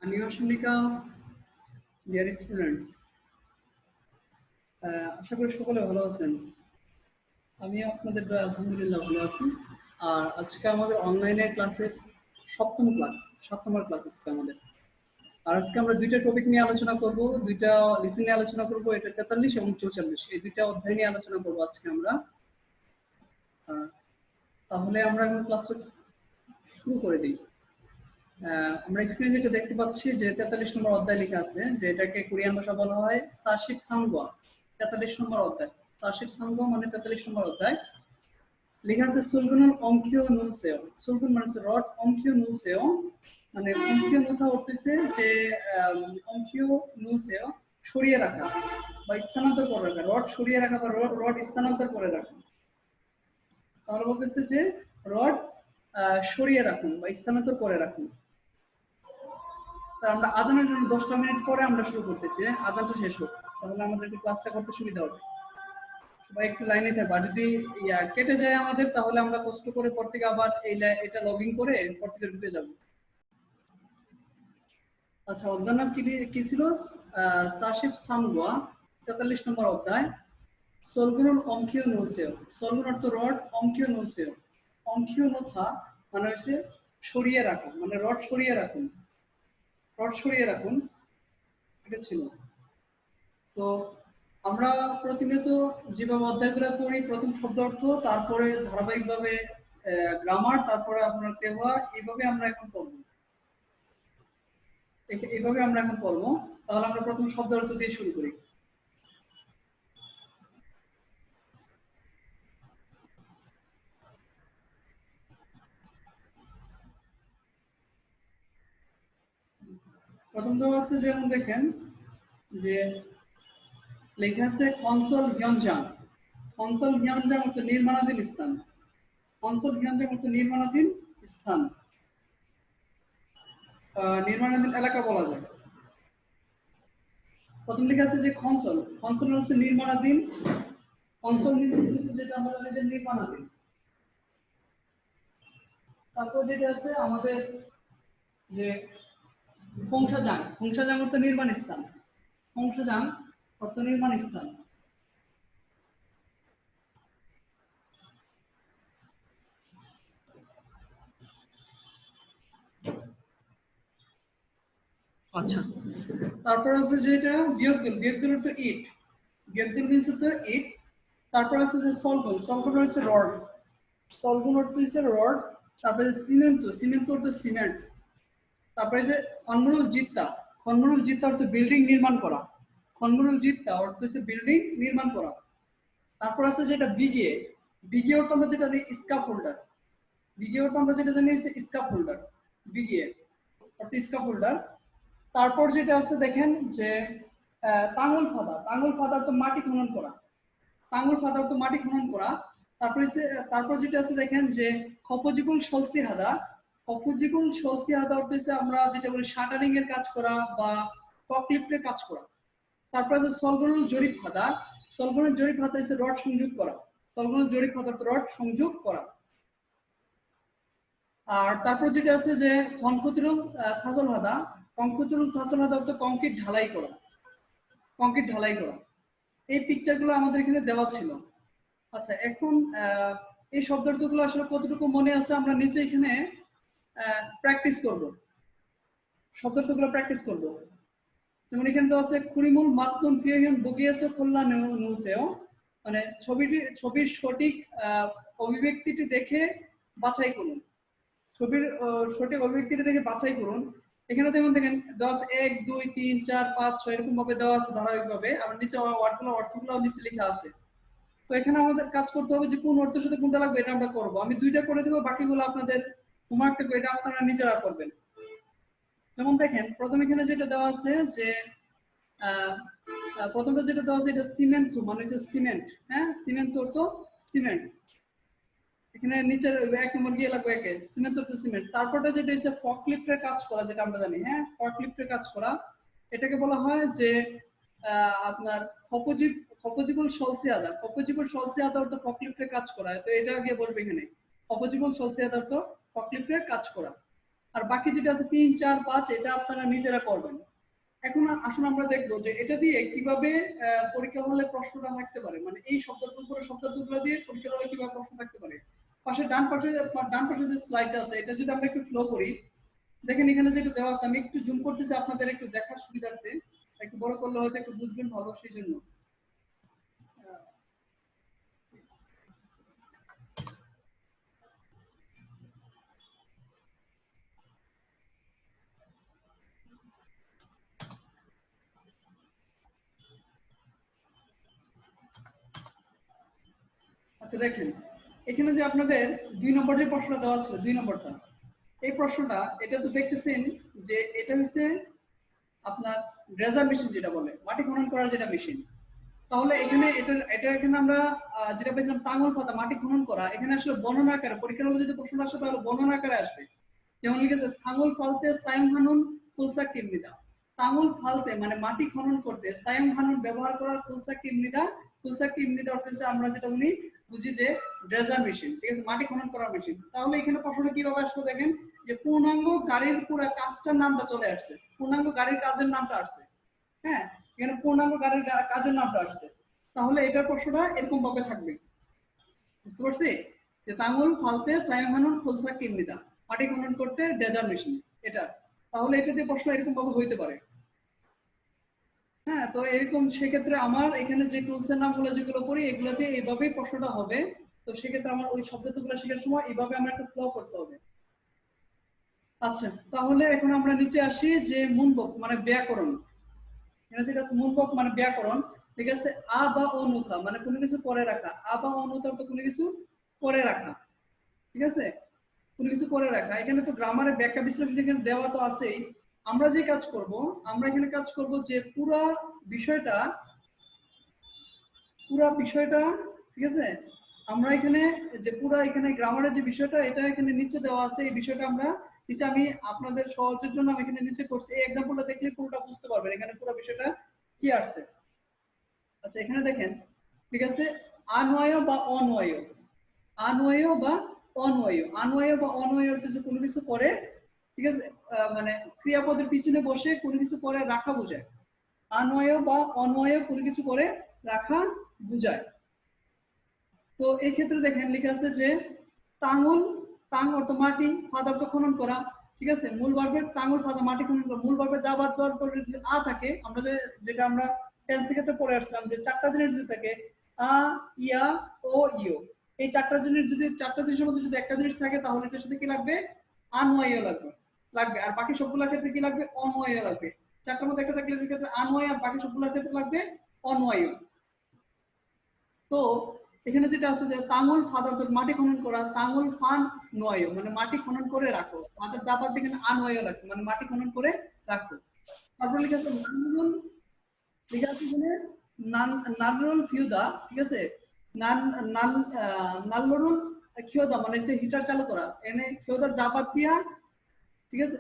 আনিবাসনিকা dear students, আশা করি সকলে ভালো আছেন। আমি আপনাদের আলহামদুলিল্লাহ ভালো আছি। আর আজকে আমাদের অনলাইনে ক্লাসের সপ্তম ক্লাস, 7 নম্বর ক্লাস আজকে আমাদের। আর আজকে আমরা দুইটা টপিক নিয়ে আলোচনা করব, দুইটা লিসন নিয়ে আলোচনা করব। এটা 43 এবং 44, এই দুইটা অধ্যায় নিয়ে আলোচনা করব আজকে আমরা। তাহলে আমরা এখন ক্লাসটা শুরু করে দিই। আমরা স্ক্রিনে যেটা দেখতে পাচ্ছি যে 43 নম্বর অধ্যায় লেখা আছে, যে এটাকে কোরিয়ান ভাষা বলা হয় সাশিপ সাংগোয়া। 43 নম্বর অধ্যায়, সাশিপ সাংগোয়া মানে 43 নম্বর অধ্যায়। লেখা আছে সুলগুনুল অঙ্কিও নুসেও। সুলগুন মানে রড, অঙ্কিও নুসেও মানে অঙ্কিও নুথা উঠতেছে যে অঙ্কিও নুসেও সরিয়ে রাখা বা স্থানান্তর করে রাখা, রড সরিয়ে রাখা বা রড স্থানান্তর করে রাখা। তাহলে বলতেছে যে রড সরিয়ে রাখুন বা স্থানান্তর করে রাখুন। স্যার আমরা আজানের জন্য 10টা মিনিট পরে আমরা শুরু করতেছি, আজানটা শেষ হোক, তাহলে আমাদের একটু ক্লাসটা করতে সুবিধা হবে। সবাই একটু লাইনে থাকবে, আর যদি কেটে যায় আমাদের, তাহলে আমরা কষ্ট করে পর থেকে আবার এটা লগ ইন করে পর থেকে ঢুকে যাব। আচ্ছা, অধ্যায় নাম কি ছিল? সাশিপ সাংগোয়া, 43 নম্বর অধ্যায়। সলগুনুল অঙ্কিও নৌসেও। সলগুন অর্থ রড, অঙ্কিও নৌসেও অঙ্কিও নথা মানে হচ্ছে সরিয়ে রাখা, মানে রড সরিয়ে রাখুন, রড সরিয়ে রাখুন, এটা ছিল। তো আমরা প্রতিনিয়ত যেভাবে অধ্যায়গুলো পড়ি, প্রথম শব্দ অর্থ, তারপরে ধারাবাহিকভাবে গ্রামার, তারপরে আপনার তেওয়া, এইভাবে আমরা এখন পড়ব। এইভাবে আমরা এখন পড়ব। তাহলে আমরা প্রথম শব্দ অর্থ দিয়ে শুরু করি। প্রথম দেওয়া আছে, যেমন দেখেন যে লেখা আছে কনসল হিয়নজাং। কনসল হিয়নজাং অর্থ নির্মাণাধীন স্থান। কনসল হিয়নজাং অর্থ নির্মাণাধীন স্থান, নির্মাণাধীন এলাকা বলা যায়। প্রথম লেখা আছে যে কনসল, কনসল হচ্ছে নির্মাণাধীন। কনসল হচ্ছে যেটা আমরা জানি যে নির্মাণাধীন। তারপর যেটা আছে আমাদের যে ফংসাজাং। ফংসাজাং অর্থ নির্মাণ স্থান। ফংসাজাং অর্থ নির্মাণ স্থান। আচ্ছা, তারপর আছে যেটা বিয়োগদুল। বিয়োগদুল অর্থ ইট। বিয়োগদুল মিন্স অর্থ ইট। তারপর আছে যে সলগুন। সলগুন হচ্ছে রড। সলগুন অর্থ হচ্ছে রড। তারপরে সিমেন্ট। সিমেন্ট অর্থ সিমেন্ট। তারপরে যে খনমুনুল জিত্তা। খনমুনুল জিত্তা অর্থ বিল্ডিং নির্মাণ করা। খনমুনুল জিত্তা অর্থ হচ্ছে বিল্ডিং নির্মাণ করা। তারপর আছে যেটা বিগিয়ে। বিগিয়ে অর্থ আমরা যেটা জানি স্কাপ হোল্ডার। বিগিয়ে অর্থ আমরা যেটা জানি হচ্ছে স্কাপ হোল্ডার। বিগিয়ে অর্থ স্কাপ হোল্ডার। তারপর যেটা আছে দেখেন যে তাঙ্গল ফাদা। তাঙ্গল ফাদা অর্থ মাটি খনন করা। তাঙ্গল ফাদা অর্থ মাটি খনন করা। তারপর যেটা আছে দেখেন যে খফজিকুল সলসি হাদা। খফজিকুল সলসি হাদা অর্থ হচ্ছে আমরা যেটা বলি শাটারিং এর কাজ করা বা ফকলিফটের কাজ করা। তারপর আছে সলগুনুল জরিপ হাদা। সলগুনুল জরিপ হাদা হচ্ছে রড সংযোগ করা। সলগুনুল জরিপ হাদা অর্থ রড সংযোগ করা। আর তারপর যেটা আছে যে কংকুতুরুল থাসল হাদা। কংকুতুরুল থাসল হাদা অর্থ কংক্রিট ঢালাই করা। কংক্রিট ঢালাই করা। এই পিকচারগুলো আমাদের এখানে দেওয়া ছিল। আচ্ছা, এখন এই শব্দার্থগুলো আসলে কতটুকু মনে আছে আমরা নিচে এখানে প্র্যাকটিস করব। শব্দার্থগুলো প্র্যাকটিস করব। যেমন এখানে তো আছে খুরিমুল মাতনুন ফিয়াহিন বগিয়াছে কল্লা নৌসেও, মানে ছবির সঠিক অভিব্যক্তিটি দেখে বাছাই করুন। ছবির সঠিক অভিব্যক্তিটি দেখে বাছাই করুন। এখানে যেমন দেখেন দেওয়া আছে 1 2 3 4 5 6 এরকম ভাবে দেওয়া আছে ধারাবাহিকভাবে। আর নিচে অর্থগুলো নিচে লেখা আছে। তো এখানে আমাদের কাজ করতে হবে যে কোন অর্থের সাথে কোনটা লাগবে, এটা আমরা করব। আমি দুইটা করে দেবো, বাকিগুলো আপনাদের হোমওয়ার্ক থাকবে, এটা আপনারা নিজেরা করবেন। যেমন দেখেন প্রথমে এখানে যেটা দেওয়া আছে যে প্রথমটা যেটা দেওয়া আছে এটা সিমেন্ট, মানে হচ্ছে সিমেন্ট। হ্যাঁ, সিমেন্ট অর্থ সিমেন্ট। এখানে নিচের 1 নম্বর গিয়ে লাগবে একে, সিমেন্ট অর্থ সিমেন্ট। তারপরটা যেটা হচ্ছে ফকলিফটের কাজ করা, যেটা আমরা জানি। হ্যাঁ, ফকলিফটের কাজ করা, এটাকে বলা হয় যে আপনার খপজিবুল সলসিয়াদা। খপজিবুল সলসিয়াদা অর্থ ফকলিফটের কাজ করা। তো এটা গিয়ে বলবে এখানে খপজিবুল সলসিয়াদা অর্থ ফকলিফটের কাজ করা। আর বাকি যেটা আছে 3 4 5 এটা আপনারা নিজেরা করবেন। এখন আসুন আমরা দেখবো যে এটা দিয়ে কিভাবে পরীক্ষা হলে প্রশ্নটা থাকতে পারে, মানে এই শব্দের উপরে শব্দগুলো দিয়ে পরীক্ষা হলে কিভাবে প্রশ্ন থাকতে পারে। পাশে ডান পাশে যে স্লাইডটা আছে এটা যদি আমরা একটু ফ্লো করি, দেখেন এখানে যেটা দেওয়া আছে, আমি একটু জুম করতেছি আপনাদের একটু দেখার সুবিধার্থে, একটু বড় করলে হয়তো একটু বুঝবেন ভালো সেই জন্য। আচ্ছা দেখেন এখানে যে আপনাদের 2 নম্বর যে প্রশ্নটা দেওয়া ছিল, 2 নম্বরটা, এই প্রশ্নটা এটা তো দেখতেছেন যে এটা হচ্ছে আপনার ড্রেজার মেশিন যেটা বলে, মাটি খনন করার যেটা মেশিন। তাহলে এখানে এটা এখানে আমরা যেটা পেয়েছিলাম তাঙল পাতা মাটি খনন করা, এখানে আসলে বর্ণনা আকারে পরীক্ষার মধ্যে যদি প্রশ্ন আসে তাহলে বর্ণনা আকারে আসবে। যেমন লিখেছে তাঙল ফালতে সায়ং হানুন ফুলসা কিমনিদা। তাঙল ফালতে মানে মাটি খনন করতে সায়ং হানুন ব্যবহার করার ফুলসা কিমনিদা। ফুলসা কিমনিদা অর্থ হচ্ছে আমরা যেটা উনি বুঝি যে ড্রেজার মেশিন, ঠিক আছে, মাটি খনন করার মেশিন। তাহলে এখানে প্রশ্নটা কিভাবে আসলো দেখেন, যে পূর্ণাঙ্গ গাড়ির পুরো কাজটার নামটা চলে আসছে, পূর্ণাঙ্গ গাড়ির কাজের নামটা আসছে। হ্যাঁ, এখানে পূর্ণাঙ্গ গাড়ির কাজের নামটা আসছে। তাহলে এটার প্রশ্নটা এরকম ভাবে থাকবে, বুঝতে পারছি? যে তাঙ্গুল ফালতে সায়ামানুন ফুলসা কিমনিদা, মাটি খনন করতে ডেজার মেশিন, এটা। তাহলে এটা দিয়ে প্রশ্ন এরকম ভাবে হইতে পারে। হ্যাঁ, তো এরকম সেক্ষেত্রে আমার এখানে যে টুলসের নামগুলো যেগুলো পড়ি এগুলোতে এইভাবেই প্রশ্নটা হবে। তো সেক্ষেত্রে আমার ওই শব্দগুলো শেখার সময় এইভাবে আমরা একটু ফ্লো করতে হবে। আচ্ছা, তাহলে এখন আমরা নিচে আসি যে মুনবক মানে ব্যাকরণ। এখানে ঠিক আছে, মুনবক মানে ব্যাকরণ, ঠিক আছে। আ বা অনুতা মানে কোনো কিছু পরে রাখা, আ বা অনুতা তো কোনো কিছু পরে রাখা, ঠিক আছে, কোনো কিছু পরে রাখা। এখানে তো গ্রামারের ব্যাখ্যা বিশ্লেষণ এখানে দেওয়া তো আছেই। আমরা যে কাজ করব, আমরা এখানে কাজ করব যে বিষয়টা বিষয়টা, ঠিক আছে, আমরা এখানে যে এখানে গ্রামারের যে বিষয়টা এটা এখানে নিচে দেওয়া আছে, এই বিষয়টা আমরা নিচে আমি আপনাদের সহজের জন্য আমি এখানে নিচে করছি। এই एग्जांपलটা দেখলে পুরোটা বুঝতে পারবেন এখানে পুরো বিষয়টা কি আসছে। আচ্ছা এখানে দেখেন, ঠিক আছে, আনওয়ায় বা অনওয়ায়, আনওয়ায় বা অনওয়ায়, আনওয়ায় বা অনওয়ায় অর্থ যে কোনো কিছু করে, ঠিক আছে, মানে ক্রিয়াপদের পিছনে বসে কোনো কিছু করে রাখা বোঝায়। আনওয়ায় বা অনওয়ায় কোনো কিছু করে রাখা বোঝায়। তো এই ক্ষেত্রে দেখেন লেখা আছে যে তাঙল, তাং অর্থ মাটি, ফাদা অর্থ খনন করা, ঠিক আছে। মূল ভার্বের তাঙল ফাদা মাটি খনন করা, মূল ভার্বের দাবার দেওয়ার পরে যদি আ থাকে, আমরা যেটা আমরা টেন্সের ক্ষেত্রে পড়ে আসলাম যে চারটা জিনিস যদি থাকে আ, ইয়া, ও, ইও, এই চারটা জিনিস যদি চারটা জিনিসের মধ্যে যদি একটা জিনিস থাকে তাহলে এটার সাথে কি লাগবে, আনওয়াইও লাগবে, আর বাকি সবগুলোর ক্ষেত্রে কি লাগবে, অনওয়াইও লাগবে। চারটার মধ্যে একটা থাকলে এর ক্ষেত্রে আনওয়াই, আর বাকি সবগুলোর ক্ষেত্রে লাগবে অনওয়াইও। তো এখানে যেটা আছে যে তাঙুল ফাদার মাটি খনন করা, তাঙুল ফান নয় মানে মাটি খনন করে রাখো, মাথার দাপার দিকে আনওয়াইও লাগছে মানে মাটি খনন করে রাখো। তারপর লেখা আছে নানুল, লেখা আছে এখানে নানুল ফিউদা, ঠিক আছে, নান নান নাল্লরুল খিওদা মানে সে হিটার চালু করা, এনে খিওদার দাপাত দিয়া, ঠিক আছে,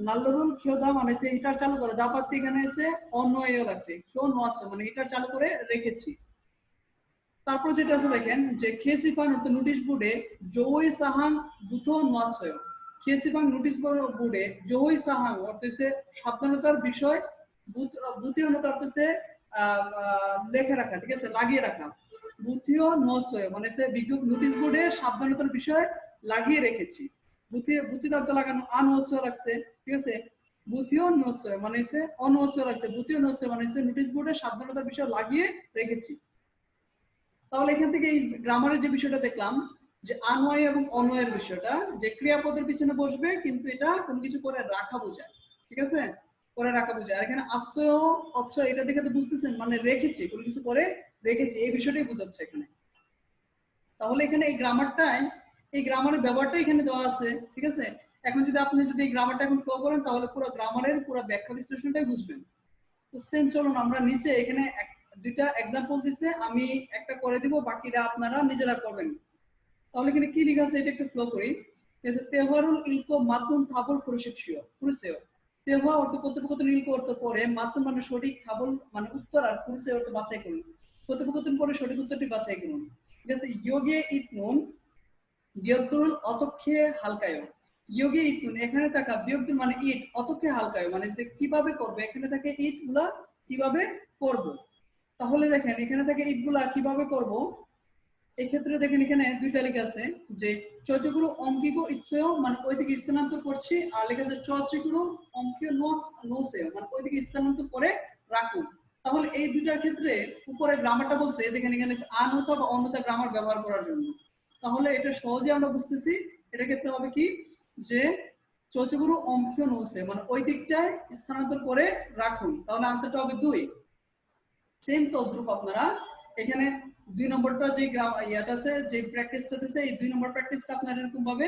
নাল্লরুল খিওদা মানে সে হিটার চালু করা, দাপাত দিয়ে এখানে এসে অনওয়াইও লাগছে, খিও নোয়াছে মানে হিটার চালু করে রেখেছি। তারপর যেটা আছে দেখেন যে খেসিফান অর্থ নোটিশ বোর্ডে জয় সাহাং বুথো নোয়াসয়, খেসিফান নোটিশ বোর্ডে জয় সাহাং অর্থ হচ্ছে সাবধানতার বিষয়, বুথিয়নতা অর্থ হচ্ছে লেখা রাখা, ঠিক আছে, লাগিয়ে রাখা। বুথিও নোয়াসয় মানে সে বিজ্ঞপ্তি নোটিশ বোর্ডে সাবধানতার বিষয় লাগিয়ে রেখেছি। বুথি অর্থ লাগানো আনওয়াসয় লাগছে, ঠিক আছে। বুথিও নোয়াসয় মানে সে অনওয়াসয় লাগছে, বুথিও নোয়াসয় মানে সে নোটিশ বোর্ডে সাবধানতার বিষয় লাগিয়ে রেখেছি। তাহলে এখান থেকে এই গ্রামারের যে বিষয়টা দেখলাম যে আনওয়াই এবং অনওয়ের বিষয়টা, যে ক্রিয়াপদের পিছনে বসবে কিন্তু এটা কোনো কিছু করে রাখা বোঝায়, ঠিক আছে, করে রাখা বোঝায়। আর এখানে আশ্রয় অশ্রয় এটা দেখে তো বুঝতেছেন মানে রেখেছি, কোনো কিছু করে রেখেছি, এই বিষয়টাই বোঝাচ্ছে এখানে। তাহলে এখানে এই গ্রামারটাই, এই গ্রামারের ব্যবহারটা এখানে দেওয়া আছে, ঠিক আছে। এখন যদি আপনি যদি এই গ্রামারটা এখন ফলো করেন তাহলে পুরো গ্রামারের পুরো ব্যাখ্যা বিশ্লেষণটাই বুঝবেন। তো সেম চলুন আমরা নিচে এখানে দুইটা एग्जांपल দিছে, আমি একটা করে দিব, বাকিটা আপনারা নিজেরা করবেন। তাহলে এখানে কি লেখা আছে এটা একটু ফলো করি। যে তেওহারুল ইলকো মাতুন থাবল পুরুষিও পুরুষেও, তেওহা অর্থ কর্তৃপক্ষতন ইলকো অর্থ পরে, মাতুন মানে সঠিক, থাবল মানে উত্তর, আর পুরুষে অর্থ বাছাই করুন, কর্তৃপক্ষতন পরে সঠিক উত্তরটি বাছাই করুন, ঠিক আছে। ইয়োগে ইতনুন বিয়দ্দুল অতক্ষে হালকায়, ইয়োগে ইতুন, এখানে থাকা বিয়োগ মানে ইট, অতকে হালকায় মানে সে কিভাবে করবে, এখানে থাকে ইট গুলা কিভাবে করব। তাহলে দেখেন এখানে থাকে ইট গুলা কিভাবে করব, এই ক্ষেত্রে দেখেন এখানে দুইটা লেখা আছে যে চচগুলো অঙ্কিক ইচ্ছেও মানে ওইদিকে স্থানান্তর করছি, আর লেখা আছে চচগুলো অঙ্কীয় নোসে মানে ওইদিকে স্থানান্তর করে রাখুন। তাহলে এই দুইটার ক্ষেত্রে উপরে গ্রামারটা বলছে দেখেন এখানে আনতা বা অন্যতা গ্রামার ব্যবহার করার জন্য। তাহলে এটা সহজে আমরা বুঝতেছি এটা ক্ষেত্রে হবে কি যে চচগুলো অঙ্কীয় নোসে মানে ওই দিকটায় স্থানান্তর করে রাখুন, তাহলে আনসারটা হবে 2। সেম তদ্রুপ আপনারা এখানে 2 নম্বরটা যে ইয়াটা আছে যে প্র্যাকটিসটা আছে এই 2 নম্বর প্র্যাকটিসটা আপনারা এরকম ভাবে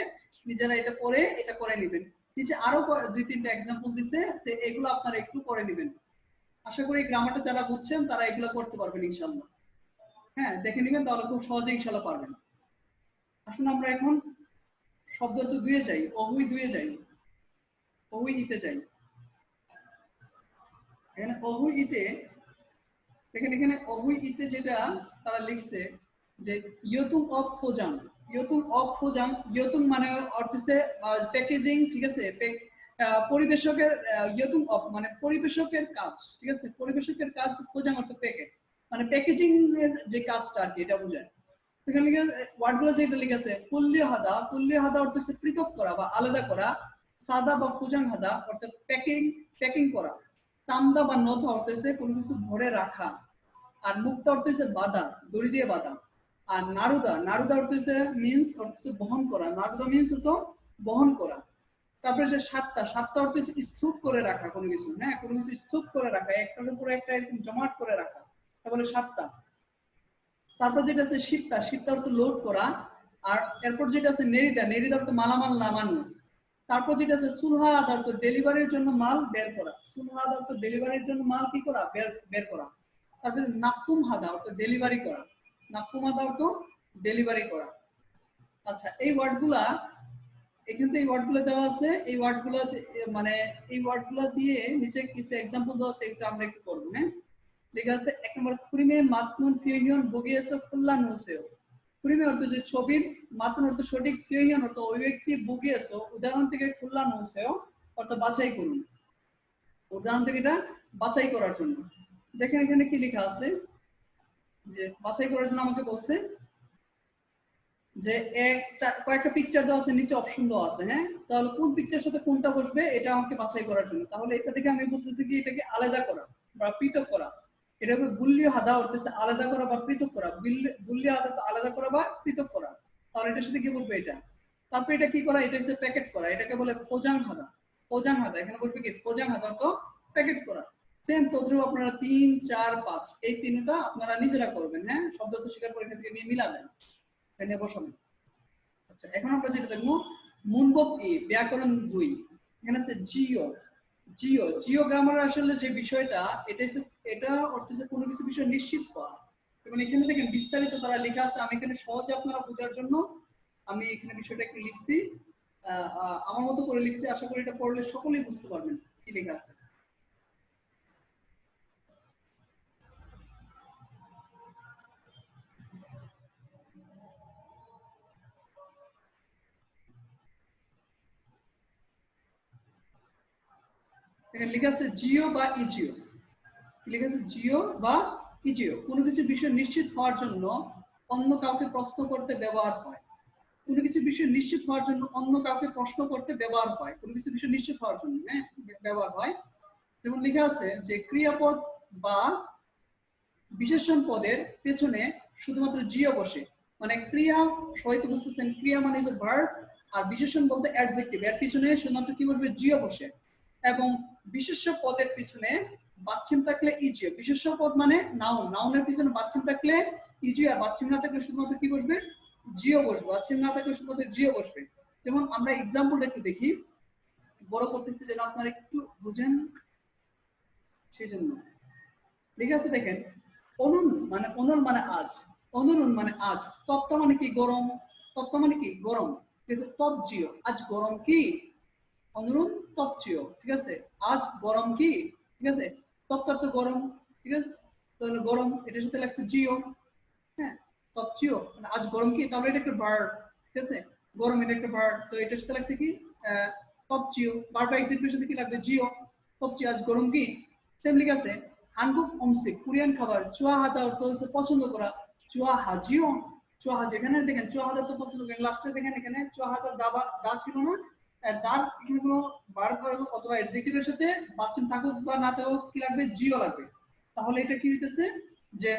নিজেরা এটা পড়ে এটা করে নেবেন। নিচে আরো 2-3টা एग्जांपल দিছে, তো এগুলো আপনারা একটু পড়ে নেবেন। আশা করি গ্রামারটা যারা বুঝছেন তারা এগুলো করতে পারবেন ইনশাআল্লাহ। হ্যাঁ, দেখে নেবেন তাহলে খুব সহজে ইনশাআল্লাহ পারবেন। আসুন আমরা এখন শব্দ তো দুয়ে যাই, অহুই দুয়ে যাই, অহুই ইতে যাই। এখানে অহুই ইতে দেখেন এখানে অহুই ইতে যেটা তারা লিখছে যে ইয়তুম অফ ফোজাং, ইয়তুম অফ ফোজাং, ইয়তুম মানে অর্থ হচ্ছে প্যাকেজিং, ঠিক আছে, পরিবেশকের ইয়তুম অফ মানে পরিবেশকের কাজ, ঠিক আছে, পরিবেশকের কাজ, ফোজাং অর্থ প্যাকেট মানে প্যাকেজিং এর যে কাজটা আর কি এটা বোঝায়। এখানে ওয়ার্ডগুলো যেটা লেখা আছে পুল্লি হাদা অর্থ হচ্ছে পৃথক করা বা আলাদা করা, সাদা বা ফুজাং হাদা অর্থাৎ প্যাকিং প্যাকিং করা, তামদা বা নথা অর্থ হচ্ছে কোনো কিছু ভরে রাখা, আর মুক্তা অর্থ হচ্ছে বাঁধা, দড়ি দিয়ে বাঁধা, আর নারুদা অর্থ হচ্ছে মিন্স অর্থ হচ্ছে বহন করা, নারুদা মিন্স অর্থ বহন করা। তারপরে যে সাতটা অর্থ হচ্ছে স্তূপ করে রাখা কোনো কিছু, হ্যাঁ, কোনো কিছু স্তূপ করে রাখা, একটার উপরে একটা এরকম জমাট করে রাখা, তারপরে সাতটা। তারপর যেটা আছে শীতটা অর্থ লোড করা, আর এরপর যেটা আছে নেরিদা অর্থ মালামাল নামানো। তারপর যেটা আছে সুলহা আদা অর্থ ডেলিভারির জন্য মাল বের করা, সুলহা আদা অর্থ ডেলিভারির জন্য মাল কি করা বের করা। তারপরে নাফুম হাদা অর্থ ডেলিভারি করা, নাফুম হাদা অর্থ ডেলিভারি করা। আচ্ছা এই ওয়ার্ডগুলা এখানে তো এই ওয়ার্ডগুলো দেওয়া আছে, এই ওয়ার্ডগুলো মানে এই ওয়ার্ডগুলো দিয়ে নিচে কিছু एग्जांपल দেওয়া আছে, এটা আমরা একটু করব। হ্যাঁ, লেখা আছে 1 নম্বর খুরিমে মাতনুন ফিহিয়ন বগিয়েছে খুল্লান হোসেও। খুরিমে অর্থ যে ছবির, মাতনুন অর্থ সঠিক, ফিহিয়ন অর্থ ওই ব্যক্তি, বগিয়েছে উদাহরণ থেকে খুল্লান হোসেও অর্থ বাছাই করুন, উদাহরণ থেকে এটা বাছাই করার জন্য। দেখেন এখানে কি লেখা আছে যে বাছাই করার জন্য আমাকে বলছে যে কয়েকটা পিকচার দেওয়া আছে, নিচে অপশন দেওয়া আছে। হ্যাঁ, তাহলে কোন পিকচারের সাথে কোনটা বসবে এটা আমাকে বাছাই করার জন্য। তাহলে এটা দেখে আমি বুঝতেছি কি এটাকে আলাদা করা বা পৃথক করা। এটা হবে বুল্লি হাদা অর্থ হচ্ছে আলাদা করা বা পৃথক করা, বুল্লি হাদা তো আলাদা করা বা পৃথক করা। তাহলে এটার সাথে কি বসবে এটা। তারপর এটা কি করা, এটা হচ্ছে প্যাকেট করা, এটাকে বলে ফোজাং হাদা। ফোজাং হাদা এখানে বসবে কি ফোজাং হাদা তো প্যাকেট করা। সেম তদ্রুপ আপনারা 3, 4, 5 এই তিনটা আপনারা নিজেরা করবেন। হ্যাঁ, শব্দ তো শিকার পরীক্ষা থেকে নিয়ে মিলাবেন, এনে বসাবেন। আচ্ছা এখন আমরা যেটা দেখবো মুনবব এ ব্যাকরণ 2। এখানে আছে জিও গ্রামার আসলে যে বিষয়টা এটা অর্থ হচ্ছে কোনো কিছু বিষয় নিশ্চিত হওয়া। এবং এখানে দেখেন বিস্তারিত তারা লেখা আছে, আমি এখানে সহজে আপনারা বোঝার জন্য আমি এখানে বিষয়টা একটু লিখছি, আমার মতো করে লিখছি। আশা করি এটা পড়লে সকলেই বুঝতে পারবেন কি লেখা আছে। এখানে লেখা আছে জিও বা ইজিও, লেখা আছে জিও বা ইজিও কোনো কিছু বিষয় নিশ্চিত হওয়ার জন্য অন্য কাউকে প্রশ্ন করতে ব্যবহার হয়। কোনো কিছু বিষয় নিশ্চিত হওয়ার জন্য অন্য কাউকে প্রশ্ন করতে ব্যবহার হয়, কোনো কিছু বিষয় নিশ্চিত হওয়ার জন্য হ্যাঁ ব্যবহার হয়। যেমন লেখা আছে যে ক্রিয়াপদ বা বিশেষণ পদের পেছনে শুধুমাত্র জিও বসে, মানে ক্রিয়া সবাই তো বুঝতেছেন ক্রিয়া মানে হচ্ছে ভার্ব, আর বিশেষণ বলতে অ্যাডজেক্টিভ, এর পিছনে শুধুমাত্র কি বলবে জিও বসে। এবং বিশেষ্য পদের পিছনে বাচ্চিম থাকলে ইজিও, বিশেষ্য পদ মানে নাউন, নাউনের পিছনে বাচ্চিম থাকলে ইজিও, আর বাচ্চিম না থাকলে শুধুমাত্র কি বসবে জিও বসবে, বাচ্চিম না থাকলে শুধুমাত্র জিও বসবে। যেমন আমরা এক্সাম্পলটা একটু দেখি, বড় করতেছি যেন আপনারা একটু বুঝেন সেই জন্য। ঠিক আছে দেখেন অনল মানে আজ, অনুরুন মানে আজ, তপ্ত মানে কি গরম, তপ্ত মানে কি গরম, ঠিক আছে, তপ জিও আজ গরম কি, অনুরুন তপ জিও, ঠিক আছে, আজ গরম কি, ঠিক আছে, তপ্ত তো গরম, ঠিক আছে, তাহলে গরম এটার সাথে লাগছে জিও। হ্যাঁ, তপ জিও মানে আজ গরম কি, তাহলে এটা একটা ভার্ব, ঠিক আছে, গরম এটা একটা ভার্ব, তো এটার সাথে লাগছে কি তপচিও, ভার্ব এক্সিকিউটিভের সাথে কি লাগবে জিও, তপচিও আজ গরম কি, সেম লিখ আছে হানকুক অমসিক কোরিয়ান খাবার, চুয়া হাতা অর্থ হচ্ছে পছন্দ করা, চুয়া হাজিও, চুয়া হাজি এখানে দেখেন চুয়া হাতা তো পছন্দ করেন, লাস্টে দেখেন এখানে চুয়া হাতার দাবা দা ছিল না, দাঁত এখানে কোনো ভার্ব অথবা এডজেক্টিভের সাথে বাচ্চা থাকুক বা না থাকুক কি লাগবে জিও লাগবে। তাহলে এটা কি হইতেছে যে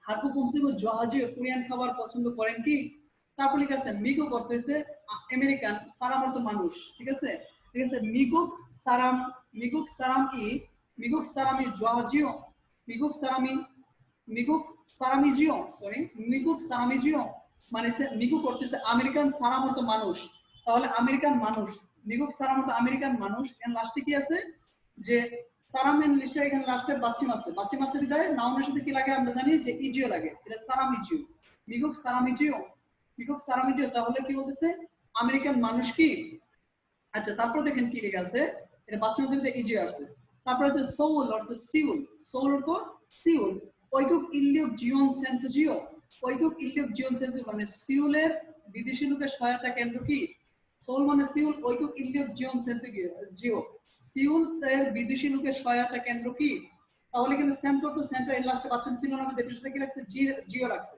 হাকু কুমসিগো জহাজিও কোরিয়ান খাবার পছন্দ করেন কি, তারপর লিখা আছে মিগো করতেছে আমেরিকান, সারাম অর্থ মানুষ, ঠিক আছে, ঠিক আছে, মিগুক সারাম ই, মিগুক সারামি জহাজিও, মিগুক সারামি, মিগুক সারামিজিও, সরি মিগুক সারামিজিও, মানে সে মিগু করতেছে আমেরিকান, সারাম অর্থ মানুষ, তাহলে আমেরিকান মানুষ, মিগুক সারাম অর্থ আমেরিকান মানুষ, এর লাস্টে কি আছে যে সারামেন লিস্টে এখানে লাস্টে বাচ্চিম আছে, বাচ্চিম আছে বিদায় নাউনের সাথে কি লাগে আমরা জানি যে ইজিও লাগে, এটা সারামিজিও, মিগুক সারামিজিও, মিগুক সারামিজিও, তাহলে কি বলতেছে আমেরিকান মানুষ কি। আচ্ছা তারপর দেখেন কি লেখা আছে, এটা বাচ্চিম আছে বিদায় ইজিও আছে, তারপর আছে সোল অর্থ সিউল, সোল অর্থ সিউল, ওইকুক ইল্লিউক জিওন সেন্টজিও, ওইকুক ইল্লিউক জিওন সেন্ট মানে সিউলের বিদেশি লোকের সহায়তা কেন্দ্র কি, সোল মানে সিউল, ওইকুক ইল্লিউক জিওন সেন্টজিও, সিউল এর বিদেশি লোকের সহায়তা কেন্দ্র কি, তাহলে কিন্তু সেন্টার টু সেন্টার এর লাস্টে বাচ্চা ছিল না, আমাদের বিষয়টা কি লাগছে জিও লাগছে।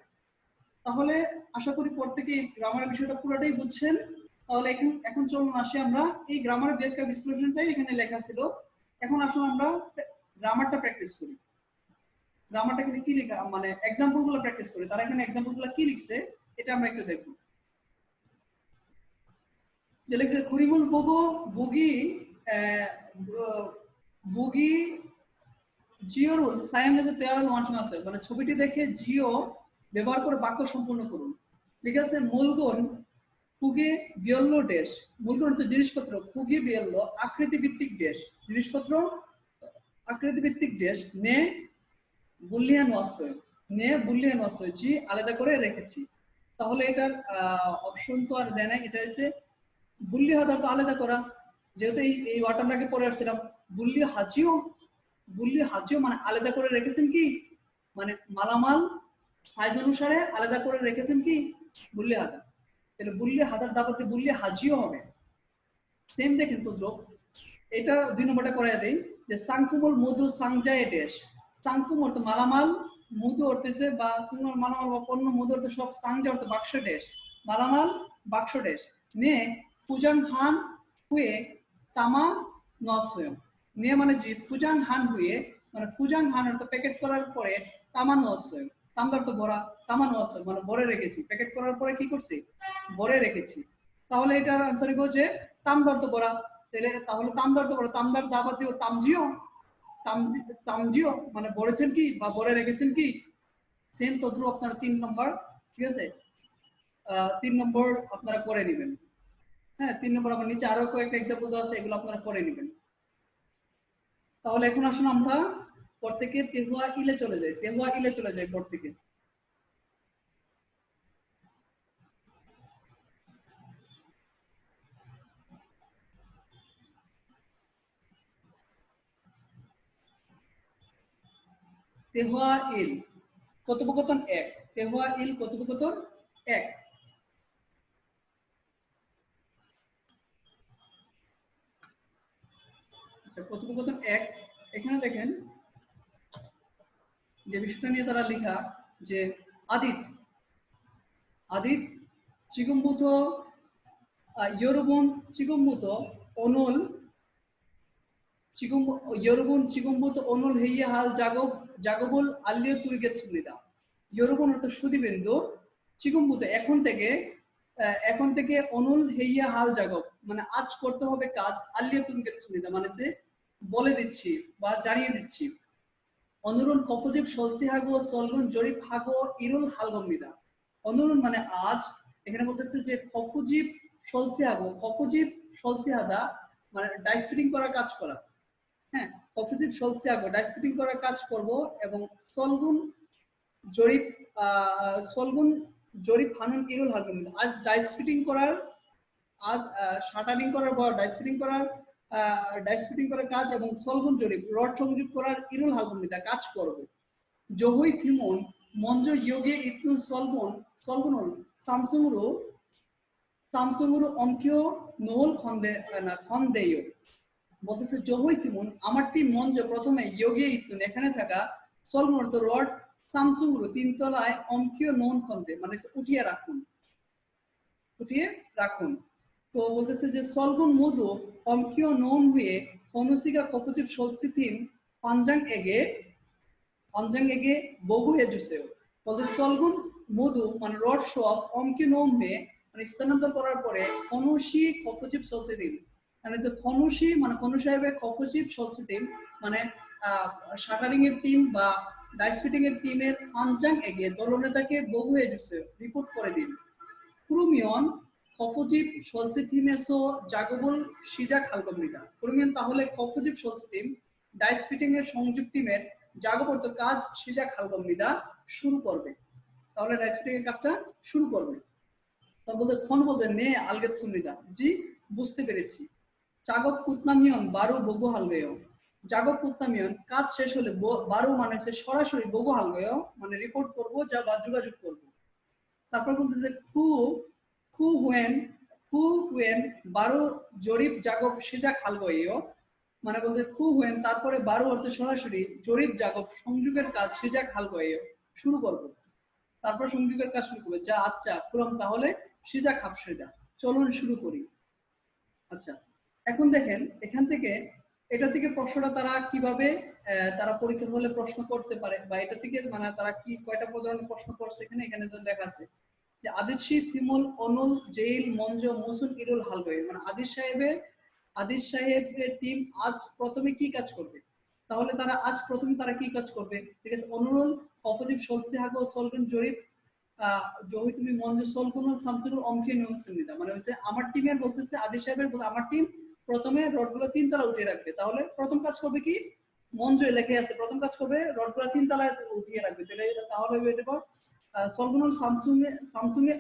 তাহলে আশা করি প্রত্যেকে গ্রামারের বিষয়টা পুরোটাই বুঝছেন। তাহলে এখন এখন চলুন আসি আমরা এই গ্রামারের ব্যাখ্যা বিশ্লেষণটাই এখানে লেখা ছিল, এখন আসলে আমরা গ্রামারটা প্র্যাকটিস করি, গ্রামারটা এখানে কি লেখা মানে এক্সাম্পল গুলো প্র্যাকটিস করি, তারা এখানে এক্সাম্পল গুলো কি লিখছে এটা আমরা একটু দেখব। যে লিখছে কুরিমুল বগো বুগি বুগি জিওরুল সায়াঙ্গেজে তেয়ারুল ওয়ানশন আছে, মানে ছবিটি দেখে জিও ব্যবহার করে বাক্য সম্পূর্ণ করুন। ঠিক আছে, মূলগুণ খুগে বিয়ল্ল দেশ, মূলগুণ হচ্ছে জিনিসপত্র, খুগে বিয়ল্ল আকৃতি ভিত্তিক দেশ, জিনিসপত্র আকৃতি ভিত্তিক দেশ, নে বুলিয়ান ওয়াসয়, নে বুলিয়ান ওয়াসয় জি আলাদা করে রেখেছি। তাহলে এটার অপশন তো আর দেয় না, এটা হচ্ছে বুল্লি হাজার তো আলাদা করা, যেহেতু এই ওয়াটারটাকে পড়ে আসছিলাম, বুল্লি হাজিও, বুল্লি হাজিও মানে আলাদা করে রেখেছেন কি, মানে মালামাল সাইজ অনুসারে আলাদা করে রেখেছেন কি বুল্লি হাজার, তাহলে বুল্লি হাজার দাবাতে বুল্লি হাজিও হবে। সেম দেখেন তো যোগ, এটা 2 নম্বরটা করে দেই যে সাংফুমল মধু সাংজায় দেশ, সাংফুম অর্থ মালামাল, মধু অর্থে বা সিঙ্গল মালামাল বা পণ্য, মধু অর্থ সব, সাংজা অর্থ বাক্স দেশ, মালামাল বাক্স দেশ, নে ফুজাং হান হুয়ে তামা নসয়ম, নে মানে যে ফুজাং হান হুয়ে মানে ফুজাং হান অর্থ প্যাকেট করার পরে তামা নসয়ম, তামদার তো ভরা, তামা নসয়ম মানে ভরে রেখেছি, প্যাকেট করার পরে কি করছি ভরে রেখেছি। তাহলে এটার আনসার কি হচ্ছে তামদার তো ভরা, তাহলে তামদার তো ভরা, তামদার দাবাত দিব তামজিও, তামজিও মানে ভরেছেন কি বা ভরে রেখেছেন কি, সেম তদ্রুপ আপনারা 3 নম্বর, ঠিক আছে 3 নম্বর আপনারা করে নেবেন। হ্যাঁ 3 নম্বর আমার নিচে আরো কয়েকটা एग्जांपल দেওয়া আছে, এগুলো আপনারা করে নেবেন। তাহলে এখন আসুন আমরা পর থেকে তেহুয়া ইলে চলে যাই, তেহুয়া ইলে চলে যাই পর থেকে। তেহুয়া ইল কথোপকথন 1, তেহুয়া ইল কথোপকথন 1। আচ্ছা কথোপকথন 1 এখানে দেখেন যে বিষয়টা নিয়ে তারা লেখা যে আদিত আদিত 지금부터 여러분 지금부터 오늘 지금 여러분 지금부터 오늘 해야 할 작업을 알려드리겠습니다. 여러분 অর্থ সুধীবৃন্দু, 지금부터 এখন থেকে 오늘 해야 할 작업 মানে আজ করতে হবে কাজ, 알려드리겠습니다 মানে যে বলে দিচ্ছি বা জানিয়ে দিচ্ছি। 오늘은 거푸집 설치하고 설문 조립하고 이룰 할 겁니다. 오늘은 মানে আজ, এখানে বলতেছে যে কফুজিব 설치하고, কফুজিব 설치하다 মানে ডাইস ফিটিং করার কাজ করা, হ্যাঁ কফুজিব 설치하고 ডাইস ফিটিং করার কাজ করব, এবং সলগুন জরিপ সলগুন জরিপ হানুন ইরুল 할 겁니다. আজ ডাইস ফিটিং করার, আজ শাটারিং করার পর ডাইস ফিটিং করার কাজ এবং সলগুন জরিপ রড সংযোগ করার ইরুল 할 겁니다. কাজ করব। জহুই থিমন মঞ্জ ইয়োগে ইতুন সলগুন সলগুন সামসুংরু অঙ্কীয় নোল খন্দে না খন্দেয় বলতেছে জহই তিমুন আমার টিম মঞ্জ প্রথমে ইয়োগে ইতুন এখানে থাকা সলগুন অর্থ রড সামসুংরু তিনতলায় অঙ্কীয় নোন খন্দে মানে উঠিয়ে রাখুন উঠিয়ে রাখুন। তো বলতেছে যে সলগুন মধু অঙ্কীয় নোন হয়ে অনুসিকা কপচিপ সলসিথিম পাঞ্জাং এগে বগু হে জুসেও বলতে সলগুন মধু মানে রড সব অঙ্কীয় নোন হয়ে মানে স্থানান্তর করার পরে অনুসি কপচিপ চলতে দিন মানে যে খনুসি মানে খনু সাহেবের কপচিপ সলসিথিম মানে শাটারিং এর টিম বা ডাইস ফিটিং এর টিমের পাঞ্জাং এগে দলনেতাকে বগু হে জুসেও রিপোর্ট করে দিন। ক্রুমিয়ন কফজিপ সলসিথিমেসো জাগবুল সিজা খালগমনিকা ক্রুমিয়ন তাহলে কফজিপ সলসিথিম ডাইস ফিটিং এর সংযোগ টিমের জাগবর্ত কাজ সিজা খালগমনিদা শুরু করবে তাহলে ডাইস ফিটিং এর কাজটা শুরু করবে। তার বলতে ফোন বলতে নে আলগেত সুমনিদা জি বুঝতে পেরেছি। জাগব পুতনামিয়ন বারো বগু হালগেয় জাগব পুতনামিয়ন কাজ শেষ হলে বারো মানে সরাসরি বগু হালগেয় মানে রিপোর্ট করব যা বা যোগাযোগ করব। তারপর বলতেছে খু হুয়েন বারো জরিপ জাগব সেজা খালগয়েও মানে বলতে খু হুয়েন তারপরে বারো অর্থে সরাসরি জরিপ জাগব সংযোগের কাজ সেজা খালগয়েও শুরু করব। তারপর সংযোগের কাজ শুরু করবে যা আচ্ছা পুরম তাহলে সিজা খাপ সেজা চলুন শুরু করি। আচ্ছা এখন দেখেন এখান থেকে এটা থেকে প্রশ্নটা তারা কিভাবে তারা পরীক্ষার হলে প্রশ্ন করতে পারে বা এটা থেকে মানে তারা কি কয়টা ধরনের প্রশ্ন করছে এখানে তো লেখা আছে যে আদিশি থিমুল অনুল জেইল মঞ্জ মুসুন ইরুল হালগয়ে মানে আদিশ সাহেবের টিম আজ প্রথমে কি কাজ করবে তাহলে তারা আজ প্রথমে তারা কি কাজ করবে ঠিক আছে অনুরোল অপজিব সলসি হাগো সলগুন জরিপ জহি তুমি মঞ্জ সলগুনুল সামসুল অঙ্কে নিউসিমিতা মানে হচ্ছে আমার টিমের বলতেছে আদিশ সাহেবের বলে আমার টিম প্রথমে রডগুলো তিনতলা উঠিয়ে রাখবে তাহলে প্রথম কাজ করবে কি মঞ্জ লেখে আছে প্রথম কাজ করবে রডগুলো তিনতলায় উঠিয়ে রাখবে তাহলে এটা সলগুনুল সামসুং এ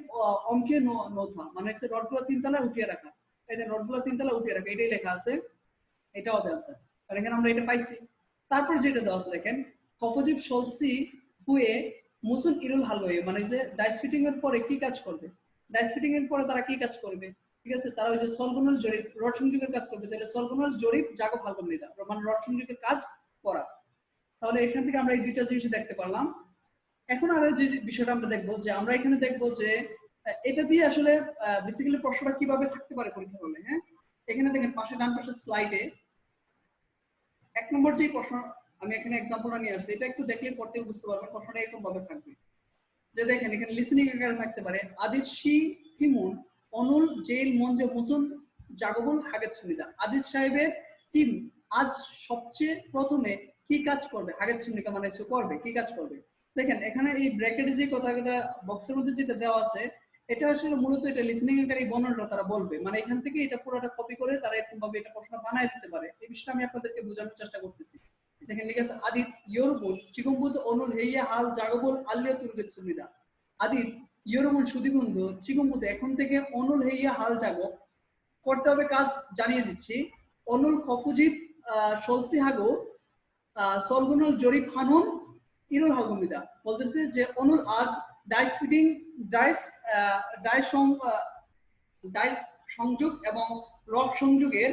অঙ্কে নোথা মানে হচ্ছে রডগুলো তিনতলায় উঠিয়ে রাখা এই যে রডগুলো তিনতলায় উঠিয়ে রাখা এটাই লেখা আছে এটা হবে आंसर আর এখানে আমরা এটা পাইছি। তারপর যেটা দেওয়া আছে দেখেন কপজিব সলসি হুয়ে মুসুন ইরুল হালওয়ে মানে যে ডাইস ফিটিং এর পরে কি কাজ করবে ডাইস ফিটিং এর পরে তারা কি কাজ করবে ঠিক আছে তারা ওই যে সলগুনুল জরিপ রড সংযোগের কাজ করবে তাহলে সলগুনুল জরিপ জাগো ফালগমনিদা মানে রড সংযোগের কাজ করা। তাহলে এখান থেকে আমরা এই দুইটা জিনিস দেখতে পারলাম। এখন আরো যে বিষয়টা আমরা দেখবো যে আমরা এখানে দেখবো যে এটা দিয়ে আসলে বেসিক্যালি প্রশ্নটা কিভাবে থাকতে পারে পরীক্ষা হলে। হ্যাঁ এখানে দেখেন পাশে ডান পাশে স্লাইডে এক নম্বর যে প্রশ্ন আমি এখানে एग्जांपलটা নিয়ে আসছি এটা একটু দেখলে পড়তে বুঝতে পারবেন প্রশ্নটা এরকম ভাবে থাকবে যে দেখেন এখানে লিসেনিং আকারে থাকতে পারে আদিশি থিমুন অনুল জেল মঞ্জে মুসুন জাগবুল হাগেত সুনিদা আদিশ সাহেবের টিম আজ সবচেয়ে প্রথমে কি কাজ করবে হাগেত সুনিকা মানে করবে কি কাজ করবে দেখেন এখানে এই ব্র্যাকেটে যে কথাটা বক্সের মধ্যে যেটা দেওয়া আছে এটা আসলে মূলত এটা লিসেনিং এর এই বর্ণনাটা তারা বলবে মানে এখান থেকে এটা পুরোটা কপি করে তারা এরকম ভাবে এটা প্রশ্ন বানায় দিতে পারে এই বিষয়টা আমি আপনাদেরকে বোঝানোর চেষ্টা করতেছি। দেখেন লেখা আছে আদিত ইয়োরবুল চিকুম্বুদ অনুল হেইয়া হাল জাগবুল আল্লিয়া তুরগেত সুমিদা আদিত ইয়োরবুল সুদিবন্ধু চিকুম্বুদ এখন থেকে অনুল হেইয়া হাল জাগো করতে হবে কাজ জানিয়ে দিচ্ছি অনুল খফুজিব সলসি হাগো সলগুনুল জরিপ হানুন ইরুল হালগমিদা বলতেছে যে অনুল আজ ডাইস ফিটিং ডাইস ডাইস সংযোগ এবং রড সংযোগের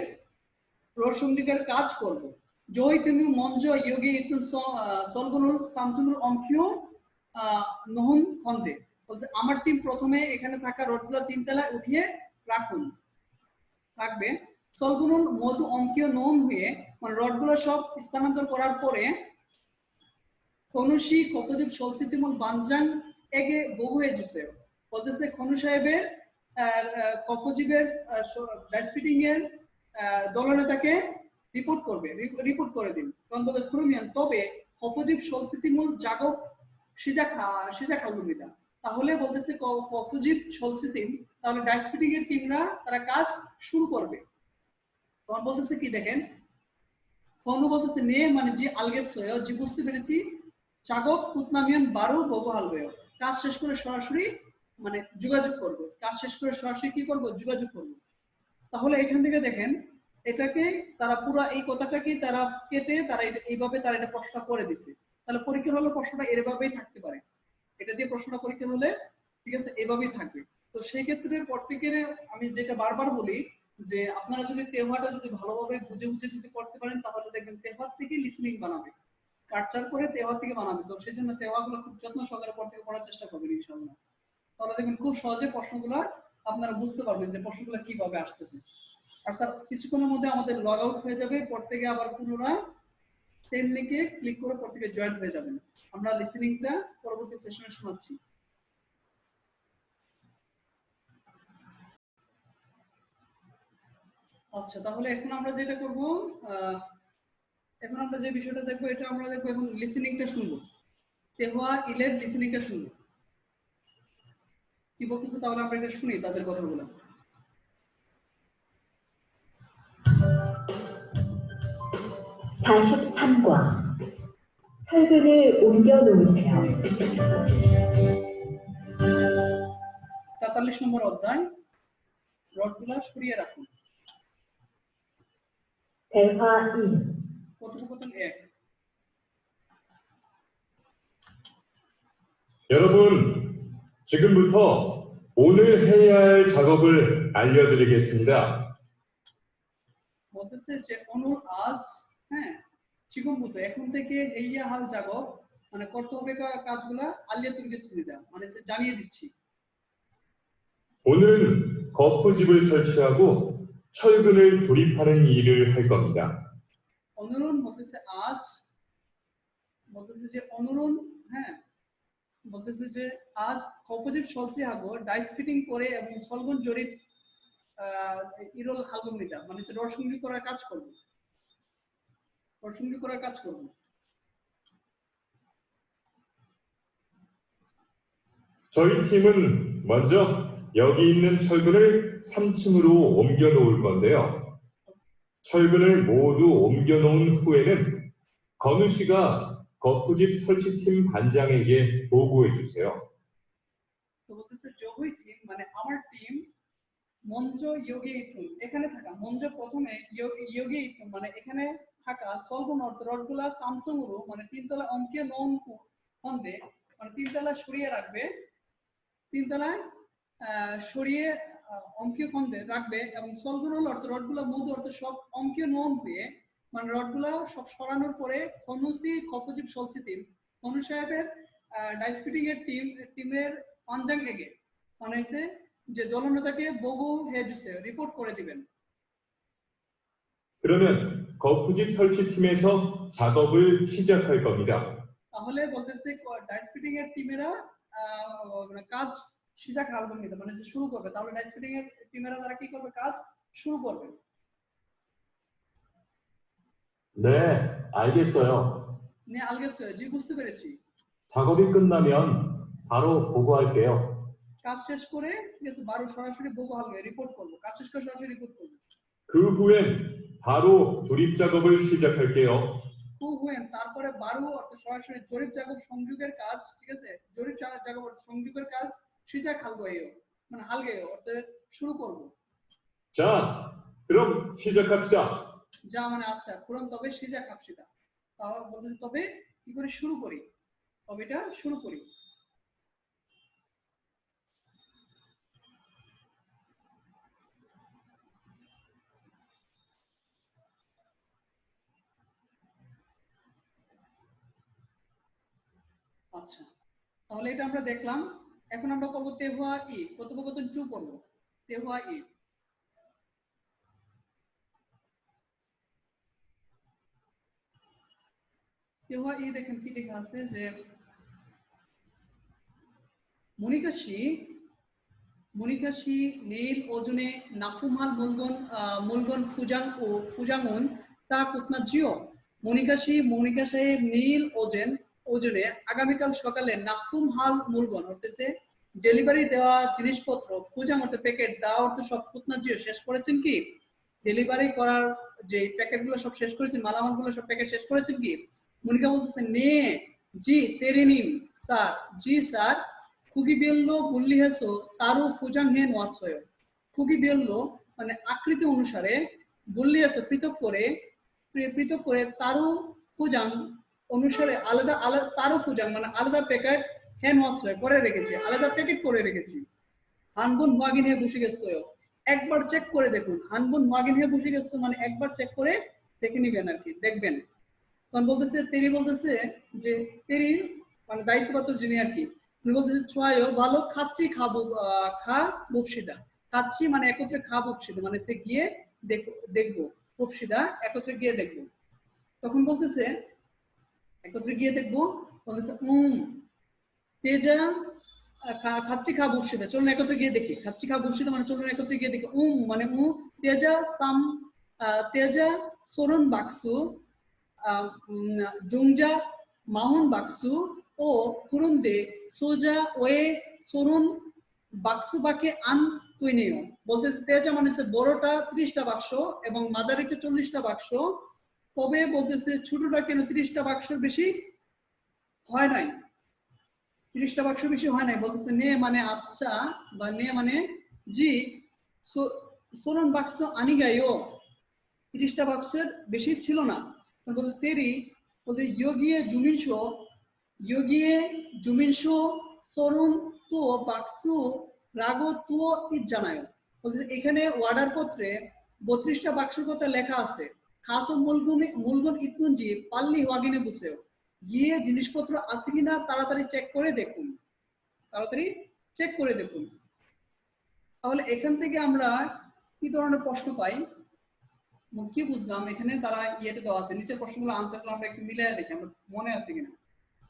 কাজ করব জয় তুমি মঞ্জ ইয়োগে ইতুল সলগুনুল সামসুনুল অঙ্কিও নহন খন্দে বলছে আমার টিম প্রথমে এখানে থাকা রডগুলো তিনতলায় উঠিয়ে রাখবে সলগুনুল মধু অঙ্কিও নহন হয়ে মানে রডগুলো সব স্থানান্তর করার পরে খনুশি কফজিব সলসিতিমুল বানজাং এগে বগুয়ে জুসেও বলতেছে খনু সাহেবের কফজিবের ডাইস ফিটিং এর দলনেতাকে রিপোর্ট করে দিন তখন বলে ক্রুমিয়ান তবে কফজিব সলসিতিমুল জাগব সিজা খালুমিদা তাহলে বলতেছে কফজিব সলসিতিম তাহলে ডাইস ফিটিং এর টিমরা তারা কাজ শুরু করবে তখন বলতেছে কি দেখেন খনু বলতেছে নে মানে যে আলগেত সয় যে বুঝতে পেরেছি চাগব পুতনামিয়ান বারো বগু হালগয় কাজ শেষ করে সরাসরি মানে যোগাযোগ করব কাজ শেষ করে সরাসরি কি করব যোগাযোগ করব। তাহলে এখান থেকে দেখেন এটাকে তারা পুরো এই কথাটাকে তারা কেটে তারা এইভাবে তারা এটা প্রশ্ন করে দিছে তাহলে পরীক্ষার হলে প্রশ্নটা এভাবেই থাকতে পারে এটা দিয়ে প্রশ্নটা পরীক্ষার হলে ঠিক আছে এভাবেই থাকবে। তো সেই ক্ষেত্রে প্রত্যেকের আমি যেটা বারবার বলি যে আপনারা যদি তেহওয়াটা যদি ভালোভাবে বুঝে বুঝে যদি পড়তে পারেন তাহলে দেখবেন তেহওয়ার থেকে লিসনিং বানাবে, কাটচার করে তেহওয়ার থেকে বানাবে। তো সেই জন্য তেহওয়াগুলো খুব যত্ন সহকারে পড়ার চেষ্টা করবেন ইনশাআল্লাহ। তাহলে দেখবেন খুব সহজে প্রশ্নগুলো আপনারা বুঝতে পারবেন যে প্রশ্নগুলো কিভাবে আসতেছে। আর স্যার কিছুক্ষণের মধ্যে আমাদের লগ আউট হয়ে যাবে, পড়তে গিয়ে আবার পুনরায় সেম লিঙ্কে ক্লিক করে পড়তে গিয়ে জয়েন হয়ে যাবেন। আমরা লিসেনিংটা পরবর্তী সেশনে শোনাচ্ছি। আচ্ছা, তাহলে এখন আমরা যেটা করব, এখন আমরা যে বিষয়টা দেখবো এটা আমরা দেখবো এখন লিসেনিংটা শুনবো। তেহওয়া 11 লিসেনিংটা শুনবো কি বলতেছে, তাহলে আমরা এটা শুনি তাদের কথাগুলো। 43과 철근을 옮겨 놓으세요. 43 নম্বর অধ্যায়, রডগুলো সরিয়ে রাখুন। 대화 2. কথোপকথন 1। 여러분, 지금부터 오늘 해야 할 작업을 알려드리겠습니다. বলতেছে যে অনুর আজ, হ্যাঁ, 지금부터 এখন থেকে হেইয়া হাল জাগব মানে করতে হবে কাজগুলা আলিয়া তুলকে সুবিধা মানে জানিয়ে দিচ্ছি। 오늘은 거푸집을 설치하고 철근을 조립하는 일을 할 겁니다. অনুরণ বলতেছে আজ, বলতেছে যে অনুরণ, হ্যাঁ, বলতেছে যে আজ কপজিব 설치하고 ডাইস ফিটিং করে এবং সলগন জরিপ ইরোল হালগমিতা মানে রড সংযোগ করার কাজ করব, রড সংযোগ করার কাজ করব। 저희 팀은 먼저 여기 있는 철근을 3층으로 옮겨 놓을 건데요. 철근을 모두 옮겨 놓은 후에는 건우 씨가 거푸집 설치팀 반장에게 보고해 주세요. তো বলতেছে জহুই টিম মানে আমার টিম মঞ্জ ইয়োগে ইতুন এখানে থাকা, মঞ্জ প্রথমে ইয়োগে ইতুন মানে এখানে থাকা সলগুন অর্থ রডগুলা স্যামসুংরু মানে তিনতলা অঙ্কীয় নন ফন্দে মানে তিনতলা সরিয়ে রাখবে, তিনতলায় সরিয়ে অঙ্কীয় ফন্দে রাখবে এবং সলগুন অর্থ রডগুলা মধু অর্থ সব অঙ্কীয় নন হয়ে মানে রডগুলা সব সরানোর পরে খনুসি কপজিব সলসিতিম খনু সাহেবের ডাইসফিটিং এর টিমের পাঞ্জাং এগে মানে যে দলনেতাকে বগু হেজুসে রিপোর্ট করে দিবেন। 그러면 거푸집 설치팀에서 작업을 시작할 겁니다. তাহলে বলতেছে ডাইসফিটিং এর টিমেরা কাজ সিজা খালবেন নিতে মানে যে শুরু করবে, তাহলে ডাইসফিটিং এর টিমেরা তারা কি করবে, কাজ শুরু করবে। 네, 알겠어요. নে আলগেছে জি বুঝতে পেরেছি। 작업이 끝나면 바로 보고할게요. কাজ শেষ করে ঠিক আছে বারো সরাসরি বগু হালবে রিপোর্ট করব, কাজ শেষ করে সরাসরি রিপোর্ট করব। 그 후엔 바로 조립 작업을 시작할게요. হুয়েন তারপরে বারো অর্থ সরাসরি জরিপ জাগব সংযোগের কাজ, ঠিক আছে, জরিপ জাগব অর্থ সংযোগের কাজ সিজা খালগয়েও মানে হালগেও অর্থ শুরু করব। 자, 그럼 시작합시다. যা মানে আচ্ছা পুরন তবে সিজা খাপসিদা, তাও বলতে তবে কি করে শুরু করি, তবে এটা শুরু করি। আচ্ছা, তাহলে এটা আমরা দেখলাম। এখন আমরা করব তেহুয়া ই, কথোপকথন 2 করব। তেহুয়া ই, তেহুয়া ই দেখেন কি লেখা আছে যে মনিকাশি নেইল ওজনে নাফুমাল মুলগন ফুজাং ও ফুজাংউন তা কুতনা জিও। মনিকা সাহেব নীল ওজনে আগামীকাল সকালে নাফুম হাল মুলগন অর্থে ডেলিভারি দেওয়া জিনিসপত্র, ফুজাং অর্থে প্যাকেট, দা অর্থ সব কুতনা জিও শেষ করেছেন কি, ডেলিভারি করার যে প্যাকেটগুলো সব শেষ করেছেন, মালামালগুলো সব প্যাকেট শেষ করেছেন কি। মনিকা বলতেছে নে জি তেরিনিম স্যার, জি স্যার। খুগিবেল্লো বুল্লিহেসো তারু ফুজাং হেন ওয়াসয়। খুগিবেল্লো মানে আকৃতি অনুসারে, বুল্লিহেসো পৃথক করে তারু ফুজাং অনুসারে আলাদা আলাদা, তারু ফুজাং মানে আলাদা প্যাকেট হেন ওয়াসয় করে রেখেছে, আলাদা প্যাকেট করে রেখেছি। হানগুন ওয়াগিনে বসে গেছে একবার চেক করে দেখুন, হানবুন মাগিন হে বসে গেছে মানে একবার চেক করে দেখে নিবেন আর কি, দেখবেন। তখন বলতেছে তেরি বলতেছে যে তেরি মানে দায়িত্বপ্রাপ্ত যিনি আর কি, উনি বলতেছে ছোয়ায়ও ভালো খাচ্ছি খাবো খা বপসিদা, খাচ্ছি মানে একত্রে খা বপসিদা মানে সে গিয়ে দেখবো, বপসিদা একত্রে গিয়ে দেখবো। তখন বলতেছে একত্রে গিয়ে দেখবো, বলতেছে তেজা খাচ্ছি খা বপসিদা, চলুন একত্রে গিয়ে দেখি, খাচ্ছি খা বপসিদা মানে চলুন একত্রে গিয়ে দেখি, মানে তেজা সাম তেজা সরুন বাক্সু জুংজা মাহুন বাক্সু ও কুরুন্দে সোজা ওয়ে সরুন বাক্সু বাকে আন তুইনিও। বলতেছে তেজা মানে বড়টা 30টা বাক্স এবং মাঝারিটা 40টা বাক্স, তবে বলতেছে ছোটটা কেন 30টা বাক্সের বেশি হয় নাই, 30টা বাক্স বেশি হয় নাই। বলতেছে নে মানে আচ্ছা বা নে মানে জি সোরন বাক্স আনি গাইও, 30টা বাক্সের বেশি ছিল না। বলতে তেরি বলতে যোগিয়ে জুমিনশো সরুন তো বাক্সু রাগো তুও ইট জানায়। বলতে এখানে অর্ডার পত্রে 32টা বাক্সের কথা লেখা আছে, খাসো মূলগুন ইতুনজি পাল্লি ওয়াগিনে বুঝেও, গিয়ে জিনিসপত্র আছে কিনা তাড়াতাড়ি চেক করে দেখুন, তাড়াতাড়ি চেক করে দেখুন। তাহলে এখান থেকে আমরা কি ধরনের প্রশ্ন পাই, কি বুঝলাম এখানে তারা ইয়েটা দেওয়া আছে, নিচের প্রশ্নগুলো আনসারগুলো আমরা একটু মিলিয়ে দেখি আমরা মনে আছে কিনা।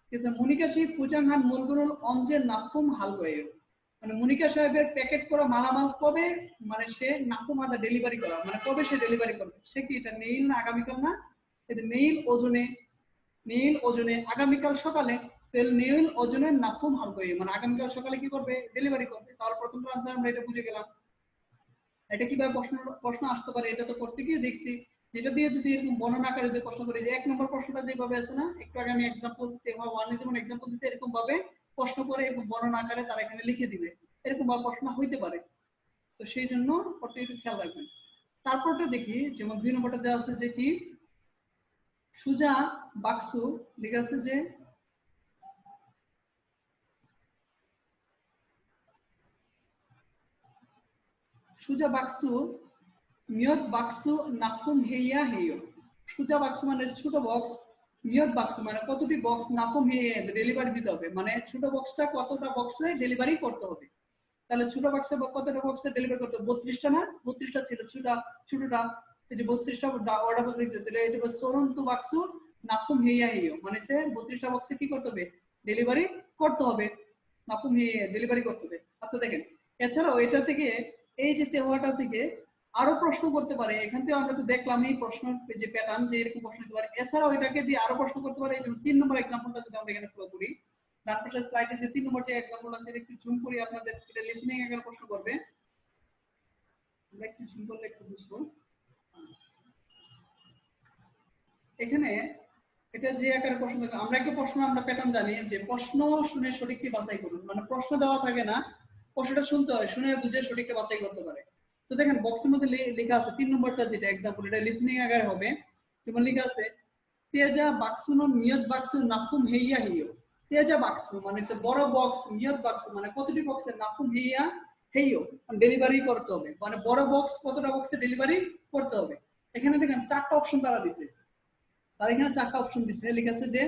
ঠিক আছে, মনিকা সেই ফুজাং হান মূলগুলোর অঞ্জের নাফুম হাল গয়ে, মানে মনিকা সাহেবের প্যাকেট করা মালামাল কবে মানে সে নাফুম আদা ডেলিভারি করা মানে কবে সে ডেলিভারি করবে, সে কি এটা নেইল না আগামীকাল না, এটা নেইল ওজনে আগামীকাল সকালে, তাহলে নেইল ওজনে নাফুম হাল গয়ে মানে আগামীকাল সকালে কি করবে, ডেলিভারি করবে। তাহলে প্রথমটা আনসার আমরা এটা বুঝে গেলাম। এটা কিভাবে প্রশ্ন আসতে পারে, এটা তো করতে গিয়ে দেখছি, যেটা দিয়ে যদি এরকম বর্ণনা আকারে যদি প্রশ্ন করি, যে 1 নম্বর প্রশ্নটা যেভাবে আছে না, একটু আগে আমি এক্সাম্পল ওয়ানে যেমন এক্সাম্পল দিয়েছি, এরকম ভাবে প্রশ্ন করে এরকম বর্ণনা আকারে তারা এখানে লিখে দিবে, এরকম ভাবে প্রশ্ন হইতে পারে। তো সেই জন্য প্রত্যেকে একটু খেয়াল রাখবেন। তারপরটা দেখি, যেমন 2 নম্বরটা দেওয়া আছে যে কি সুজা বাক্সু লেখা আছে যে সুজা বাক্সু মিয়ত বাক্সু নাফুম হেইয়া হেইও। সুজা বাক্সু মানে ছোট বক্স, মিয়ত বাক্সু মানে কতটি বক্স, নাফুম হেইয়া ডেলিভারি দিতে হবে মানে ছোট বক্সটা কতটা বক্সে ডেলিভারি করতে হবে। তাহলে ছোট বক্সে কতটা বক্সে ডেলিভারি করতে হবে, 32টা না, 32টা ছিল ছোটটা, এই যে 32টা অর্ডার বক্স লিখতে, তাহলে এটা সরন্তু বাক্সু নাফুম হেইয়া হেইও মানে সে 32টা বক্সে কি করতে হবে, ডেলিভারি করতে হবে, নাফুম হেইয়া ডেলিভারি করতে হবে। আচ্ছা দেখেন, এছাড়াও এটা থেকে এই যে তেওয়াটা থেকে আরো প্রশ্ন করতে পারে, এখান থেকে আমরা তো দেখলাম এই প্রশ্ন যে প্যাটার্ন যে এরকম প্রশ্ন দিতে পারে, এছাড়াও এটাকে দিয়ে আরো প্রশ্ন করতে পারে। এই যে 3 নম্বর एग्जांपलটা যদি আমরা এখানে ফলো করি, ডান পাশের স্লাইডে যে 3 নম্বর যে एग्जांपल আছে এটা একটু জুম করি আপনাদের, এটা লিসেনিং এর প্রশ্ন করবে, আমরা একটু জুম করলে একটু বুঝবো। এখানে এটা যে আকারে প্রশ্ন থাকে, আমরা একটা প্রশ্ন আমরা প্যাটার্ন জানি যে প্রশ্ন শুনে সঠিকটি বাছাই করুন, মানে প্রশ্ন দেওয়া থাকে না, প্রশ্নটা শুনতে হয়, শুনে বুঝে সঠিকটা বাছাই করতে পারে। তো দেখেন বক্সের মধ্যে লেখা আছে 3 নম্বরটা যেটা एग्जांपल, এটা লিসেনিং আকারে হবে, যেমন লেখা আছে তেজা বাক্সুনো মিয়ত বাক্সু নাফুম হেইয়া হেইও। তেজা বাক্সু মানে হচ্ছে বড় বক্স, মিয়ত বাক্সু মানে কতটি বক্সে, নাফুম হেইয়া হেইও ডেলিভারি করতে হবে, মানে বড় বক্স কতটা বক্সে ডেলিভারি করতে হবে। এখানে দেখেন 4টা অপশন তারা দিছে, তার এখানে 4টা অপশন দিছে, লেখা আছে যে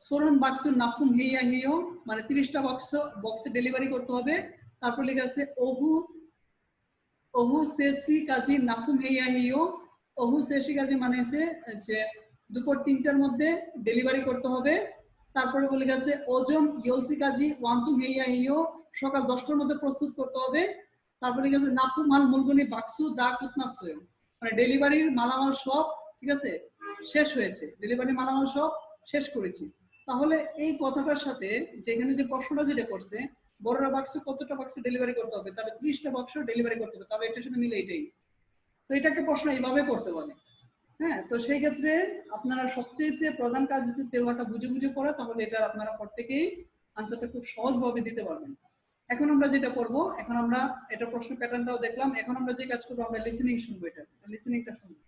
সোরন বাক্সু নাফুম হেইয়া হেইও মানে 30টা বক্সে ডেলিভারি করতে হবে। তারপর লেখা আছে ওহু সেসি কাজী নাফুম হেইয়া হেইও, ওহু সেসি কাজী মানে হচ্ছে যে দুপুর 3টার মধ্যে ডেলিভারি করতে হবে। তারপরে বলে গেছে ওজন ইয়লসি কাজী ওয়ানসুম হেইয়া হেইও সকাল 10টার মধ্যে প্রস্তুত করতে হবে। তারপরে গেছে নাফুম মাল মুলগুনি বাক্সু দা কুতনা সোয় মানে ডেলিভারির মালামাল সব ঠিক আছে শেষ হয়েছে, ডেলিভারি মালামাল সব শেষ করেছি। তাহলে এই কথাটার সাথে যেখানে যে প্রশ্নটা যেটা করছে বড়রা বাক্স কতটা বাক্স ডেলিভারি করতে হবে, তাহলে 30টা বাক্স ডেলিভারি করতে হবে, তবে এটার সাথে মিলে এটাই। তো এটাকে প্রশ্ন এইভাবে করতে পারে। হ্যাঁ, তো সেই ক্ষেত্রে আপনারা সবচেয়ে প্রধান কাজ হচ্ছে তেওয়াটা বুঝে বুঝে পড়া, তাহলে এটা আপনারা প্রত্যেকেই আনসারটা খুব সহজভাবে দিতে পারবেন। এখন আমরা যেটা করব, এখন আমরা এটা প্রশ্ন প্যাটার্নটাও দেখলাম, এখন আমরা যে কাজ করবো আমরা লিসেনিং শুনবো, এটা লিসেনিংটা শুনবো।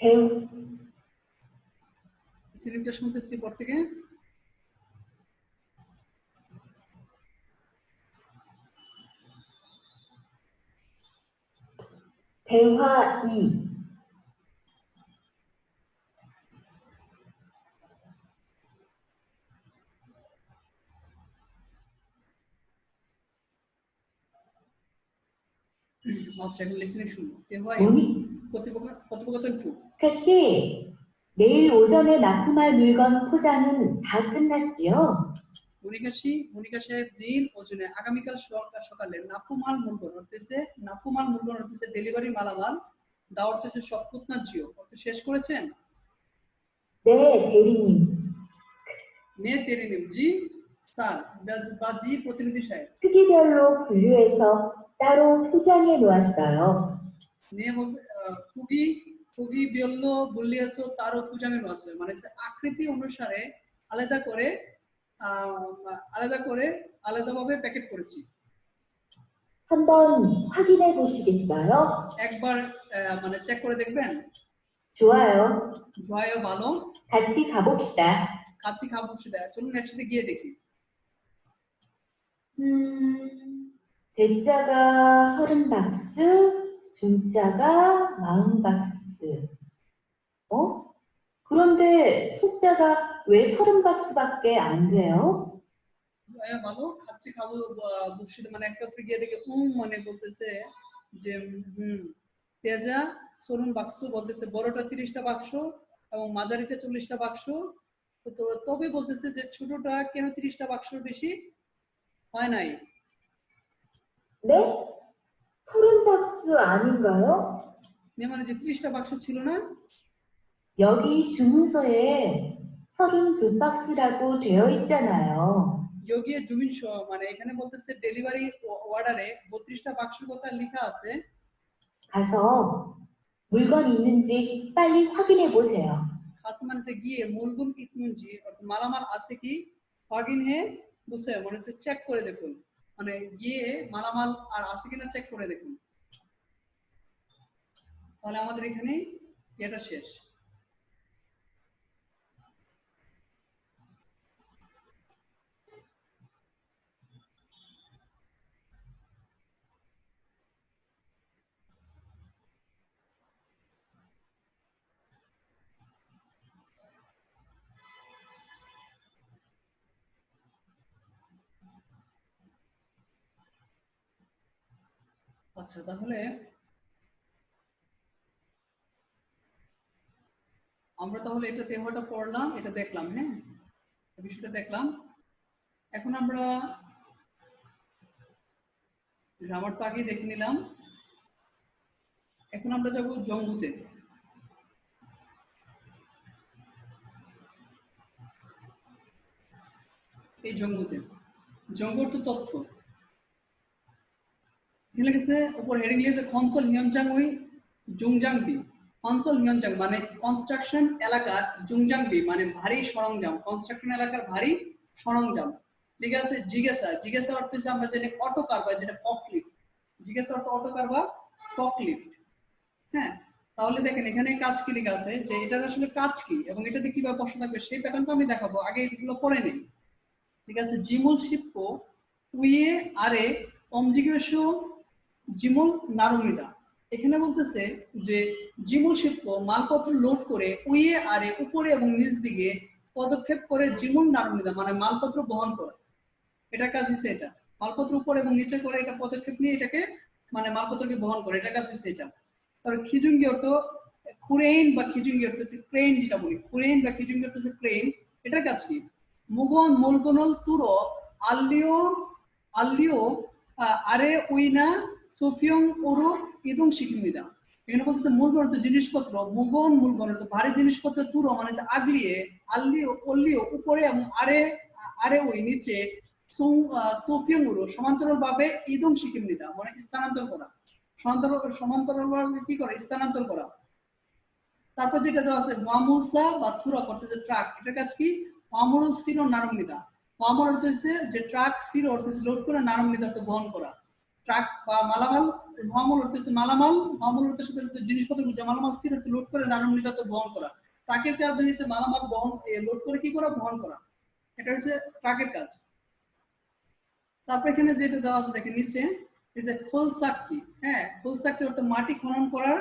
배우, সিনেমটা শুনতেছি পর থেকে 대화 2, আচ্ছা এখন লিসেনিং শুনুন 대화 모니, কথোপকথন 2 카씨, 내일 오전에 납품할 물건 포장은 다 끝났지요? মনিকা সাহেব দিন ওজনে আগামীকাল সকালে নাফুমাল মূলধন অর্থে ডেলিভারি মালামাল দা অর্থে সব কুতনাজিও অর্থে শেষ করেছেন 네, 대리님. নে তেরিনিম জি স্যার বা জি প্রতিনিধি সাহেব 크기별로 분류해서 따로 포장해 놓았어요. নে বলতে খুবই বিয়ল্ল বললিয়াছো তারও পূজানে আছে মানে আকৃতি অনুসারে আলাদা করে আলাদাভাবে প্যাকেট করেছি 한번 확인해 보시겠어요? একবার মানে চেক করে দেখবেন 좋아요. জয় ভালো 같이 가봅시다. কাচ্চি খাবো সেটা চলুন একসাথে গিয়ে দেখি 대자가 30박스, 중자가 40박스. 어? 그런데 숫자가 왜 30박스밖에 안 돼요? জয় ভালো কাচ্চি খাবো বুকশিতে মানে একত্রে গিয়ে দেখে মানে বলতেছে যে তেজা সরুন বাক্স বলতেছে বড়টা 30টা বাক্স এবং মাঝারিটা 40টা বাক্স তো তবে বলতেছে যে ছোটটা কেন 30টা বাক্স বেশি হয় নাই 네? 30박스 아닌가요? মানে যে 30টা বাক্স ছিল না 여기 주문서에 32박스라고 되어 있잖아요. যোগীয় জমিন মানে এখানে বলতেছে ডেলিভারি অর্ডারে 32টা বাক্সের কথা লেখা আছে 가서 물건 있는지 빨리 확인해 보세요. খাস মানে গিয়ে মূলগুণ ইতনুজি অর্থাৎ মালামাল আছে কি ফাগিন হে বুঝছে মানে হচ্ছে চেক করে দেখুন মানে গিয়ে মালামাল আর আছে কিনা চেক করে দেখুন তাহলে আমাদের এখানে এটা শেষ আচ্ছা তাহলে আমরা তাহলে এটা দেহটা পড়লাম এটা দেখলাম হ্যাঁ বিষয়টা দেখলাম এখন আমরা গ্রামার তো আগেই দেখে নিলাম এখন আমরা যাব জঙ্গুতে এই জঙ্গুর তো তথ্য এখানে লিখেছে উপর হেডিং লিখেছে খনসল হিয়নজাং উই জুংজাংবি খনসল হিয়নজাং মানে কনস্ট্রাকশন এলাকার জুংজাংবি মানে ভারী সরঞ্জাম কনস্ট্রাকশন এলাকার ভারী সরঞ্জাম লিখে আছে জিজ্ঞাসা অর্থ হচ্ছে আমরা যেটা অটোকার বা যেটা ফকলিফট জিজ্ঞাসা অর্থ অটোকার বা ফকলিফট হ্যাঁ তাহলে দেখেন এখানে কাজ কি লেখা আছে যে এটার আসলে কাজ কি এবং এটাতে কিভাবে প্রশ্ন থাকবে সেই প্যাটার্নটা আমি দেখাবো আগে এগুলো পড়ে নিই ঠিক আছে জিমুল শিল্প উইয়ে আরে অমজিগ্রেশো জিমুল নারুমিদা এখানে বলতেছে যে জিমুল শিল্প মালপত্র লোড করে উইয়ে আরে উপরে এবং নিচ দিকে পদক্ষেপ করে জিমুল নারুমিদা মানে মালপত্র বহন করা এটা কাজ হচ্ছে এটা মালপত্র উপরে এবং নিচে করে এটা পদক্ষেপ নিয়ে এটাকে মানে মালপত্রকে বহন করে এটা কাজ হচ্ছে এটা তারপর খিজুঙ্গি অর্থ ক্রেন বা খিজুঙ্গি অর্থ হচ্ছে ক্রেন যেটা বলি ক্রেন বা খিজুঙ্গি অর্থ হচ্ছে ক্রেন এটার কাজ কি মুগন মোলগনল তুরো আল্লিও আরে উইনা সোফিয়ং ওরো ইদং শিখিমিদা এখানে বলতেছে মূলগন অর্থ জিনিসপত্র মুগন মূলগন অর্থ ভারী জিনিসপত্র তুরো মানে আগলিয়ে অল্লিও উপরে এবং আরে ওই নিচে সোফিয়ং ওরো সমান্তরাল ভাবে ইদং শিখিমিদা মানে স্থানান্তর করা সমান্তরাল কি করে স্থানান্তর করা তারপর যেটা দেওয়া আছে ওয়ামুলসা বা থুরা করতে যে ট্রাক এটার কাজ কি ওয়ামুল সিরো নারমনিদা ওয়ামুল অর্থ হচ্ছে যে ট্রাক সিরো অর্থ হচ্ছে লোড করে নারমনিদা তো বহন করা ট্রাক বা মালামাল, হামল হচ্ছে মালামাল, হামল হচ্ছে জিনিসপত্র বুঝা, মালামাল সিলেট লোড করে নারুমনিদাতে বহন করা। ট্রাকের কাজ হচ্ছে মালামাল বহন লোড করে কি করা, বহন করা, এটা হচ্ছে ট্রাকের কাজ। তারপর এখানে যেটা দেওয়া আছে দেখেন নিচে, এই যে খোলসাক্কি, হ্যাঁ খোলসাক্কি অর্থ মাটি খনন করার,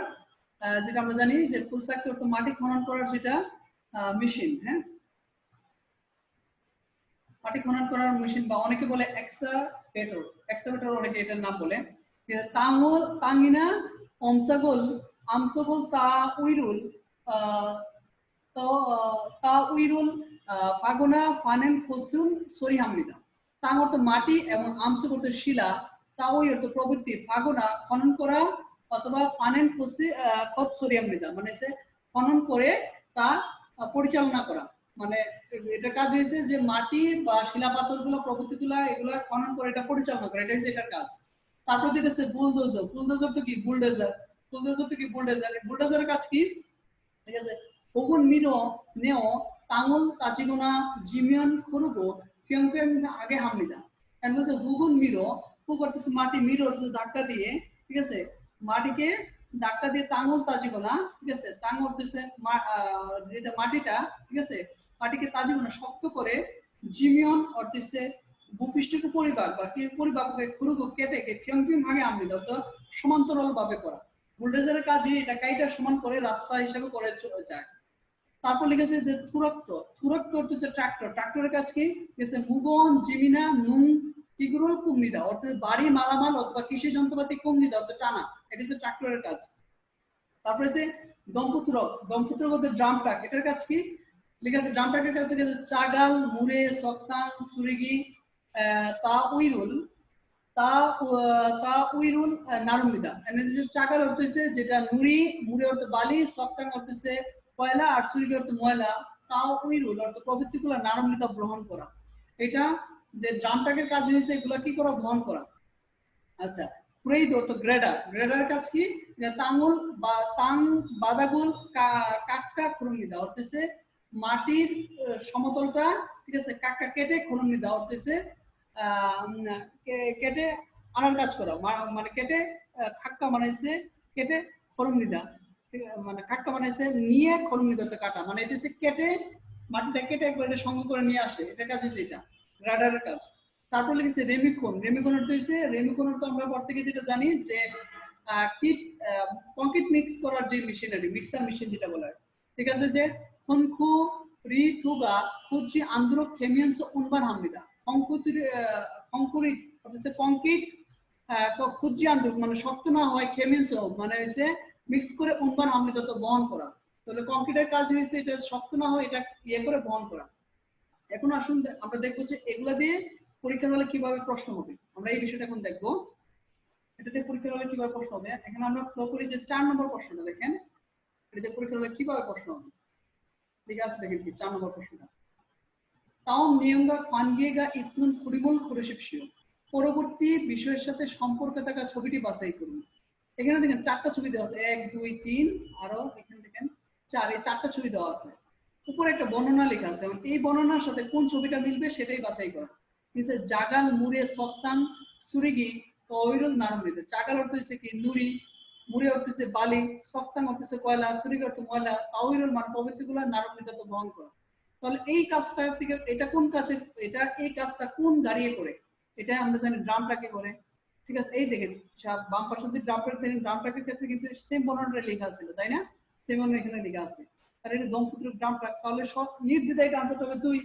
যেটা আমরা জানি যে খোলসাক্কি অর্থ মাটি খনন করার যেটা মেশিন, হ্যাঁ মাটি খনন করার মেশিন, বা অনেকে বলে এক্সাভেটর, এক্সাভেটর অনেকে এটার নাম বলে। তাঙ্গল তাঙ্গিনা অমসাগল আমসগল তা উইরুল তো তা উইরুল ফাগুনা ফানেন ফসুন সরি হামলিদা। তাং অর্থ মাটি এবং আমসগ অর্থ শিলা, তা ওই অর্থ প্রবৃত্তি, ফাগুনা খনন করা, অথবা ফানেন ফসি খত সরি হামলিদা মানে সে খনন করে তা পরিচালনা করা। মানে এটা কাজ হয়েছে যে মাটি বা শিলা পাথরগুলো প্রবৃত্তিগুলো এগুলো খনন করে এটা পরিচালনা করে, এটা হচ্ছে এটার কাজ। তারপর যেটা আছে বুলডোজার, বুলডোজার তো কি বুলডোজার, বুলডোজার তো কি বুলডোজার, বুলডোজারের কাজ কি, ঠিক আছে ওগুন মিরো নেও তাঙ্গল তাচিগোনা জিমিয়ন খুরুগো ফিয়ংফিয়ং আগে হামলিদা। এর মধ্যে হুগুন মিরো, হু করতেছে মাটি, মিরো অর্থাৎ ধাক্কা দিয়ে, ঠিক আছে মাটিকে ধাক্কা দিয়ে তাঙ্গল তাচিগোনা, ঠিক আছে তাঙ্গল করতেছে যেটা মাটিটা, ঠিক আছে মাটিকে তাজিগোনা শক্ত করে, জিমিয়ন অর্থে ভূপৃষ্ঠকে পরিবাগ বা কি পরিবাগকে খুরুগো কেটে ফিয়ংফিয়ং আগে হামলিদা অর্থাৎ সমান্তরাল ভাবে করা। বুলডোজারের কাজে এটা কাইটা সমান করে রাস্তা হিসাবে করে যায়। তারপর লিখেছে যে থুরক্ত, থুরক্ত হচ্ছে ট্রাক্টর, ট্রাক্টরের কাজ কি গেছে মুগন জিমিনা নুন কিগুরুল কুমনিদা অর্থাৎ বাড়ি মালামাল অথবা কৃষি যন্ত্রপাতি কুমনিদা অর্থাৎ টানা, এটা হচ্ছে ট্রাক্টরের কাজ। তারপরে আছে দম্পত্রক, দম্পত্রক হচ্ছে ড্রাম ট্রাক, এটার কাজ কি লিখেছে ড্রাম ট্রাকের কাজ থেকে চাগাল মুড়ে সক্তান সুরিগি তা উইরুল তা তা উইরুল নারুমিদা। এনালিসিস চাকার অর্থ হচ্ছে যেটা নুড়ি, মুড়ি অর্থ বালি, সক্তাং অর্থ হচ্ছে কয়লা, আর সুরিগি অর্থ ময়লা, তা উইরুল অর্থ প্রবৃত্তিগুলো নারুমিদা গ্রহণ করা। এটা যে ড্রামটাকের কাজ হয়েছে এগুলা কি করা, বহন করা। আচ্ছা প্রেইদ অর্থ গ্রেডার, গ্রেডারের কাজ কি তাঙ্গুল বা তাং বাদাগুল কাক্কা খুরুমিদা অর্থ হচ্ছে মাটির সমতলটা, ঠিক আছে কাক্কা কেটে খুরুমিদা অর্থ হচ্ছে কেটে আনার কাজ করা, মানে কেটে খাক্কা বানাইছে কেটে খরম নিদা, মানে খাক্কা বানাইছে নিয়ে খরম নিদাতে কাটা, মানে এটা হচ্ছে কেটে মাটিটা কেটে একবার এটা সঙ্গে করে নিয়ে আসে, এটা কাজ হচ্ছে এটা রাডারের কাজ। তারপর লিখেছে রেমিকন, রেমিকন অর্থ হচ্ছে রেমিকন অর্থ আমরা পর থেকে যেটা জানি যে কিট কংক্রিট মিক্স করার যে মেশিনারি, মিক্সার মেশিন যেটা বলা হয়, ঠিক আছে যে খনখু রি থুগা খুঁজি আন্দোলক খেমিয়ানস উনবার হামলিদা কংক্রিট অর্থাৎ কংক্রিট খুঁজি আন্দোলক মানে শক্ত না হয় খেমিয়ানস মানে হচ্ছে মিক্স করে উনবার হামলিদা তো বহন করা। তাহলে কংক্রিটের কাজ হয়েছে এটা শক্ত না হয় এটা ইয়ে করে বহন করা। এখন আসুন আমরা দেখবো যে এগুলা দিয়ে পরীক্ষার হলে কিভাবে প্রশ্ন হবে, আমরা এই বিষয়টা এখন দেখবো এটাতে পরীক্ষার হলে কিভাবে প্রশ্ন হবে। এখানে আমরা ফ্লো করি যে 4 নম্বর প্রশ্নটা দেখেন, এটাতে পরীক্ষার হলে কিভাবে প্রশ্ন হবে, ঠিক আছে দেখেন কি 4 নম্বর প্রশ্নটা। তাও নিয়মগা ফানগিয়েগা ইতনুন কুড়িমল খুরেশিপসিও, পরবর্তী বিষয়ের সাথে সম্পর্ক থাকা ছবিটি বাছাই করুন। এখানে দেখেন 4টা ছবি দেওয়া আছে, 1 2 3 আরো এখানে দেখেন 4, এই 4টা ছবি দেওয়া আছে, উপরে একটা বর্ণনা লেখা আছে, এই বর্ণনার সাথে কোন ছবিটা মিলবে সেটাই বাছাই করা। নিচে জাগাল মুড়ে সক্তাং সুরিগি তৈরুল নারমিতে, জাগাল অর্থ হচ্ছে কি নুড়ি, মুড়ে অর্থ হচ্ছে বালি, সক্তাং অর্থ হচ্ছে কয়লা, সুরিগি অর্থ ময়লা, তাওইরুল মানে পবিত্রগুলো নারমিতে তো বহন করা। তাহলে এই কাজটা থেকে এটা কোন কাজে, এটা এই কাজটা কোন দাঁড়িয়ে করে, এটা আমরা জানি ড্রামটাকে করে, ঠিক আছে এই দেখেন বাম পাশে যদি ড্রামটাকে দেখেন ড্রামটাকের ক্ষেত্রে কিন্তু সেম বর্ণনাটা লেখা ছিল তাই না, সেম বর্ণনা এখানে লেখা আছে, আর এটা দমসূত্র ড্রামটা, তাহলে সব নির্দ্বিধায় এটা আনসার হবে 2,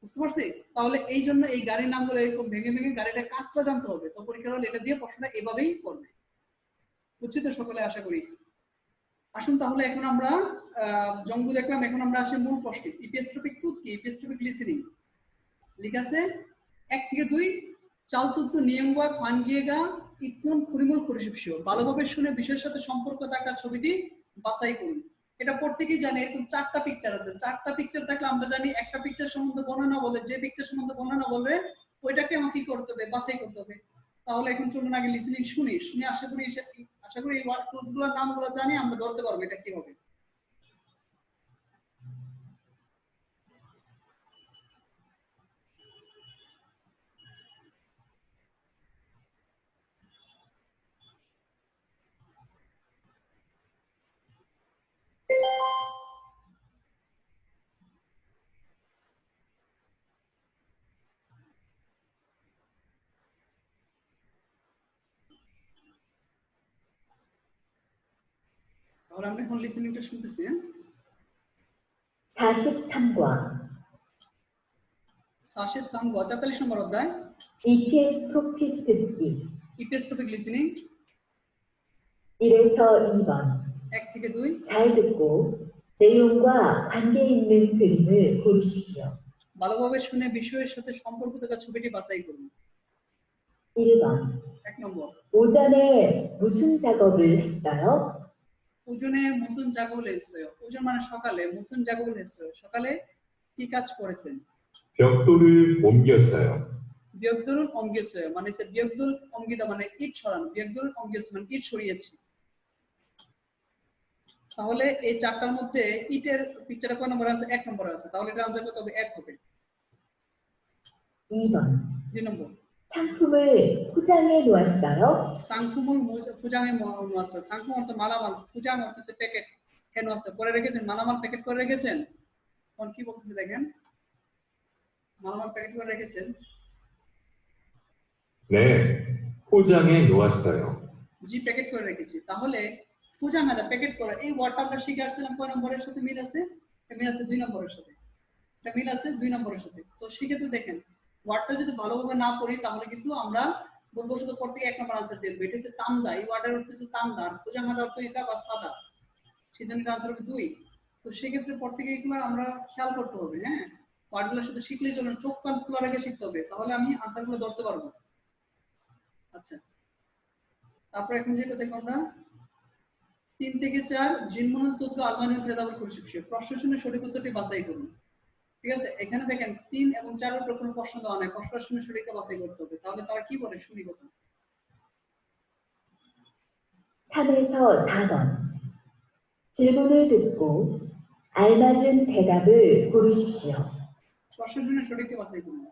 বুঝতে পারছি। তাহলে এই জন্য এই গাড়ির নামগুলো এরকম ভেঙে ভেঙে গাড়িটা কাজটা জানতে হবে, তো পরীক্ষার হলে এটা দিয়ে প্রশ্নটা এভাবেই করবে, বুঝছি তো সকলে আশা করি। আসুন তাহলে এখন আমরা জঙ্গু দেখলাম, এখন আমরা আসি মূল প্রশ্নে। ইপিএস্ট্রপিক টুথ কি, ইপিএস্ট্রপিক লিসেনিং লেখা আছে 1 থেকে 2 চালতুত্তু নিয়মগা ফানগিয়েগা ইতনুন খুরিমুল খুরিশিপসিও, ভালোভাবে শুনে বিষয়ের সাথে সম্পর্ক থাকা ছবিটি বাছাই করুন। এটা প্রত্যেকেই জানে, এরকম 4টা পিকচার আছে, 4টা পিকচার থাকলে আমরা জানি একটা পিকচার সম্বন্ধে বর্ণনা বলে, যে পিকচার সম্বন্ধে বর্ণনা বলবে ওইটাকে আমাকে কি করতে হবে, বাছাই করতে হবে। তাহলে এখন চলুন আগে লিসেনিং শুনি, শুনে আশা করি এই ওয়ার্ড ক্লোজগুলোর নামগুলো জানি আমরা ধরতে পারবো এটা কি হবে। তাহলে আমরা এখন লিসেনিংটা শুনতেছি। 43과 43과 43 নম্বর অধ্যায় EPS 토픽 듣기 ইপিএস টপিক লিসেনিং 1에서 2번 1 থেকে 2 잘 듣고 내용과 관계 있는 그림을 고르십시오. ভালোভাবে শুনে বিষয়ের সাথে সম্পর্ক থাকা ছবিটি বাছাই করুন। 1번 1 নম্বর 오전에 무슨 작업을 했어요? ওজনে মুসুন জাগবুল 했어요। ওজন মানে সকালে, মুসুন জাগবুল 했어요। সকালে কি কাজ করেছেন? 벽돌을 옮겼어요. বিয়গদুল অঙ্গিয়েছে মানে সে বিয়গদুল অঙ্গিতা মানে ইট ছড়ানো, বিয়গদুল অঙ্গিয়েছে মানে ইট ছড়িয়েছে। তাহলে এই চারটার মধ্যে ইটের পিকচারটা কোন নম্বর আছে? 1 নম্বর আছে। তাহলে এটা आंसर কত হবে? 1 হবে। 2번 2 নম্বর 상품을 포장해 놓았어요? 상품을 포장해 놓았어요। 상품 অর্থ মালামাল, 포장 অর্থ হচ্ছে প্যাকেট। কেন আছে? করে রেখেছেন, মালামাল প্যাকেট করে রেখেছেন। কোন কি বলতেছে দেখেন, মালামাল প্যাকেট করে রেখেছেন। 네, 포장해 놓았어요. জি প্যাকেট করে রেখেছি। তাহলে ফুজাঙ্গাদা প্যাকেট করা এই ওয়ার্ডটা আমরা শিখে আসছিলাম কয় নম্বরের সাথে মিল আছে? এটা মিল আছে 2 নম্বরের সাথে। এটা মিল আছে 2 নম্বরের সাথে। তো সেক্ষেত্রে দেখেন ওয়ার্ডটা যদি ভালোভাবে না পড়ি তাহলে কিন্তু আমরা বলবো শুধু পড়তে 1 নম্বর आंसर দিয়ে দেব। এটা হচ্ছে তামদা, এই ওয়ার্ডের অর্থ হচ্ছে তামদা, আর ফুজাঙ্গাদা অর্থ এটা বা সাদা। সেজন্য এটা आंसर হবে 2। তো সেক্ষেত্রে পড়তে গিয়ে এগুলো আমরা খেয়াল করতে হবে, হ্যাঁ? ওয়ার্ডগুলো শুধু শিখলেই চলবে না, চোখ কান খোলা রেখে শিখতে হবে। তাহলে আমি आंसरগুলো ধরতে পারবো। আচ্ছা। তারপর এখন যেটা দেখো আমরা 3 থেকে 4 জিনমনুল তথ্য আলমানিয়ত হেদাবল পরিশিষ্য প্রশ্ন শুনে সঠিক উত্তরটি বাছাই করুন। ঠিক আছে, এখানে দেখেন 3 এবং 4 এর উপর কোনো প্রশ্ন দেওয়া নাই, প্রশ্ন শুনে সঠিকটা বাছাই করতে হবে। তাহলে তারা কি বলে শুনি কথা। 3에서 4번 질문을 듣고 알맞은 대답을 고르십시오. প্রশ্ন শুনে সঠিকটা বাছাই করুন।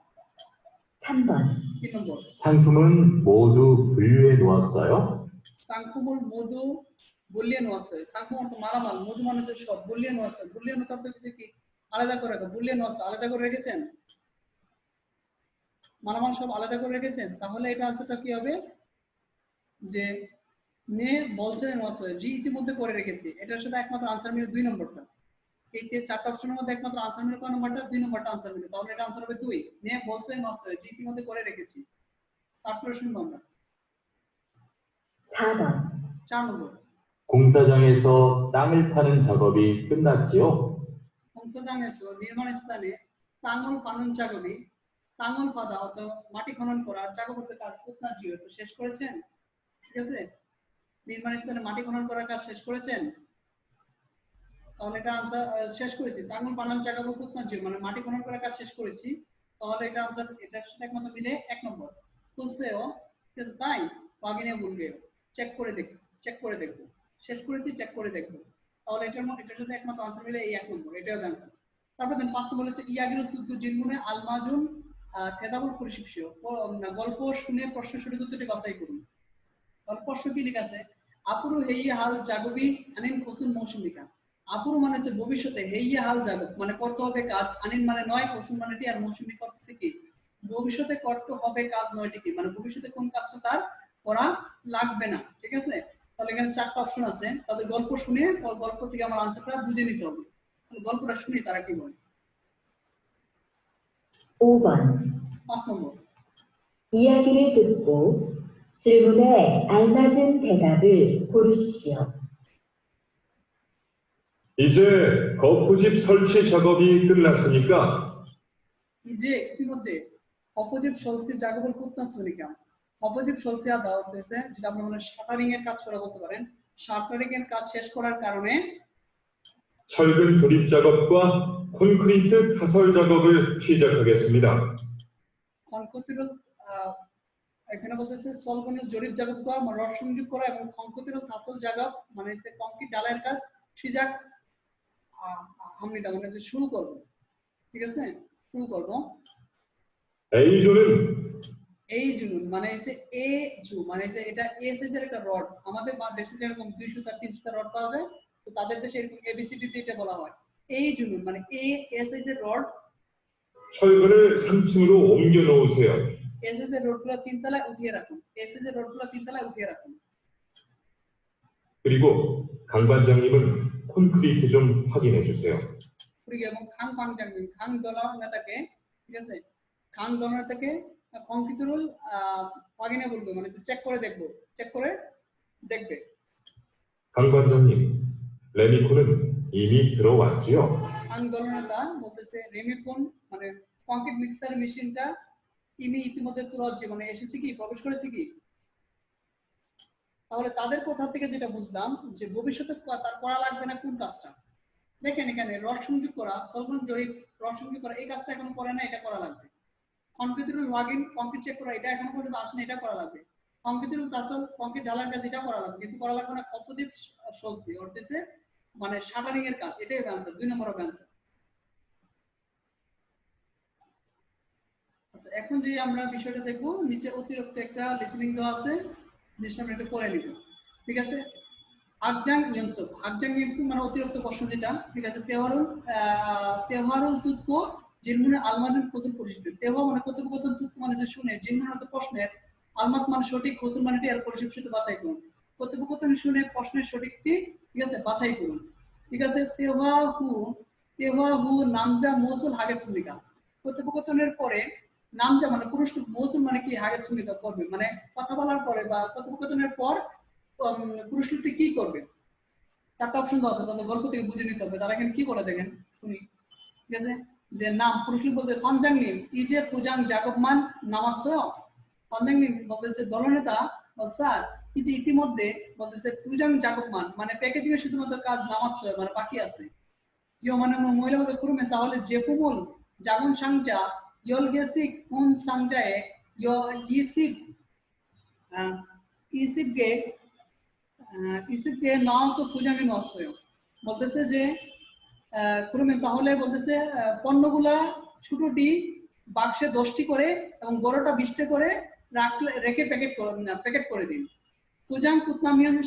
3번 3 নম্বর 상품은 모두 분류해 놓았어요? সাংখুমুল মধু বলিয়ে নোয়াছে। সাংখু অর্থ মালামাল, মধু মানে হচ্ছে সব, বলিয়ে নোয়াছে। বলিয়ে নোয়াতে অর্থ হচ্ছে কি আলাদা করে রাখা, বলিয়ে নোয়াছে আলাদা করে রেখেছেন, মালামাল সব আলাদা করে রেখেছেন। তাহলে এটা আনসারটা কি হবে যে নে বলছে নোয়াছে জি ইতিমধ্যে করে রেখেছি। এটার সাথে একমাত্র আনসার মিলে 2 নম্বরটা। এই চারটা অপশনের মধ্যে একমাত্র আনসার মিলে কোন নম্বরটা? 2 নম্বরটা আনসার মিলে। তাহলে এটা আনসার হবে 2। নে বলছে নোয়াছে জি ইতিমধ্যে করে রেখেছি। তারপরে শুনবো আমরা 4번 4 নম্বর 공사장에서 땅을 파는 작업이 끝났지요? সংসাজাং에서 নির্মাণ স্থানে টাঙ্গল পানন চাকরি, টাঙ্গল পাদা অর্থাৎ মাটি খনন করা, চাকর করতে কাজ করতে জিও তো শেষ করেছেন। ঠিক আছে, নির্মাণ স্থানে মাটি খনন করার কাজ শেষ করেছেন। তাহলে এটা आंसर শেষ করেছি। টাঙ্গল পানন চাকর করতে জিও মানে মাটি খনন করার কাজ শেষ করেছি। তাহলে এটা आंसर এটার সাথে একমাত্র মিলে 1 নম্বর। তুলছেও ঠিক আছে, তাই বাগিনে বলবে চেক করে দেখো, চেক করে দেখো, শেষ করেছি চেক করে দেখো। তাহলে এটার সাথে একমাত্র आंसर মিলে এই 1 নম্বর, এটাই হবে आंसर। তারপর দেন 5 নম্বর বলেছে ইয়াগির তুদ্দু জিনমুনে আলমাজুন থেদাবুল পরিশিষ্য গল্প শুনে প্রশ্ন সঠিক উত্তরটি বাছাই করুন। গল্প প্রশ্ন কি লেখা আছে? আপুরু হেইয়া হাল জাগবি আনিন কোসুন মৌসুমিকা। আপুরু মানে হচ্ছে ভবিষ্যতে, হেইয়া হাল জাগব মানে করতে হবে কাজ, আনিন মানে নয়, কোসুন মানে টি, আর মৌসুমিকা হচ্ছে কি ভবিষ্যতে করতে হবে কাজ, নয়টি কি মানে ভবিষ্যতে কোন কাজটা তার করা লাগবে না। ঠিক আছে, তাহলে এখানে 4টা অপশন আছে, তাদের গল্প শুনে গল্প থেকে আমার आंसरটা বুঝে নিতে হবে। তাহলে গল্পটা শুনি তারা কি বলে। 5번 5 নম্বর 이야기를 듣고 질문에 알맞은 대답을 고르십시오. 이제 거푸집 설치 작업이 끝났으니까 이제 ইতিমধ্যে অপোজিট সলসি জাগবল কুতনাসুনিকা, অপোজিট সলসি আদা হতেছে যেটা আপনি মানে শাটারিং এর কাজ করা বলতে পারেন। শাটারিং এর কাজ শেষ করার কারণে 철근 조립 작업과 콘크리트 타설 작업을 시작하겠습니다. খনকতিরল এখানে বলতেছে সলগনের জরিপ জাগব করা মানে রড সংযোগ করা এবং খনকতিরল তাসল জাগব মানে হচ্ছে কংক্রিট ঢালাইয়ের কাজ সিজাক আমনি দা মানে যে শুরু করব। ঠিক আছে, শুরু করব। A조는 এই জুন মানে হচ্ছে এ জু মানে হচ্ছে এটা এ সাইজের একটা রড। আমাদের দেশে যেরকম 200 টা 300 টা রড পাওয়া যায়, তো তাদের দেশে এরকম এবিসিডি দিয়ে এটা বলা হয়। এই জুন মানে এ সাইজের রড, 철근을 3층으로 옮겨 놓으세요. এ সাইজের রডগুলো 3 তলায় উঠিয়ে রাখুন, এ সাইজের রডগুলো 3 তলায় উঠিয়ে রাখুন। 그리고 강 반장님은 콘크리트 좀 확인해 주세요. 그리고 এবং খান পাংজাং খান দলনেতাকে ঠিক আছে খান দলনেতাকে কংক্রিটের 확인해 বলবে মানে চেক করে দেখবো চেক করে দেখবে 강 반장님, 레미콘은 이미 들어왔지요? খান দলনেতা বলতেছে রেমিকন মানে কংক্রিট মিক্সার মেশিনটা ইতিমধ্যে তুরজি মানে এসেছে কি প্রবেশ করেছে কি তাহলে তাদের কথা থেকে যেটা বুঝলাম যে ভবিষ্যতে তার করা লাগবে না কোন কাজটা দেখেন এখানে রড সংযোগ করা সলভেন্ট জরিপ রড সংযোগ করা এই কাজটা এখনো করে না এটা করা লাগবে কংক্রিটের ওয়াগিং কংক্রিট চেক করা এটা এখনো পর্যন্ত আসেনি এটা করা লাগবে কংক্রিটের তাসল কংক্রিট ঢালার কাজ এটা করা লাগবে কিন্তু করা লাগবে না কম্পোজিট সলসি অর্থাৎ মানে শাটারিং এর কাজ এটাই অ্যানসার 2 নম্বর অ্যানসার আচ্ছা এখন যে আমরা বিষয়টা দেখব নিচে অতিরিক্ত একটা লিসেনিং দেওয়া আছে জিনিসটা আমরা একটু পড়ে নিব ঠিক আছে আকজাং ইয়নসুক মানে অতিরিক্ত প্রশ্ন যেটা ঠিক আছে তেওহারুল তুৎক জিনমুনে আলমানের কোসল পরিশিষ্ট তেওহা মানে কথোপকথন তুৎক মানে যে শুনে জিনমুনে তো প্রশ্নের আলমাত মানে সঠিক কোসল মানে এর পরিশিষ্ট বাছাই করুন কথোপকথন শুনে প্রশ্নের সঠিকটি ঠিক আছে বাছাই করুন ঠিক আছে তেওহা হু নামজা মৌসুল হাগে চুমিকা কথোপকথনের পরে নামজা মানে পুরুষ মৌসুল মানে কি হাগে চুমিকা করবে মানে কথা বলার পরে বা কথোপকথনের পর পুরুষ লোকটি কি করবে চারটা অপশন দেওয়া আছে তাদের গল্প থেকে বুঝে নিতে হবে তারা এখানে কি করে দেখেন শুনি ঠিক আছে যে নাম পুরুষ লোক বলতে পাঞ্জাং নিম ইজে ফুজাং জাগবমান নামাসয় পাঞ্জাং নিম বলতেছে দলনেতা স্যার এই যে ইতিমধ্যে বলতেছে ফুজাং জাগবমান মানে প্যাকেজিং এর শুধুমাত্র কাজ নামাসয় মানে বাকি আছে ইয়ো মানে মহিলা মধ্যে করবেন তাহলে জেফুমুল জাগন সাংজা ইয়ল গেসিক কোন সাংজায়ে ইয়ো ইসিপকে নাওসো ফুজাঙ্গে নসয় বলতেছে যে ক্রমে তাহলে বলতেছে পণ্যগুলা ছোটটি বাক্সে 10টি করে এবং বড়টা 20টি করে রেখে প্যাকেট করে দিন ফুজাং কুতনামিয়ন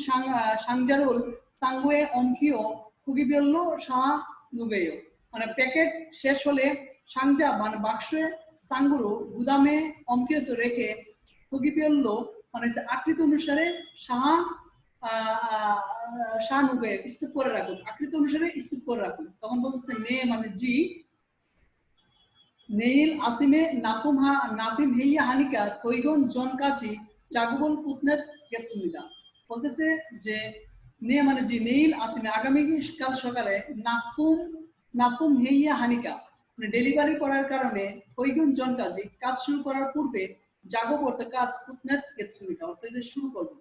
সাংজারুল সাংগুয়ে অঙ্কিও কুগিবেল্ল সাহা নুবেয় মানে প্যাকেট শেষ হলে সাংজা মানে বাক্সে সাঙ্গুরু গুদামে অঙ্কিয়স রেখে কুগিবেল্ল মানে আকৃতি অনুসারে সাহা শানুবে স্তূপ করে রাখুন আকৃতি অনুসারে স্তূপ করে রাখুন তখন বলতেছে নে মানে জি নেইল আসিমে নাফিম হেইয়া হানিকা থইগন জন কাছি জাগুবন পুতনের গেতসুমিদা বলতেছে যে নে মানে জি নেইল আসিমে আগামী কাল সকালে নাফুম হেইয়া হানিকা মানে ডেলিভারি করার কারণে থইগন জন কাছি কাজ শুরু করার পূর্বে জাগো করতে কাজ পুতনের গেতসুমিদা অর্থাৎ শুরু করব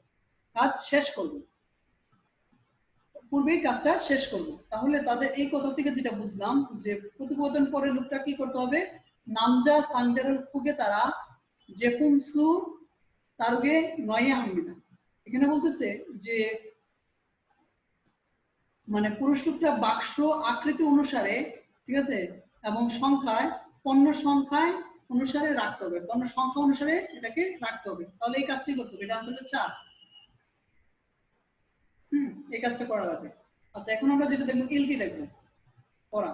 কাজ শেষ করব পূর্বেই কাজটা শেষ করব তাহলে তাদের এই কথা থেকে যেটা বুঝলাম যে কথোপকথন পরে লোকটা কি করতে হবে নামজা সাংজারের ফুকে তারা জেফুমসু তারগে নয়া হামিনা এখানে বলতেছে যে মানে পুরুষ লোকটা বাক্স আকৃতি অনুসারে ঠিক আছে এবং সংখ্যায় পণ্য সংখ্যায় অনুসারে রাখতে হবে পণ্য সংখ্যা অনুসারে এটাকে রাখতে হবে তাহলে এই কাজটি করতে হবে এটা আসলে 4 এই কাজটা করা লাগবে আচ্ছা এখন আমরা যেটা দেখব ইলকি দেখব পড়া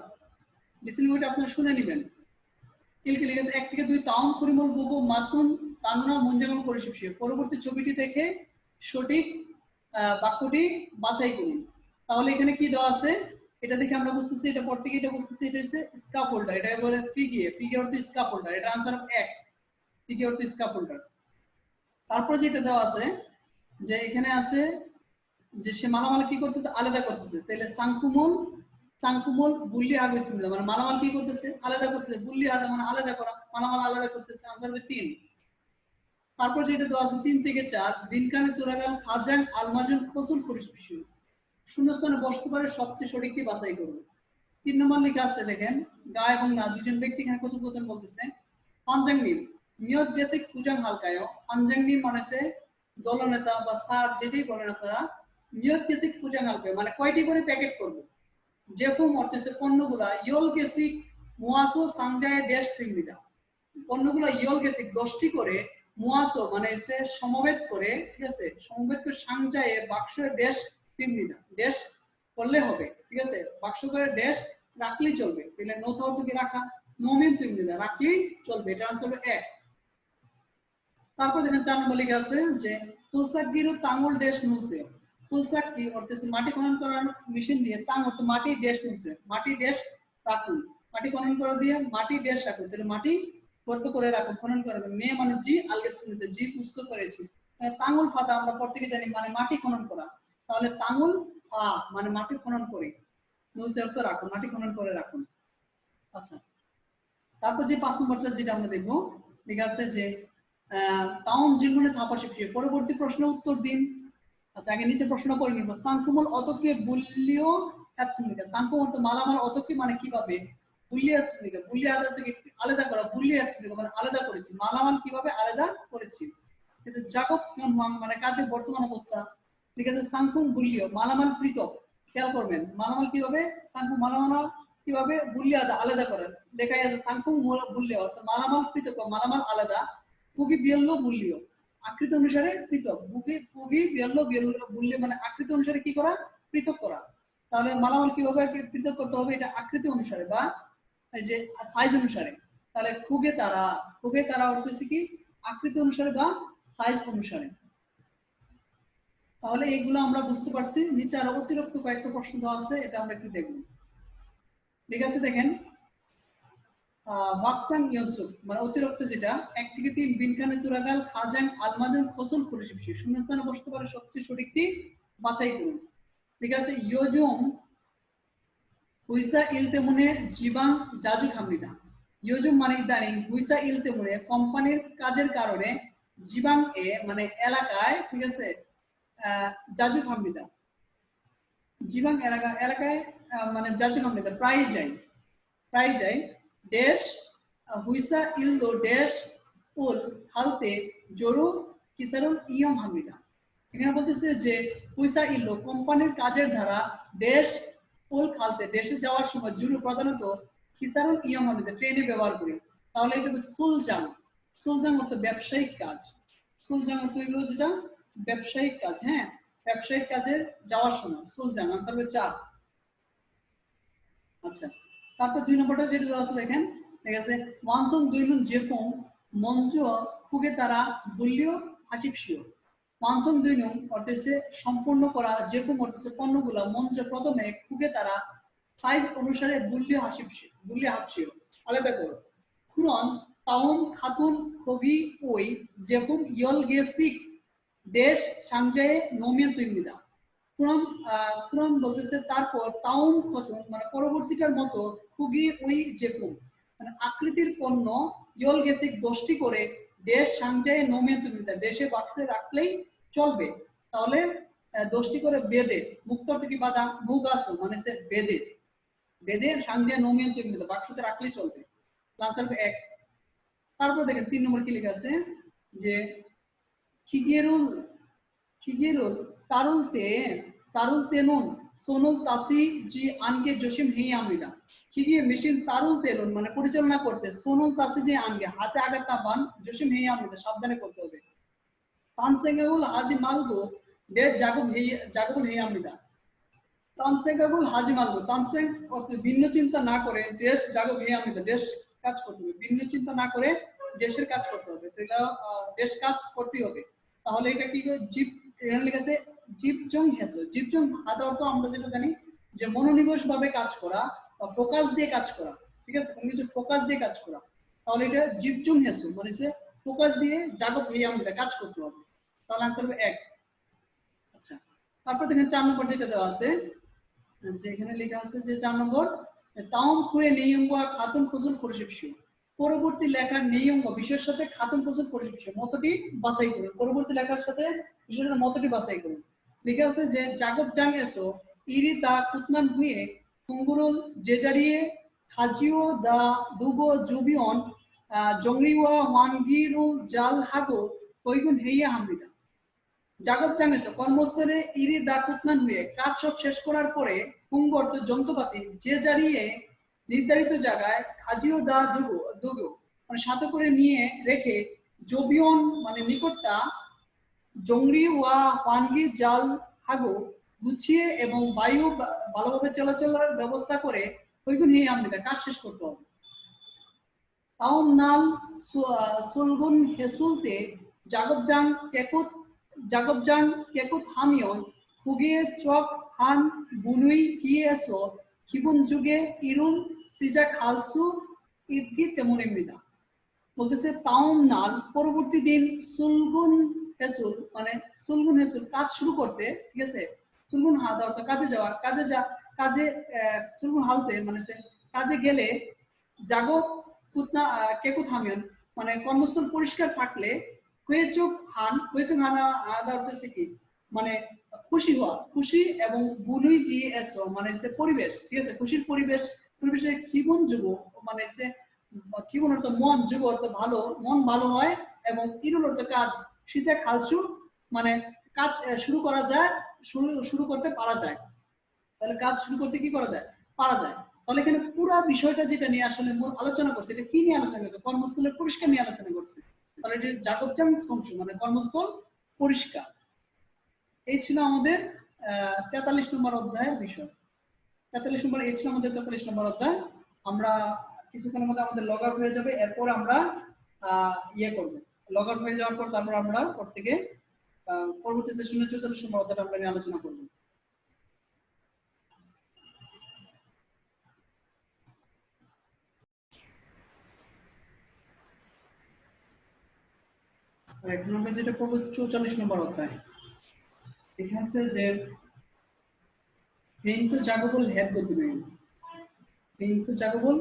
লিসেনিং ওইটা আপনারা শুনে নেবেন ইলকি লিখেছে 1 থেকে 2 তাউন পরিমল বুবো মাতুন তাংনা মুঞ্জাগম পরিশিপশিয়ে পরবর্তী ছবিটি দেখে সঠিক বাক্যটি বাছাই করুন তাহলে এখানে কি দেওয়া আছে এটা দেখে আমরা বুঝতেছি এটা পড়তে গিয়ে এটা বুঝতেছি এটা হচ্ছে স্কাফোল্ডার এটা বলে ফিগিয়ে অর্থ স্কাফোল্ডার এটা आंसर অফ 1 ফিগিয়ে অর্থ স্কাফোল্ডার তারপর যেটা দেওয়া আছে যে এখানে আছে যে সে মালামাল কি করতেছে আলাদা করতেছে তাহলে সাংকুমল বুল্লি আগে ছিল মানে মালামাল কি করতেছে আলাদা করতেছে বুল্লি আদা মানে আলাদা করা মালামাল আলাদা করতেছে आंसर হবে 3 তারপর যেটা দেওয়া আছে 3 থেকে 4 দিনকানে তোরাগাল খাজাং আলমাজুন খসুল পরিশিপশি শূন্যস্থানে বসতে পারে সবচেয়ে সঠিকটি বাছাই করুন 3 নম্বর লেখা আছে দেখেন গা এবং না দুজন ব্যক্তি এখানে কথোপকথন বলতেছে পাঞ্জাংনিম নিয়ত বেসিক ফুজাং হালকায় পাঞ্জাংনিম মানে সে দলনেতা বা স্যার যেটাই বলেন আপনারা নিয়ত বেসিক ফুজাং হালকায় মানে কয়টি করে প্যাকেট করব জেফুম অর্থে পণ্যগুলা ইয়ল বেসিক মুয়াসো সাংজায় ড্যাশ থিংবিদা পণ্যগুলা ইয়ল বেসিক 10টি করে মুয়াসো মানে সে সমবেত করে ঠিক আছে সমবেত করে সাংজায় বাক্সে ড্যাশ থিংবিদা ড্যাশ করলে হবে ঠিক আছে বাক্স করে ড্যাশ রাখলেই চলবে তাহলে নোট অর্থ কি রাখা নোমিন থিংবিদা রাখলেই চলবে এটা आंसर হবে 1 তারপর দেখেন 4 নম্বর লেখা আছে যে ফুলসাগিরু তাঙ্গুল ড্যাশ নুসে পুলসাক কি অর্থ হচ্ছে মাটি খনন করার মেশিন দিয়ে, তাং অর্থ মাটি ড্যাশ নিচ্ছে, মাটি ড্যাশ রাখুন, মাটি খনন করে দিয়ে মাটি ড্যাশ রাখুন, তাহলে মাটি গর্ত করে রাখুন, খনন করে রাখুন। মে মানে জি, আলগে শুনতে জি পুস্তক করেছি। তাঙ্গুল ফাতা আমরা প্রত্যেকে জানি মানে মাটি খনন করা, তাহলে তাঙ্গুল ফা মানে মাটি খনন করে, নুসে অর্থ রাখুন, মাটি খনন করে রাখুন। আচ্ছা, তারপর যে 5 নম্বরটা যেটা আমরা দেখবো, ঠিক আছে যে তাউন জীবনে থাপা শিখছে, পরবর্তী প্রশ্নের উত্তর দিন। আচ্ছা, আগে নিচে প্রশ্ন করে নিব। সাংকুমল অতকে বুলিও আচ্ছমিকা, সাংকুম অর্থ মালামাল, অতকে মানে কিভাবে, বুলিয়ে আচ্ছমিকা বুলি আলাদা থেকে আলাদা করা, বুলিয়ে আচ্ছমিকা মানে আলাদা করেছি, মালামাল কিভাবে আলাদা করেছি। ঠিক আছে, জাগব মানে কাজের বর্তমান অবস্থা। ঠিক আছে, সাংকুম বুলিও মালামাল পৃথক, খেয়াল করবেন মালামাল কিভাবে, সাংকুম মালামাল কিভাবে বুলিয়ে আলাদা করেন, লেখাই আছে সাংকুম বুলিও অর্থ মালামাল পৃথক, মালামাল আলাদা, পুগি বিয়ল্লো বুলিও আকৃতি অনুসারে পৃথক, ফুগি বিয়ল্লো বুল্লে মানে আকৃতি অনুসারে কি করা, পৃথক করা। তাহলে মালামাল কিভাবে পৃথক করতে হবে, এটা আকৃতি অনুসারে বা এই যে সাইজ অনুসারে। তাহলে খুগে তারা অর্থ হচ্ছে কি আকৃতি অনুসারে বা সাইজ অনুসারে। তাহলে এগুলো আমরা বুঝতে পারছি। নিচে আরো অতিরিক্ত কয়েকটা প্রশ্ন দেওয়া আছে, এটা আমরা একটু দেখব। ঠিক আছে, দেখেন ওয়াকচাং ইয়নসুক মানে অতিরিক্ত যেটা 1 থেকে 3 বিনখানে তুরাগাল খাজাং আলমাদুন খসল খুরিশি, শূন্যস্থানে বসতে পারে সবচেয়ে সঠিকটি বাছাই করুন। ঠিক আছে, ইয়োজুম হুইসা ইলতেমুনে জিবাং জাজু খামনিদা, ইয়োজুম মানে ইদানিং, হুইসা ইলতেমুনে কোম্পানির কাজের কারণে, জিবাং এ মানে এলাকায়, ঠিক আছে জাজু খামনিদা, জিবাং এলাকায় মানে জাজু খামনিদা প্রায় যায় দেশ হুইসা ইলদো দেশ উল খালতে জরু কিসারুল ইয়ম হামিদা। এখানে বলতেছে যে হুইসা ইলদো কোম্পানির কাজের ধারা, দেশ উল খালতে দেশে যাওয়ার সময়, জরু প্রধানত কিসারুল ইয়ম হামিদা ট্রেনে ব্যবহার করি। তাহলে এটা হচ্ছে সুলজাং অর্থ ব্যবসায়িক কাজ, সুলজাং অর্থ হলো যেটা ব্যবসায়িক কাজ। হ্যাঁ, ব্যবসায়িক কাজে যাওয়ার সময় সুলজাং, আনসার হবে 4। আচ্ছা, তারপর 2 নম্বরটা যেটা দেওয়া আছে দেখেন, ঠিক আছে, ওয়ানসং দুইনুন জেফং মঞ্জু খুগে তারা বুলিও হাসিপসিও, ওয়ানসং দুইনুন অর্থ হচ্ছে সম্পূর্ণ করা, জেফং অর্থ হচ্ছে পণ্যগুলা, মঞ্জ প্রথমে, খুগে তারা সাইজ অনুসারে বুলিও হাসিপসিও আলাদা করো। খুরন তাউন খাতুন খগি ওই জেফং ইয়ল গেসিক দেশ সাংজায়ে নোমিয়ান তুইমিদা। কুরআন বলতেছে তারপর তাউন খতন মানে পরবর্তীকার মতো, খুগি ওই জেফুম মানে আকৃতির পণ্য, ইয়ল গেসিক 10টি করে, দেশ সাংজায়ে নোমিয়ান তুমিদা দেশে বাক্সে রাখলেই চলবে। তাহলে 10টি করে বেদে, মুক্ত থেকে বাধা, মুগাসো মানে সে বেদে সাংজায়ে নোমিয়ান তুমিদা বাক্সতে রাখলেই চলবে। আনসার 1। তারপর দেখেন 3 নম্বর কি লেখা আছে যে খিগেরুল তারুল তেনুন সোনুল তাসি জি আনগে জসিম হি আমিদা, খিগিয়ে মেশিন তারুল তেনুন মানে পরিচালনা করতে, সোনুল তাসি জি আনগে হাতে আঘাত বান, জসিম হি আমিদা সাবধানে করতে হবে। তানসেগাগুল হাজি মালদো ডেট জাগুল হি আমিদা, তানসেগাগুল হাজি মালদো, তানসেং অর্থ ভিন্ন চিন্তা না করে দেশ জাগুল হি আমিদা দেশ কাজ করতে হবে, ভিন্ন চিন্তা না করে দেশের কাজ করতে হবে। তো এটা দেশ কাজ করতে হবে। তাহলে এটা কি জীব, এখানে লেখা আছে জীবজং হেসো, জীবজং হাতে অর্থ আমরা যেটা জানি যে মনোনিবেশ ভাবে কাজ করা বা ফোকাস দিয়ে কাজ করা। ঠিক আছে, কোনো কিছু ফোকাস দিয়ে কাজ করা। তাহলে এটা জীবজং হেসো মানে সে ফোকাস দিয়ে জাগব হইয়া আমাদের কাজ করতে হবে। তাহলে आंसर হবে 1। আচ্ছা, তারপর দেখেন 4 নম্বর যেটা দেওয়া আছে, যে এখানে লেখা আছে যে 4 নম্বর তাওম খুরে নেইয়ঙ্গা খাতুন ফজল পরিশিপশু, পরবর্তী লেখার নেইয়ঙ্গ বিষয়ের সাথে খাতুন ফজল পরিশিপশু মতটি বাছাই করুন। পরবর্তী লেখার সাথে বিষয়ের সাথে মতটি বাছাই করুন। লেখা আছে যে জাগব জাং এসো ইরি দা কুতনান হুয়ে কুঙ্গুরুল জেজারিয়ে খাজিও দা দুগো জুবিয়ন জংরিওয়া ওয়ানগিরুল জাল হাগো কইগুন হেইয়া হামরিদা। জাগব জাঙ্গেছে কর্মস্থলে ইরি দা কুতনান হয়ে কাজ সব শেষ করার পরে কুঙ্গর্ত যন্ত্রপাতি যে জারিয়ে নির্ধারিত জায়গায় খাজিও দা দুগো মানে সাথে করে নিয়ে রেখে, জবিয়ন মানে নিকটটা, জংরি ওয়া পানগি জাল হাগো গুছিয়ে এবং বায়ু ভালোভাবে চলাচলের ব্যবস্থা করে ওইগুলো নিয়ে আমাদের কাজ শেষ করতে হবে। তাও নাল সুলগুন হেসুলতে জাগবজান কেকুত হামিয়ন হুগিয়ে চক হান বুনুই কিয়েসো কিবুন যুগে ইরুন সিজাক হালসু ইদগি তেমন এমনিদা বলতেছে তাওম নাল পরবর্তী দিন সুলগুন হেসুল মানে সুলগুন হেসুল কাজ শুরু করতে, ঠিক আছে, সুলগুন হাদা অর্থাৎ কাজে যাওয়া, কাজে সুলগুন হালতে মানে কাজে গেলে জাগো কুতনা কেকু থামিয়ন মানে কর্মস্থল পরিষ্কার থাকলে হয়েচুক হানা আদা অর্থ হচ্ছে কি মানে খুশি হওয়া, খুশি এবং বুনুই দিয়ে এসো মানে পরিবেশ, ঠিক আছে, খুশির পরিবেশের কিবন যুগ মানে কি বলতো অর্থ মন, যুগ অর্থ ভালো, মন ভালো হয় এবং ইরুল অর্থ কাজ, সিজা খালসু মানে কাজ শুরু করা যায়, শুরু করতে পারা যায়। তাহলে কাজ শুরু করতে কি করা যায়, পারা যায়। তাহলে এখানে পুরো বিষয়টা যেটা নিয়ে আসলে আলোচনা করছে, এটা কি নিয়ে আলোচনা করছে, কর্মস্থলের পরিষ্কার নিয়ে আলোচনা করছে। তাহলে এটা জাগবজাং সংশু মানে কর্মস্থল পরিষ্কার। এই ছিল আমাদের 43 নম্বর অধ্যায়ের বিষয়। 43 নম্বর এই ছিল আমাদের 43 নম্বর অধ্যায়। আমরা কিছুক্ষণের মধ্যে আমাদের লগ আউট হয়ে যাবে, এরপর আমরা ইয়ে করব, লগ আউট হয়ে যাওয়ার পর তারপর আমরা প্রত্যেকে পরবর্তী সেশনে 44 নম্বর অধ্যায়টা আমরা নিয়ে আলোচনা করব। স্যার এখন আমরা যেটা করব 44 নম্বর অধ্যায়। এখানে আছে যে পেইন্ট জাগবল হেড বুদ্ধি পেইন্ট জাগবল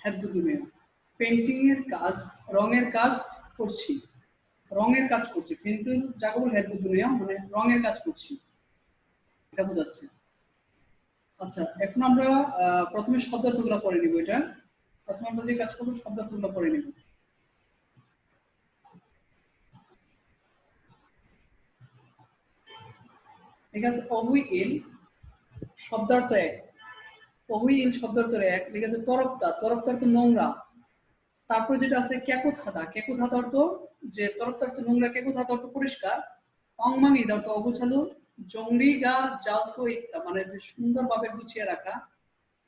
হেড বুদ্ধি পেইন্টিং এর কাজ, রঙের কাজ করছি, পেইন্ট জাগবল হেড বুদ্ধি মানে রঙের কাজ করছি, এটা বোঝাচ্ছে। আচ্ছা এখন আমরা প্রথমে শব্দার্থগুলো পড়ে নিব। এটা প্রথমে আমরা যে কাজ করব শব্দার্থগুলো পড়ে নিব। ঠিক আছে, অহুইল শব্দার্থ এক, অহুইল শব্দার্থ এক, ঠিক আছে, তরফদার তো নোংরা। তারপর যেটা আছে কেকুত হাদা অর্থ যে তরফদার তো নোংরা, কেকুত হাদা অর্থ পরিষ্কার, অংমাঙ্গি অর্থ অগোছালো, জংরি গা জালতো ইত্তা মানে যে সুন্দরভাবে গুছিয়ে রাখা,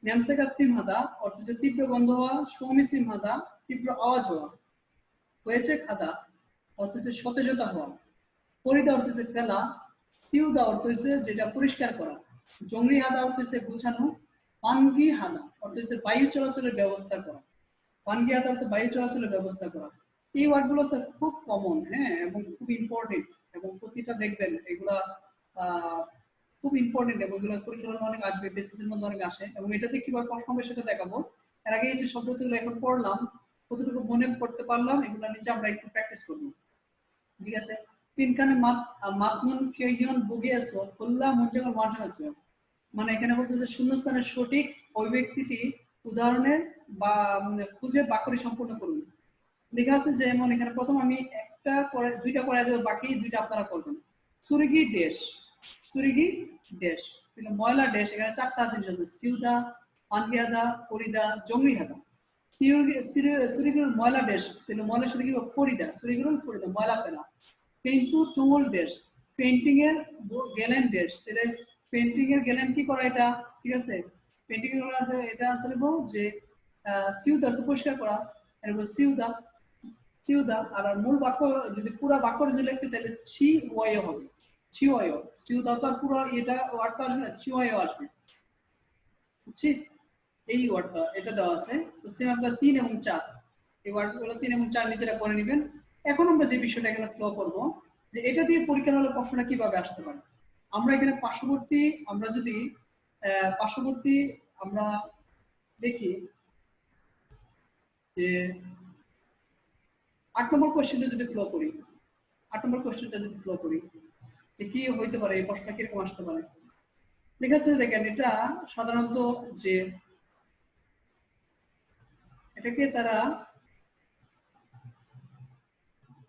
নেমসেকা সিমহাদা অর্থ যে তীব্র গন্ধ হওয়া, সৌমি সিমহাদা তীব্র আওয়াজ হওয়া, হয়েছে খাদা অর্থ যে সতেজতা হওয়া, পরিদা অর্থ যে ফেলা, সিউদা অর্থ হচ্ছে যেটা পরিষ্কার করা, জংরি হাদা অর্থ হচ্ছে গুছানো, পানগি হাদা অর্থ হচ্ছে বায়ু চলাচলের ব্যবস্থা করা, পানগি হাদা অর্থ বায়ু চলাচলের ব্যবস্থা করা। এই ওয়ার্ডগুলো স্যার খুব কমন, হ্যাঁ, এবং খুব ইম্পর্টেন্ট, এবং প্রতিটা দেখবেন এগুলা খুব ইম্পর্টেন্ট এবং এগুলো পরীক্ষার অনেক আসবে, বেসিসের মধ্যে অনেক আসে, এবং এটাতে কিভাবে প্রশ্ন হবে সেটা দেখাবো। এর আগে এই যে শব্দগুলো এখন পড়লাম কতটুকু মনে করতে পারলাম এগুলো নিচে আমরা একটু প্র্যাকটিস করবো, ঠিক আছে। পিনকানে মাতনুন ফিয়ন বুগিয়াসো খুল্লা মুনজাগাল ওয়ানটানাসো মানে এখানে বলতেছে শূন্যস্থানের সঠিক ওই ব্যক্তিটি উদাহরণের বা খুঁজে বাক্যটি সম্পূর্ণ করুন। লেখা আছে যেমন এখানে প্রথম আমি একটা করে দুইটা করে দেব, বাকি দুইটা আপনারা করবেন। সুরিগি দেশ ময়লা দেশ, এখানে চারটা জিনিস আছে, সিউদা, পানগিয়াদা, ফরিদা, জংরিহাদা। সুরিগুলোর ময়লা দেশ, ময়লার সাথে কি ফরিদা, সুরিগুলোর ফরিদা ময়লা ফেলা। পেইন্টু তুমুল দেশ, পেইন্টিং এর গেলেন দেশ, তাহলে পেইন্টিং এর গেলেন কি করা এটা, ঠিক আছে, পেইন্টিং এর এটা আসলে যে সিউদা তো পরিষ্কার করা, এরপর সিউদা আর মূল বাক্য যদি পুরো বাক্য যদি লিখতে তাহলে ছি ওয় হবে, ছি ওয়, সিউদা তো পুরো এটা ওয়ার্ডটা আসবে না, ছি ওয় আসবে, বুঝছি, এই ওয়ার্ডটা এটা দেওয়া আছে। তো সেম আপনার 3 এবং 4 এই ওয়ার্ডগুলো 3 এবং 4 নিচেটা করে নেবেন। এখন আমরা যে বিষয়টা এখানে ফলো করব যে এটা দিয়ে পরীক্ষার হলে প্রশ্নটা কিভাবে আসতে পারে। আমরা এখানে পার্শ্ববর্তী আমরা দেখি যে 8 নম্বর কোশ্চেনটা যদি ফলো করি, 8 নম্বর কোশ্চেনটা যদি ফলো করি যে কি হইতে পারে, এই প্রশ্নটা কিরকম আসতে পারে। লেখা আছে দেখেন, এটা সাধারণত যে এটাকে তারা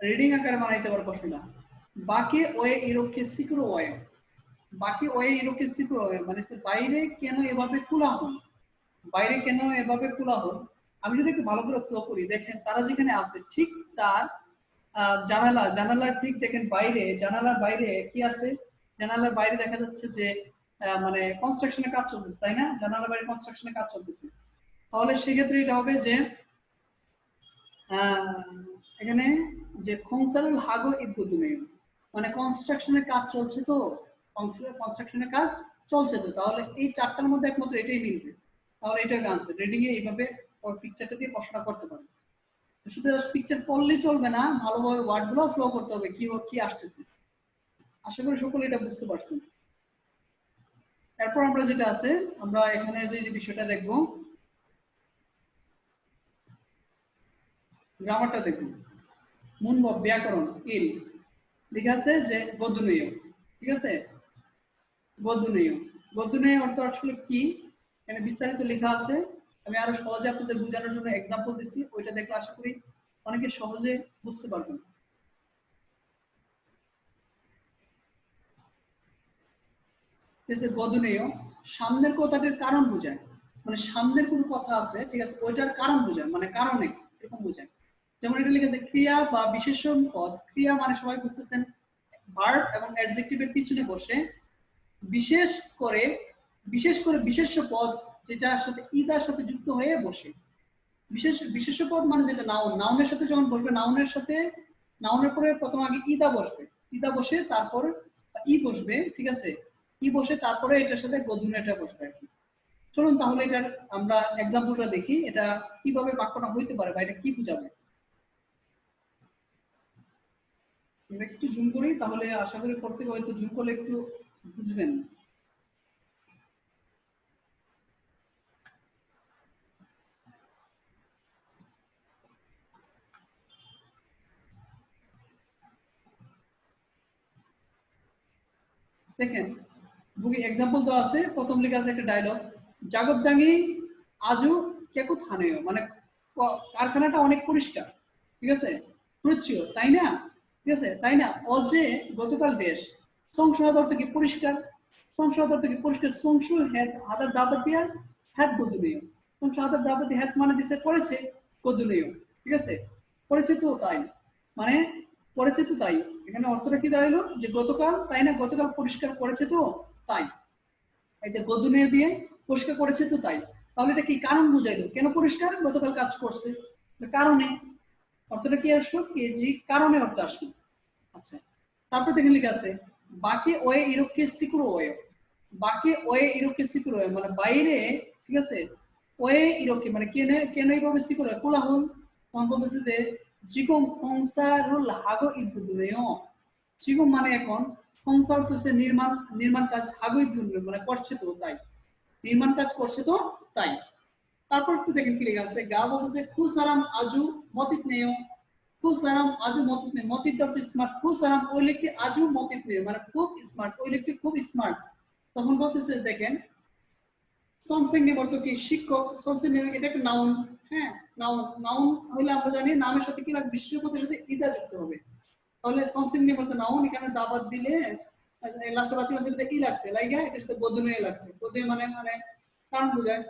রিডিং আকারে বানাইতে পারে প্রশ্নটা। বাকি ওয়ে ইরোকে সিক্রো ওয়ে, বাকি ওয়ে ইরোকে সিক্রো ওয়ে মানে বাইরে কেন এভাবে খোলা হল, বাইরে কেন এভাবে খোলা হল। আমি যদি একটু ভালো করে ফলো করি, দেখেন তারা যেখানে আছে ঠিক তার জানালার ঠিক দেখেন বাইরে, জানালার বাইরে কি আছে, জানালার বাইরে দেখা যাচ্ছে যে মানে কনস্ট্রাকশনের কাজ চলতেছে, তাই না, জানালার বাইরে কনস্ট্রাকশনের কাজ চলতেছে। তাহলে সেক্ষেত্রে এটা হবে যে এখানে যে খংসারুল হাগো ইদ্দুদুমে মানে কনস্ট্রাকশনের কাজ চলছে, তো কনস্ট্রাকশনের কাজ চলছে তো, তাহলে এই চারটার মধ্যে একমাত্র এটাই মিলবে, তাহলে এটা হবে আনসার। রিডিং এ এইভাবে পিকচারটা দিয়ে প্রশ্নটা করতে পারবে। শুধু পিকচার পড়লেই চলবে না, ভালোভাবে ওয়ার্ডগুলো ফ্লো করতে হবে, কি আসতেছে। আশা করি সকলে এটা বুঝতে পারছেন। এরপর আমরা যেটা আছে, আমরা এখানে যে বিষয়টা দেখব, গ্রামারটা দেখব। মূল ব্যাকরণ ইল লেখা আছে যে গদ্যনীয়, ঠিক আছে। গদ্যনীয় অর্থ আসলে কি এখানে বিস্তারিত লেখা আছে। আমি আরো সহজে আপনাদের বোঝানোর জন্য এক্সাম্পল দিছি, ওইটা দেখলে আশা করি অনেকে সহজে বুঝতে পারবেন। গদ্যনীয় সামনের কথাটির কারণ বোঝায়, মানে সামনের কোনো কথা আছে, ঠিক আছে, ওইটার কারণ বোঝায়, মানে কারণে এরকম বোঝায়। যেমন এটা লিখেছে ক্রিয়া বা বিশেষণ পদ। ক্রিয়া মানে সবাই বুঝতেছেন ভার্ব এবং অ্যাডজেক্টিভের পিছনে বসে, বিশেষ করে বিশেষ্য পদ যেটার সাথে ইদার সাথে যুক্ত হয়ে বসে। বিশেষ্য পদ মানে যেটা নাউনের সাথে যখন বসবে, নাউনের পরে প্রথম আগে ইদা বসবে, ইদা বসে তারপর ই বসবে, ঠিক আছে, ই বসে তারপরে এটার সাথে গদ্যনীয়টা বসবে আর কি। চলুন তাহলে এটার আমরা এক্সাম্পলটা দেখি, এটা কিভাবে বাক্যটা হইতে পারে বা এটা কি বোঝাবে। একটু জুম করি, তাহলে আশা করি করতে হয়তো জুম করলে একটু বুঝবেন। দেখেন বুকে এক্সাম্পল তো আছে, প্রথম লেখা আছে একটা ডায়লগ, জাগব জাঙ্গি আজু কেকু থানেও, মানে কারখানাটা অনেক পরিষ্কার, ঠিক আছে, প্রচ্ছিও তাই না, ঠিক আছে, তাই না, অজে গতকাল বেশ সংশয় অর্থ কি পরিষ্কার, সংশয় অর্থ কি পরিষ্কার, সংশয় হ্যাঁ আদার দাবাত দিয়া হ্যাঁ গদুনীয়, সংশয় আদার দাবাত হ্যাঁ মানে দিছে করেছে গদুনীয়, ঠিক আছে, করেছে তো তাই, মানে করেছে তো তাই, এখানে অর্থটা কি দাঁড়াইলো যে গতকাল, তাই না, গতকাল পরিষ্কার করেছে তো তাই, এতে গদুনীয় দিয়ে পরিষ্কার করেছে তো তাই, তাহলে এটা কি কারণ বুঝাইলো, কেন পরিষ্কার, গতকাল কাজ করছে, কারণে, অর্থটা কি আসলো, কেজি কারণে অর্থ আসলো। আচ্ছা, তারপর দেখেন লেখা আছে বাকি ওয়ে ইরোকে সিকুরো ওয়ে, বাকি ওয়ে ইরোকে সিকুরো ওয়ে মানে বাইরে, ঠিক আছে, ওয়ে ইরোকে মানে কেন এইভাবে সিকুরো ওয়ে কোলাহল, তখন বলতেছে যে জিগম কনসারুল হাগো ইদুদুনেও, জিগম মানে এখন, কনসার হচ্ছে নির্মাণ কাজ, হাগো ইদুদুনে মানে করছে তো তাই, নির্মাণ কাজ করছে তো তাই। তারপর একটু দেখেন কি লেখা আছে, গা বলতেছে খুসারাম আজু মতিত নেও, খুসারাম আজু মতিত নেই, মতিত অর্থ স্মার্ট, খুসারাম ওই ব্যক্তি আজু মতিত নেই মানে খুব স্মার্ট, ওই ব্যক্তি খুব স্মার্ট, তখন বলতেছে দেখেন সনসেঙ্গেম অর্থ কি শিক্ষক, সনসেঙ্গেম এটা একটা নাউন, হ্যাঁ নাউন হলে আমরা জানি নামের সাথে কি লাগবে, বিশেষ্য পদের সাথে ইদা যুক্ত হবে, তাহলে সনসেঙ্গেম অর্থ নাউন, এখানে দাবাত দিলে লাস্টে বাচ্চা সাথে কি লাগছে লাইগা, এটার সাথে গদ্যনীয় লাগছে, গদ্যনীয় মানে কারণ বোঝায়,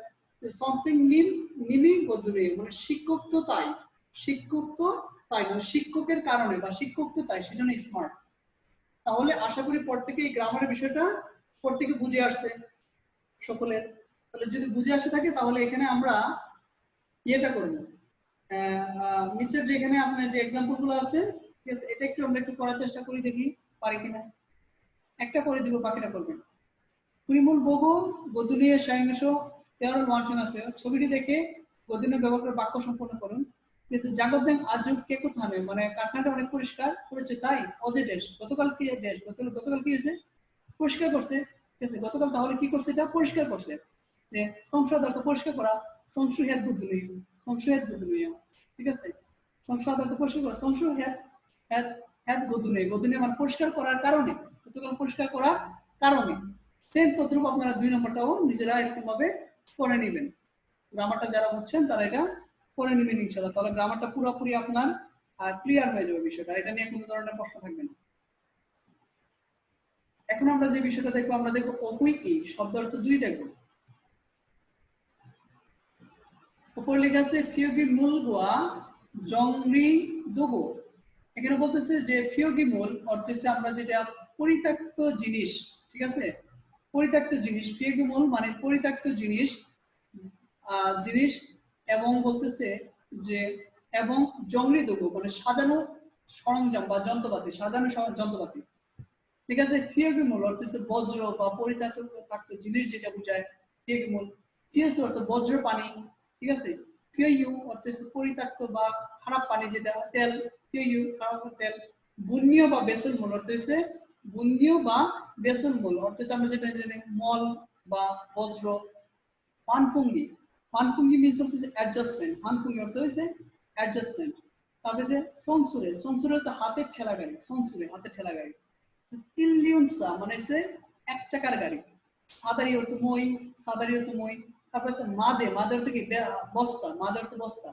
সনসেঙ্গিম নিমি গদ্যনীয় মানে শিক্ষক তো তাই, শিক্ষক তো তাই মানে শিক্ষকের কারণে বা শিক্ষক তো তাই সেজন্য স্মার্ট। তাহলে আশা করি পর থেকে এই গ্রামারের বিষয়টা পর থেকে বুঝে আসছে সকলের। তাহলে যদি বুঝে আসে থাকে তাহলে এখানে আমরা ইয়েটা করবো, নিচের যেখানে আপনার যে এক্সাম্পল গুলো আছে, ঠিক আছে, এটা আমরা একটু করার চেষ্টা করি, দেখি পারি কিনা, একটা করে দিব, বাকিটা করবেন। কুইমুল বগো গদ্যনীয় সায়ংশ তেরো ওয়ানশন আছে, ছবিটি দেখে গদ্যনীয় ব্যবহার করে বাক্য সম্পন্ন করুন। জাগব জাং আজব কে কোথানে মানে কারখানাটা অনেক পরিষ্কার করেছে তাই, অজে দেশ গতকাল কি দেশ গতকাল কি হয়েছে, পরিষ্কার করছে, ঠিক আছে, গতকাল তাহলে কি করছে, এটা পরিষ্কার করছে, যে সংসদ অর্থ পরিষ্কার করা, সংসদ গদ্যনীয়, ঠিক আছে, সংসদ অর্থ পরিষ্কার করা, সংসদ গদ্যনীয় মানে পরিষ্কার করার কারণে, গতকাল পরিষ্কার করার কারণে। সেম তদ্রুপ আপনারা 2 নম্বরটাও নিজেরা এরকম ভাবে করে নেবেন, গ্রামারটা যারা বুঝছেন তারা এটা করে নেবেন ইনশাআল্লাহ, তাহলে গ্রামারটা পুরোপুরি আপনার ক্লিয়ার হয়ে যাবে বিষয়টা, এটা নিয়ে কোনো ধরনের প্রশ্ন থাকবে না। এখন আমরা যে বিষয়টা দেখবো, আমরা দেখবো অকুইকি শব্দ অর্থ 2 দেখবো। উপর লেখা আছে ফিয়োগি মূল গোয়া জংরি দুগো, এখানে বলতেছে যে ফিয়োগি মূল অর্থ হচ্ছে আমরা যেটা পরিত্যক্ত জিনিস, ঠিক আছে, পরিত্যক্ত জিনিস, ফিয়োগি মূল মানে পরিত্যক্ত জিনিস, জিনিস, এবং বলতেছে যে এবং জংরি দুগো মানে সাজানো সরঞ্জাম বা যন্ত্রপাতি, সাজানো যন্ত্রপাতি, ঠিক আছে। ফিয়াগমূল অর্থ হচ্ছে বজ্র বা পরিত্যক্ত জিনিস যেটা বোঝায় ফিয়াগমূল। ফিয়াস অর্থ বজ্র পানি, ঠিক আছে। ফিয়াইউ অর্থ হচ্ছে পরিত্যক্ত বা খারাপ পানি যেটা তেল, ফিয়াইউ খারাপ তেল। বুন্নীয় বা বেসনমূল অর্থ হচ্ছে বুন্নীয় বা বেসনমূল অর্থ হচ্ছে আমরা যেটা জানি মল বা বজ্র। ফানফুঙ্গি, ফানফুঙ্গি মিন্স হচ্ছে অ্যাডজাস্টমেন্ট, ফানফুঙ্গি অর্থ হচ্ছে অ্যাডজাস্টমেন্ট। তারপরে যে সনসুরে, সনসুরে তো হাতের ঠেলা গাড়ি, সনসুরে হাতের ঠেলা গাড়ি। ইলিউনসা মানে হচ্ছে এক চাকার গাড়ি। সাদারি অর্থ মই, সাদারি অর্থ মই। তারপরে হচ্ছে মাদে, মাদে অর্থ কি বস্তা, মাদে অর্থ বস্তা।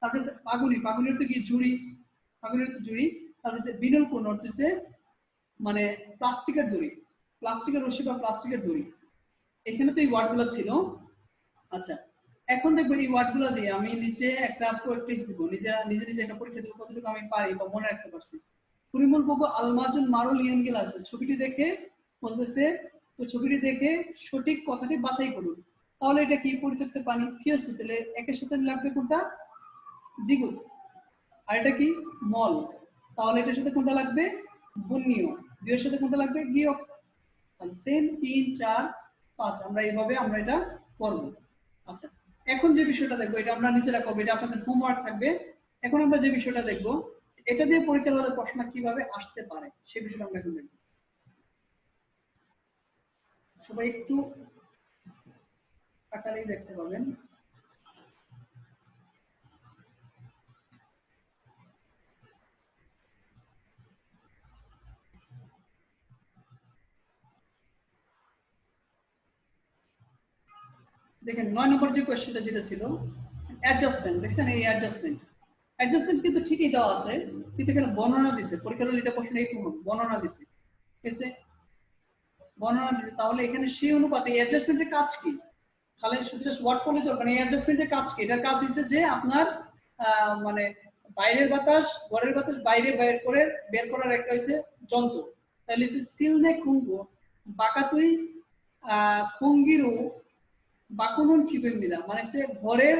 তারপরে হচ্ছে পাগুনি, পাগুনি অর্থ কি ঝুড়ি, পাগুনি অর্থ ঝুড়ি। তারপরে হচ্ছে বিনল কোন অর্থ হচ্ছে মানে প্লাস্টিকের দড়ি, প্লাস্টিকের রশি বা প্লাস্টিকের দড়ি। এখানে তো এই ওয়ার্ডগুলো ছিল। আচ্ছা, এখন দেখবো এই ওয়ার্ডগুলো দিয়ে আমি নিচে একটা টেস্ট দিব, নিজে নিজে নিজে একটা পরীক্ষা দেবো কতটুকু আমি পারি বা মনে রাখতে পারছি। পরিমল বগো আলমাজুন মারুল ইয়ানগিল আছে, ছবিটি দেখে বলতেছে, তো ছবিটি দেখে সঠিক কথাটি বাছাই করুন। তাহলে এটা কি পরিত্যক্ত পানি, ফিয়াসু, তাহলে একের সাথে লাগবে কোনটা, দ্বিগুণ। আর এটা কি মল, তাহলে এটার সাথে কোনটা লাগবে, বুন্নীয়। দুইয়ের সাথে কোনটা লাগবে, গিয়ক। সেম 3 4 5 আমরা এইভাবে আমরা এটা করব। আচ্ছা, এখন যে বিষয়টা দেখবো এটা আমরা নিজেরা করবো, এটা আপনাদের হোমওয়ার্ক থাকবে। এখন আমরা যে বিষয়টা দেখবো এটা দিয়ে পরীক্ষার হলে প্রশ্ন কিভাবে আসতে পারে সেই বিষয়টা আমরা এখন দেখব। সবাই একটু তাকালেই দেখতে পাবেন। দেখেন 9 নম্বর যে কোশ্চেনটা যেটা ছিল অ্যাডজাস্টমেন্ট, দেখছেন এই অ্যাডজাস্টমেন্ট, অ্যাডজাস্টমেন্ট কিন্তু ঠিকই দেওয়া আছে, কিন্তু এখানে বর্ণনা দিছে, পরীক্ষার হলে এটা প্রশ্ন এই বর্ণনা দিছে, ঠিক আছে, বর্ণনা দিছে। তাহলে এখানে সেই অনুপাতে অ্যাডজাস্টমেন্টের কাজ কি, তাহলে শুধু জাস্ট ওয়ার্ড করলে চলবে না। এই অ্যাডজাস্টমেন্টের কাজ কি, এটার কাজ হচ্ছে যে আপনার মানে বাইরের বাতাস ঘরের বাতাস বাইরে বের করার একটা হচ্ছে যন্ত্র। তাহলে হচ্ছে সিলনে খুঙ্গু বাকাতুই খুঙ্গিরু বাকুনুন খিগুইমিরা, মানে সে ঘরের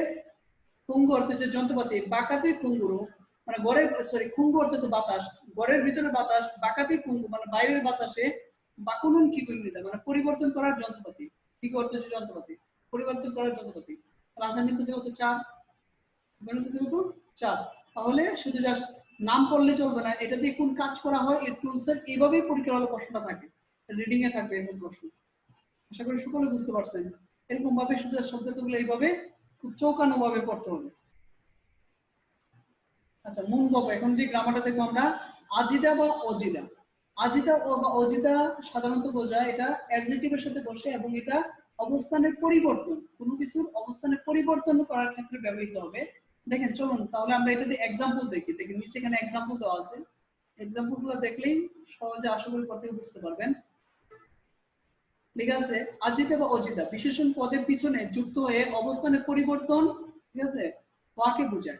খুঙ্গু অর্থ হচ্ছে যন্ত্রপাতি, বাকাতুই খুঙ্গুরু মানে ঘরের, সরি খুঙ্গু অর্থ হচ্ছে বাতাস, ঘরের ভিতরে বাতাস, বাকাতুই খুঙ্গু মানে বাইরের বাতাসে, বাকুনুন খিগুইমিরা মানে পরিবর্তন করার যন্ত্রপাতি, কি অর্থ হচ্ছে যন্ত্রপাতি, পরিবর্তন করার যন্ত্রপাতি। আনসার নিতেছে কত, 4, নিতেছে কত 4। তাহলে শুধু জাস্ট নাম পড়লে চলবে না, এটা দিয়ে কোন কাজ করা হয় এর টুলসের এইভাবেই পরীক্ষার হলে প্রশ্নটা থাকে, রিডিং এ থাকবে এমন প্রশ্ন। আশা করি সকলে বুঝতে পারছেন। এরকম ভাবে শুধু শব্দগুলো এইভাবে খুব চৌকানো ভাবে পড়তে হবে। আচ্ছা, মূল ভাবে এখন যে গ্রামারটা দেখবো আমরা, আজিদা বা অজিদা। আজিদা বা অজিদা সাধারণত বোঝায় এটা অ্যাডজেক্টিভের সাথে বসে এবং এটা অবস্থানের পরিবর্তন, কোনো কিছুর অবস্থানের পরিবর্তন করার ক্ষেত্রে ব্যবহৃত হবে। দেখেন চলুন তাহলে আমরা এটাতে এক্সাম্পল দেখি। দেখেন নিচে এখানে এক্সাম্পল দেওয়া আছে, এক্সাম্পল গুলো দেখলেই সহজে আশা করি পর থেকে বুঝতে পারবেন। ঠিক আছে, আজিদা বা অজিদা বিশেষণ পদের পিছনে যুক্ত হয়ে অবস্থানের পরিবর্তন, ঠিক আছে, হওয়াকে বোঝায়।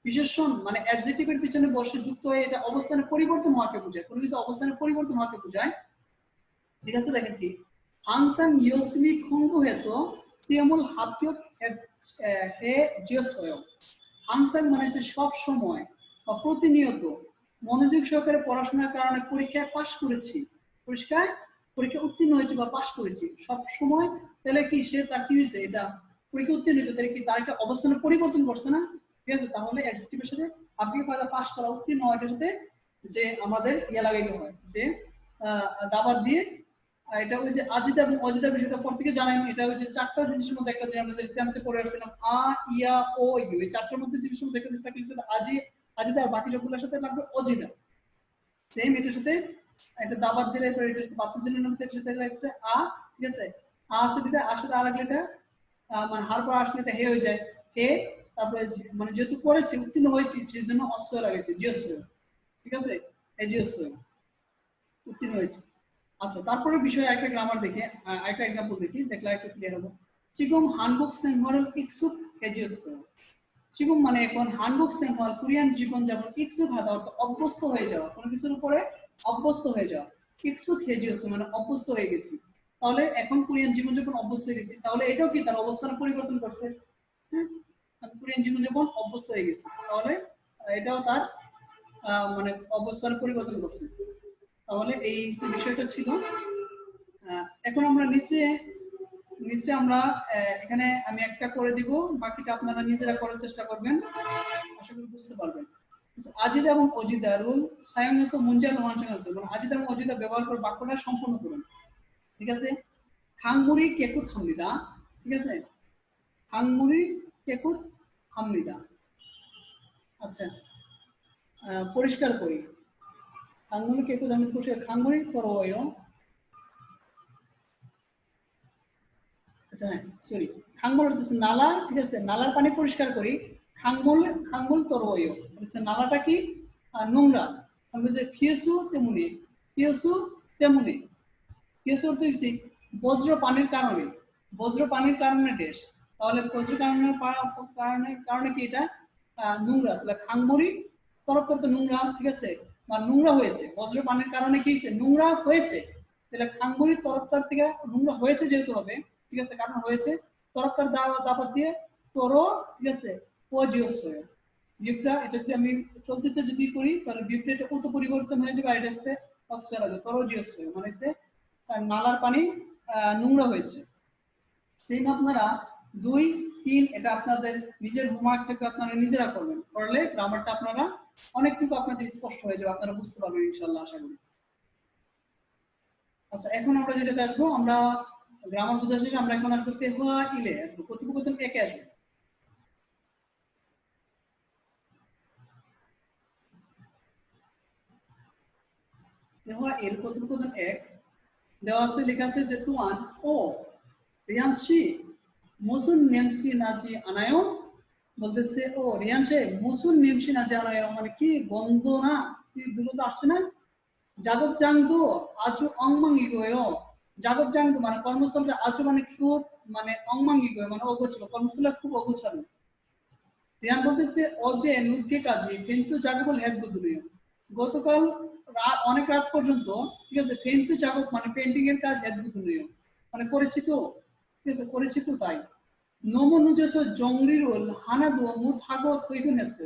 বিশেষণ মানে অ্যাডজেক্টিভের পিছনে বসে যুক্ত হয়ে এটা অবস্থানের পরিবর্তন হওয়াকে বোঝায়, কোনো কিছু অবস্থানের পরিবর্তন হওয়াকে বোঝায়। ঠিক আছে, দেখেন কি হাংসাং ইয়োসমি খুঙ্গু হেসো সিয়ামুল হাবকিয়ক হে জিওসয়ং। হাংসাং মানে হচ্ছে সব সময় বা প্রতিনিয়ত মনোযোগ সহকারে পড়াশোনার কারণে পরীক্ষায় পাশ করেছি, পরীক্ষা উত্তীর্ণ হয়েছে বা পাশ করেছি সব সময়। তাহলে কি সে তার কি হয়েছে, এটা পরীক্ষা উত্তীর্ণ হয়েছে, তাহলে কি তার একটা অবস্থানের পরিবর্তন করছে না, ঠিক আছে। তাহলে অ্যাডজেক্টিভের সাথে আপনি পাদা পাশ করা উত্তীর্ণ হওয়ার সাথে যে আমাদের ইয়া লাগাইতে হয় যে দাবাত দিয়ে। এটা হচ্ছে আজিদা এবং অজিদা বিষয়টা পর থেকে জানেন, এটা হচ্ছে 4টা জিনিসের মধ্যে একটা, যে আমরা যে টেন্সে পড়ে আসছিলাম আ ইয়া ও ইউ, এই 4টার মধ্যে জিনিসের মধ্যে একটা জিনিস থাকলে সেটা আজিদা, আর বাকি সবগুলোর সাথে লাগবে অজিদা। সেম এটার সাথে একটা দাবাত দিলে এটার সাথে বাচ্চা ছেলের মধ্যে এটার সাথে লাগছে আ, ঠিক আছে, আ আছে বিদায় আর সাথে আর লাগলে এটা মানে হার পর আসলে এটা হে হয়ে যায়, হে। তারপরে মানে যেহেতু পড়েছি উত্তীর্ণ হয়েছি সেই জন্য অশ্বয় লাগাইছে, জিওসয়, ঠিক আছে, এই জিওসয় উত্তীর্ণ হয়েছে। আচ্ছা, তারপরে বিষয়ে একটা গ্রামার দেখে একটা এক্সাম্পল দেখি, দেখলে একটু ক্লিয়ার হবে। চিগম হানবুক সেংহরল ইকসুক হেজিওস। চিগম মানে এখন হানবুক সেংহল কোরিয়ান জীবন যেমন ইকসুক হাদা অর্থ অভ্যস্ত হয়ে যাওয়া, কোনো কিছুর উপরে অভ্যস্ত হয়ে যাওয়া। ইকসুক হেজিওস মানে অভ্যস্ত হয়ে গেছি, তাহলে এখন কোরিয়ান জীবন যখন অভ্যস্ত হয়ে গেছি, তাহলে এটাও কি তার অবস্থান পরিবর্তন করছে। হ্যাঁ, আমি কোরিয়ান জীবন যখন অভ্যস্ত হয়ে গেছি, তাহলে এটাও তার মানে অবস্থান পরিবর্তন করছে। তাহলে এই যে বিষয়টা ছিল। এখন আমরা নিচে আমরা এখানে আমি একটা করে দিব, বাকিটা আপনারা নিজেরা করার চেষ্টা করবেন, আশা করি বুঝতে পারবেন। আজিদা এবং অজিদা রুল সায়ংস মুঞ্জাল ওয়ানসাংস মানে আজিদা এবং অজিদা ব্যবহার করে বাক্যটা সম্পূর্ণ করুন। ঠিক আছে, খাংমুরি কেকুত হামনিদা। ঠিক আছে, খাংমুরি কেকুত হামনিদা। আচ্ছা, পরিষ্কার করি। খাংমুরি কেকুত হামনিদা পরিষ্কার, খাংমুরি তরওয়ো। আচ্ছা হ্যাঁ, সরি, খাংমল হচ্ছে নালা। ঠিক আছে, নালার পানি পরিষ্কার করি। খাংমল তরওয়ো হচ্ছে নালাটা কি নোংরা। আমরা যে ফিয়েসু তেমনি, ফিয়েসু তেমনি, ফিয়েসু অর্থ হচ্ছে বজ্র পানির কারণে, বজ্র পানির কারণে দেশ। তাহলে বজ্র কারণের কারণে কি এটা নোংরা। তাহলে খাংমরি তরফ তরফ নোংরা। ঠিক আছে, বা নোংরা হয়েছে, বজ্র পানির কারণে কি হয়েছে নোংরা হয়েছে। তাহলে খাংমরি তরফতার থেকে নোংরা হয়েছে যেহেতু হবে। ঠিক আছে, কারণ হয়েছে তরফতার দাপাত দিয়ে তরো। ঠিক আছে, অজিয়স্বয় বিয়োগটা, এটা যদি আমি চলতিতে যদি করি তাহলে বিয়োগটা এটা কত পরিবর্তন হয়ে যাবে, এটা হচ্ছে অক্ষর হবে তরজিয়স্বয় মানে হচ্ছে নালার পানি নোংরা হয়েছে। সেম আপনারা 2, 3 এটা আপনাদের নিজের হোমওয়ার্ক থেকে আপনারা নিজেরা করবেন, করলে গ্রামারটা আপনারা অনেকটুকু আপনাদের স্পষ্ট হয়ে যাবে, আপনারা বুঝতে পারবেন ইনশাআল্লাহ, আশা করি। আচ্ছা, এখন আমরা যেটা আসবো, আমরা গ্রামার বোঝা শেষে আমরা এখন আসবো তেহুয়া ইলে আসবো, কথোপকথন একে আসবো। তেহুয়া ইল কথোপকথন এক দেওয়া আছে, লেখা আছে যে তুয়ান ও রিয়ানসি মুসুন নেমসি নাজি আনায়ো। বলতেছে ও রিয়ান সাহেব মুসুন নেমসি নাজি আনায়ো মানে কি গন্ধ না, কি দ্রুত আসছে না। জাগব জাংদু আজু অংমাঙ্গি গয়ো। জাগব জাংদু মানে কর্মস্থলটা আজু মানে খুব মানে অংমাঙ্গি গয়ো মানে অগোছালো, কর্মস্থলটা খুব অগোছালো। রিয়ান বলতেছে অজে নুদ্গে কাজে কিন্তু জাগবল হেড বুদুরিও। গতকাল অনেক রাত পর্যন্ত, ঠিক আছে, ফেন্টু জাগব মানে পেন্টিং এর কাজ হেড বুদুরিও মানে করেছি তো। ঠিক আছে, করেছি তো তাই। নমো নুজস জংরিরুল হানাদু মুত হাগো থইগুনেছে।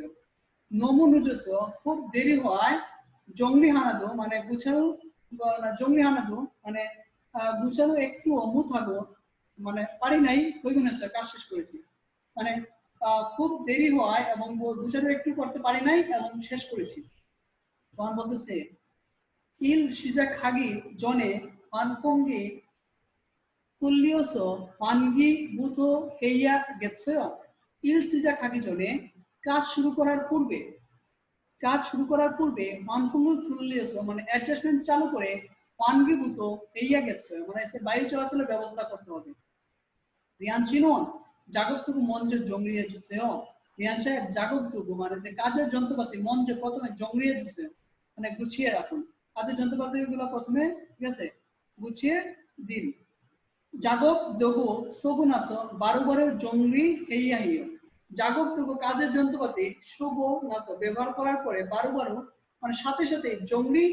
নমো নুজস খুব দেরি হয়, জংরি হানাদু মানে গুছানো, জংরি হানাদু মানে গুছানো একটু মুত হাগো মানে পারি নাই, থইগুনেছে কাজ শেষ করেছি মানে খুব দেরি হয় এবং গুছানো একটু করতে পারি নাই এবং শেষ করেছি। তখন বলতেছে ইল সিজা খাগি জনে পানপঙ্গি তুল্লিওসো পানগি বুথো হেইয়া গেছয়। ইল সিজা খাগি জনে কাজ শুরু করার পূর্বে, কাজ শুরু করার পূর্বে মানফুঙ্গু তুল্লিওসো মানে অ্যাডজাস্টমেন্ট চালু করে পানগি বুথো হেইয়া গেছয় মানে এসে বায়ু চলাচলের ব্যবস্থা করতে হবে। রিয়ান চিনুন জাগতুকু মঞ্চ জংরিয়ে জুসেও। রিয়ান সাহেব জাগতুকু মানে যে কাজের যন্ত্রপাতি মঞ্চ প্রথমে জংরিয়ে জুসে মানে গুছিয়ে রাখুন, কাজের যন্ত্রপাতিগুলো প্রথমে, ঠিক আছে, গুছিয়ে দিন। জাগব দগু সগুনাস বারো জংরি হেইয়া হিও। জাগব দগু কাজের যন্ত্রপাতি সগু নাস ব্যবহার করার পরে বারো মানে সাথে সাথে জংরি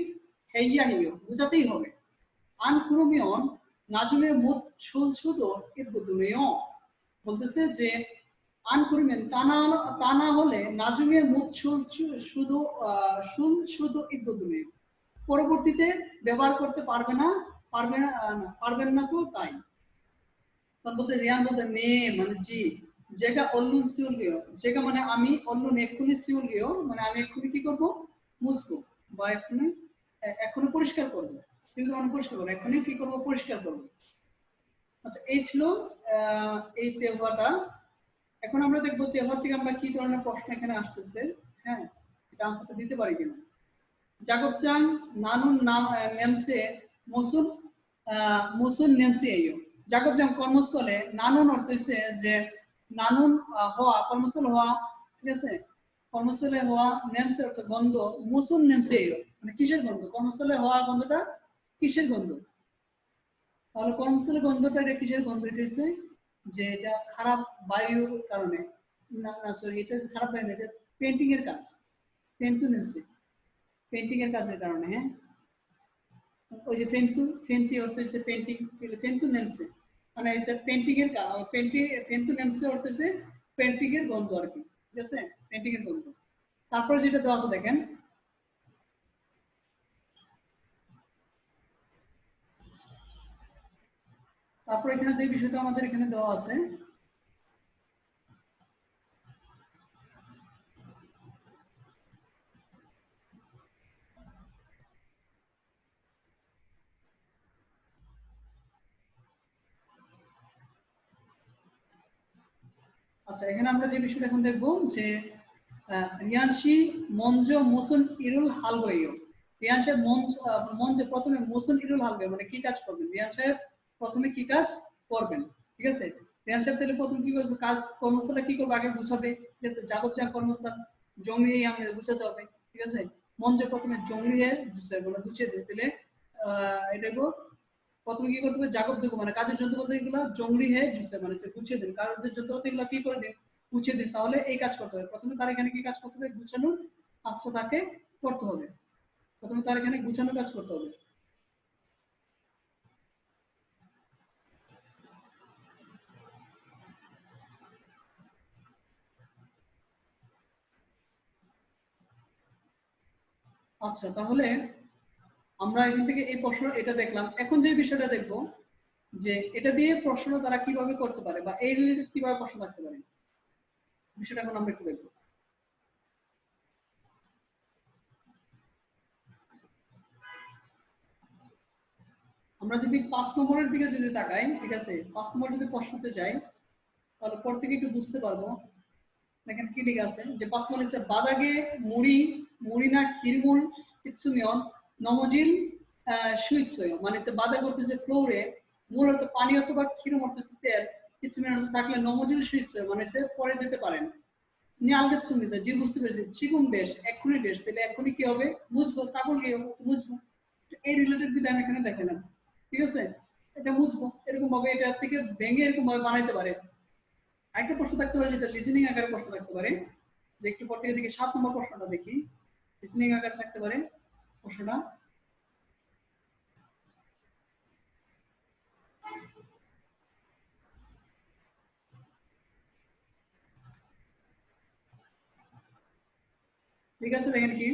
হেইয়া হিও বোঝাতেই হবে। আনক্রমিয়ন নাজুলে মুদ শুধু ইদ্দুনিও বলতেছে যে আনক্রমিয়ন তা না হলে নাজুলে মুদ শুধু শুধু ইদ্দুনিও পরবর্তীতে ব্যবহার করতে পারবেন না তো তাই। তখন বলতে রিয়ান বলতে নে মানে জি, যেটা অল্লু সিউল গেও, যেটা মানে আমি অল্লু এক্ষুনি সিউল গেও মানে আমি এক্ষুনি কি করবো মুছবো বা এক্ষুনি পরিষ্কার করবো। সিউল মানে পরিষ্কার করবো, এক্ষুনি কি করবো পরিষ্কার করবো। আচ্ছা, এই ছিল এই তেহওয়াটা। এখন আমরা দেখবো তেহওয়ার থেকে আমরা কি ধরনের প্রশ্ন এখানে আসতেছে। হ্যাঁ, এটা আনসারটা দিতে পারি কিনা। জাগবচাং নানুন নাম নেমসে মুসুন মুসুন নেমসে এইও। জাগবচাং কর্মস্থলে, নানুন অর্থ হচ্ছে যে নানুন হওয়া, কর্মস্থলে হওয়া, ঠিক আছে, কর্মস্থলে হওয়া, নেমসে অর্থ গন্ধ, মুসুন নেমসে এইও মানে কিসের গন্ধ, কর্মস্থলে হওয়া গন্ধটা কিসের গন্ধ। তাহলে কর্মস্থলে গন্ধটা এটা কিসের গন্ধ, এটা হচ্ছে যে এটা খারাপ বায়ুর কারণে, না না সরি, এটা হচ্ছে খারাপ বায়ু, এটা পেন্টিং এর কাজ, পেন্টু নেমসে, পেন্টিং এর কাজের কারণে। হ্যাঁ, ওই যে ফেন্তি অর্থ হচ্ছে পেন্টিং, ফেন্তু নেমসে মানে হচ্ছে পেন্টিং এর ফেন্তু নেমসে অর্থ হচ্ছে পেন্টিং এর গন্ধ আর কি, ঠিক আছে, পেন্টিং এর গন্ধ। তারপরে যেটা দেওয়া আছে দেখেন, তারপর এখানে যে বিষয়টা আমাদের এখানে দেওয়া আছে, আচ্ছা এখানে আমরা যে বিষয়টা এখন দেখবো যে রিয়ানশি মঞ্জ মোসন ইরুল হালগইও। রিয়ান সাহেব মঞ্জ প্রথমে মোসন ইরুল হালগইও মানে কি কাজ করবেন, রিয়ান সাহেব প্রথমে কি কাজ করবেন, ঠিক আছে। রিয়ান সাহেব তাহলে প্রথমে কি করবে, কাজ কর্মস্থলে কি করবে, আগে গুছাবে, ঠিক আছে। যাবত যা কর্মস্থল জংরিয়ে আমাদের গুছাতে হবে, ঠিক আছে। মঞ্জ প্রথমে জংরিয়ে মানে গুছিয়ে দিতে, তাহলে এটা প্রথমে কি করতে হবে, জাগব দেখো মানে কাজের যন্ত্রপাতি এগুলো জংরি হয়ে জুসে মানে গুছিয়ে দিন, কাজের যন্ত্রপাতি এগুলো কি করে দিন, গুছিয়ে দিন। তাহলে এই কাজ করতে হবে, প্রথমে তার এখানে কি কাজ করতে হবে, গুছানোর কাজটা তাকে করতে হবে, প্রথমে তার এখানে গুছানোর কাজ করতে হবে। আচ্ছা তাহলে আমরা এখান থেকে এই প্রশ্ন এটা দেখলাম। এখন যে বিষয়টা দেখবো যে এটা দিয়ে প্রশ্ন তারা কিভাবে করতে পারে বা এই রিলেটেড কিভাবে প্রশ্ন থাকতে পারে, বিষয়টা এখন আমরা একটু দেখবো। আমরা যদি 5 নম্বরের দিকে যদি তাকাই, ঠিক আছে, 5 নম্বর যদি প্রশ্নতে যাই তাহলে পর থেকে একটু বুঝতে পারবো। দেখেন কি লেখা আছে যে 5 নম্বর হচ্ছে বাদাগে মুড়ি মুড়িনা খিরমুল ইৎসুমিয়ন নমজিল সুইৎসয়, মানে হচ্ছে বাদা করতেছে ফ্লোরে, মূল অর্থ পানি অথবা খিরম অর্থ তেল, ইৎসুমিয়ন অর্থ থাকলে নমজিল সুইৎসয় মানে হচ্ছে পরে যেতে পারেন। নিয়ালগেত সুমিতা যে বুঝতে পেরেছি চিকুন দেশ এক্ষুনি দেশ, তাহলে এক্ষুনি কি হবে, বুঝবো, কাপড় কি হবে বুঝবো। এই রিলেটেড যদি আমি এখানে দেখালাম, ঠিক আছে, এটা বুঝবো, এরকম ভাবে এটা থেকে ভেঙে এরকম ভাবে বানাইতে পারে। আরেকটা প্রশ্ন থাকতে পারে যেটা লিসেনিং আকারে প্রশ্ন থাকতে পারে, যে একটু পর থেকে দেখি 7 নম্বর প্রশ্নটা দেখি, লিসেনিং আকারে থাকতে পারে প্রশ্নটা। ঠিক আছে, দেখেন কি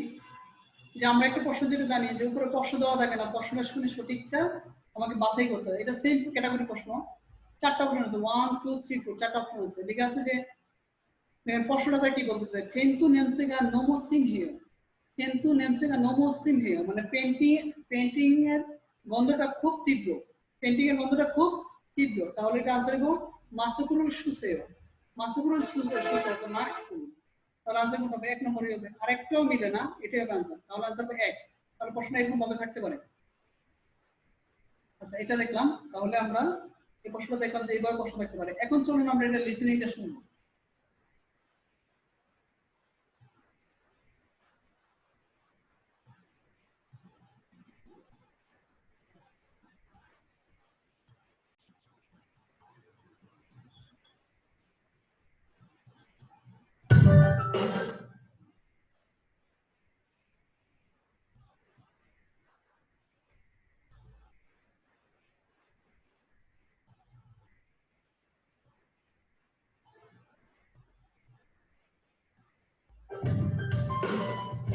যে আমরা একটা প্রশ্ন যেটা জানি যে উপরে প্রশ্ন দেওয়া থাকে না, প্রশ্নটা শুনে সঠিকটা আমাকে বাছাই করতে হবে। এটা সেম ক্যাটাগরি প্রশ্ন, 4টা অপশন আছে, 1 2 3 4 4টা অপশন আছে, লেখা আছে যে প্রশ্নটা কি বলতেছে, ফেন্তু নেমসেগা নোমোসিম হিও, ফেন্তু নেমসেগা নোমোসিম হিও মানে পেন্টিং এর গন্ধটা খুব তীব্র, পেন্টিং এর গন্ধটা খুব তীব্র, তাহলে এটা আনসার হবে মাসুকুরুল সুসেও, মাসুকুরুল সুসেও তো মার্কস কোন, তাহলে আনসার কোনটা হবে 1 নম্বরই হবে। আর একটাও মিলে না, এটাই হবে আনসার, তাহলে আনসার হবে 1। তাহলে প্রশ্ন এরকম ভাবে থাকতে পারে। আচ্ছা এটা দেখলাম, তাহলে আমরা এই প্রশ্নটা দেখলাম যে এইভাবে প্রশ্ন থাকতে পারে। এখন চলুন আমরা এটা লিসেনিংটা শুনবো।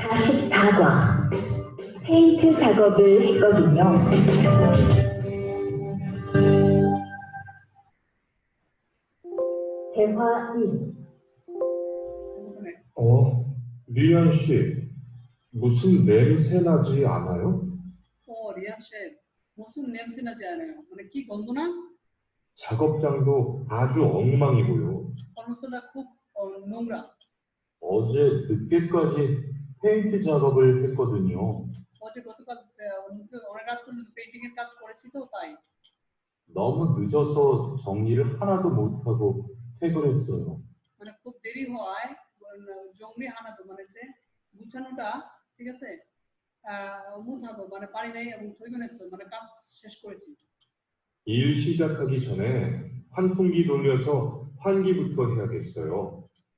(44과) 페인트 작업을 했거든요. 대화 2. 리안 씨, 무슨 냄새 나지 않아요? রিয়ান সাহেব মুসুম নেমসে না যায় না মানে কি গন্ধ না, 작업장도 아주 엉망이고요. কর্মস্থলটা খুব নোংরা। 어제 늦게까지 페인트 작업을 했거든요. অজে গতকাল অনেক রাত পর্যন্ত পেইন্টিং এর কাজ করেছি তো তাই। 너무 늦어서 정리를 하나도 못하고 퇴근했어요. মানে খুব দেরি হওয়ায় জংলি হানাতো মানে সে গুছানোটা, ঠিক আছে, মুথাগো মানে পারি নাই এবং থইগনেছো মানে কাজ শেষ করেছি। 일 시작하기 전에 환풍기 돌려서 환기부터 해야겠어요.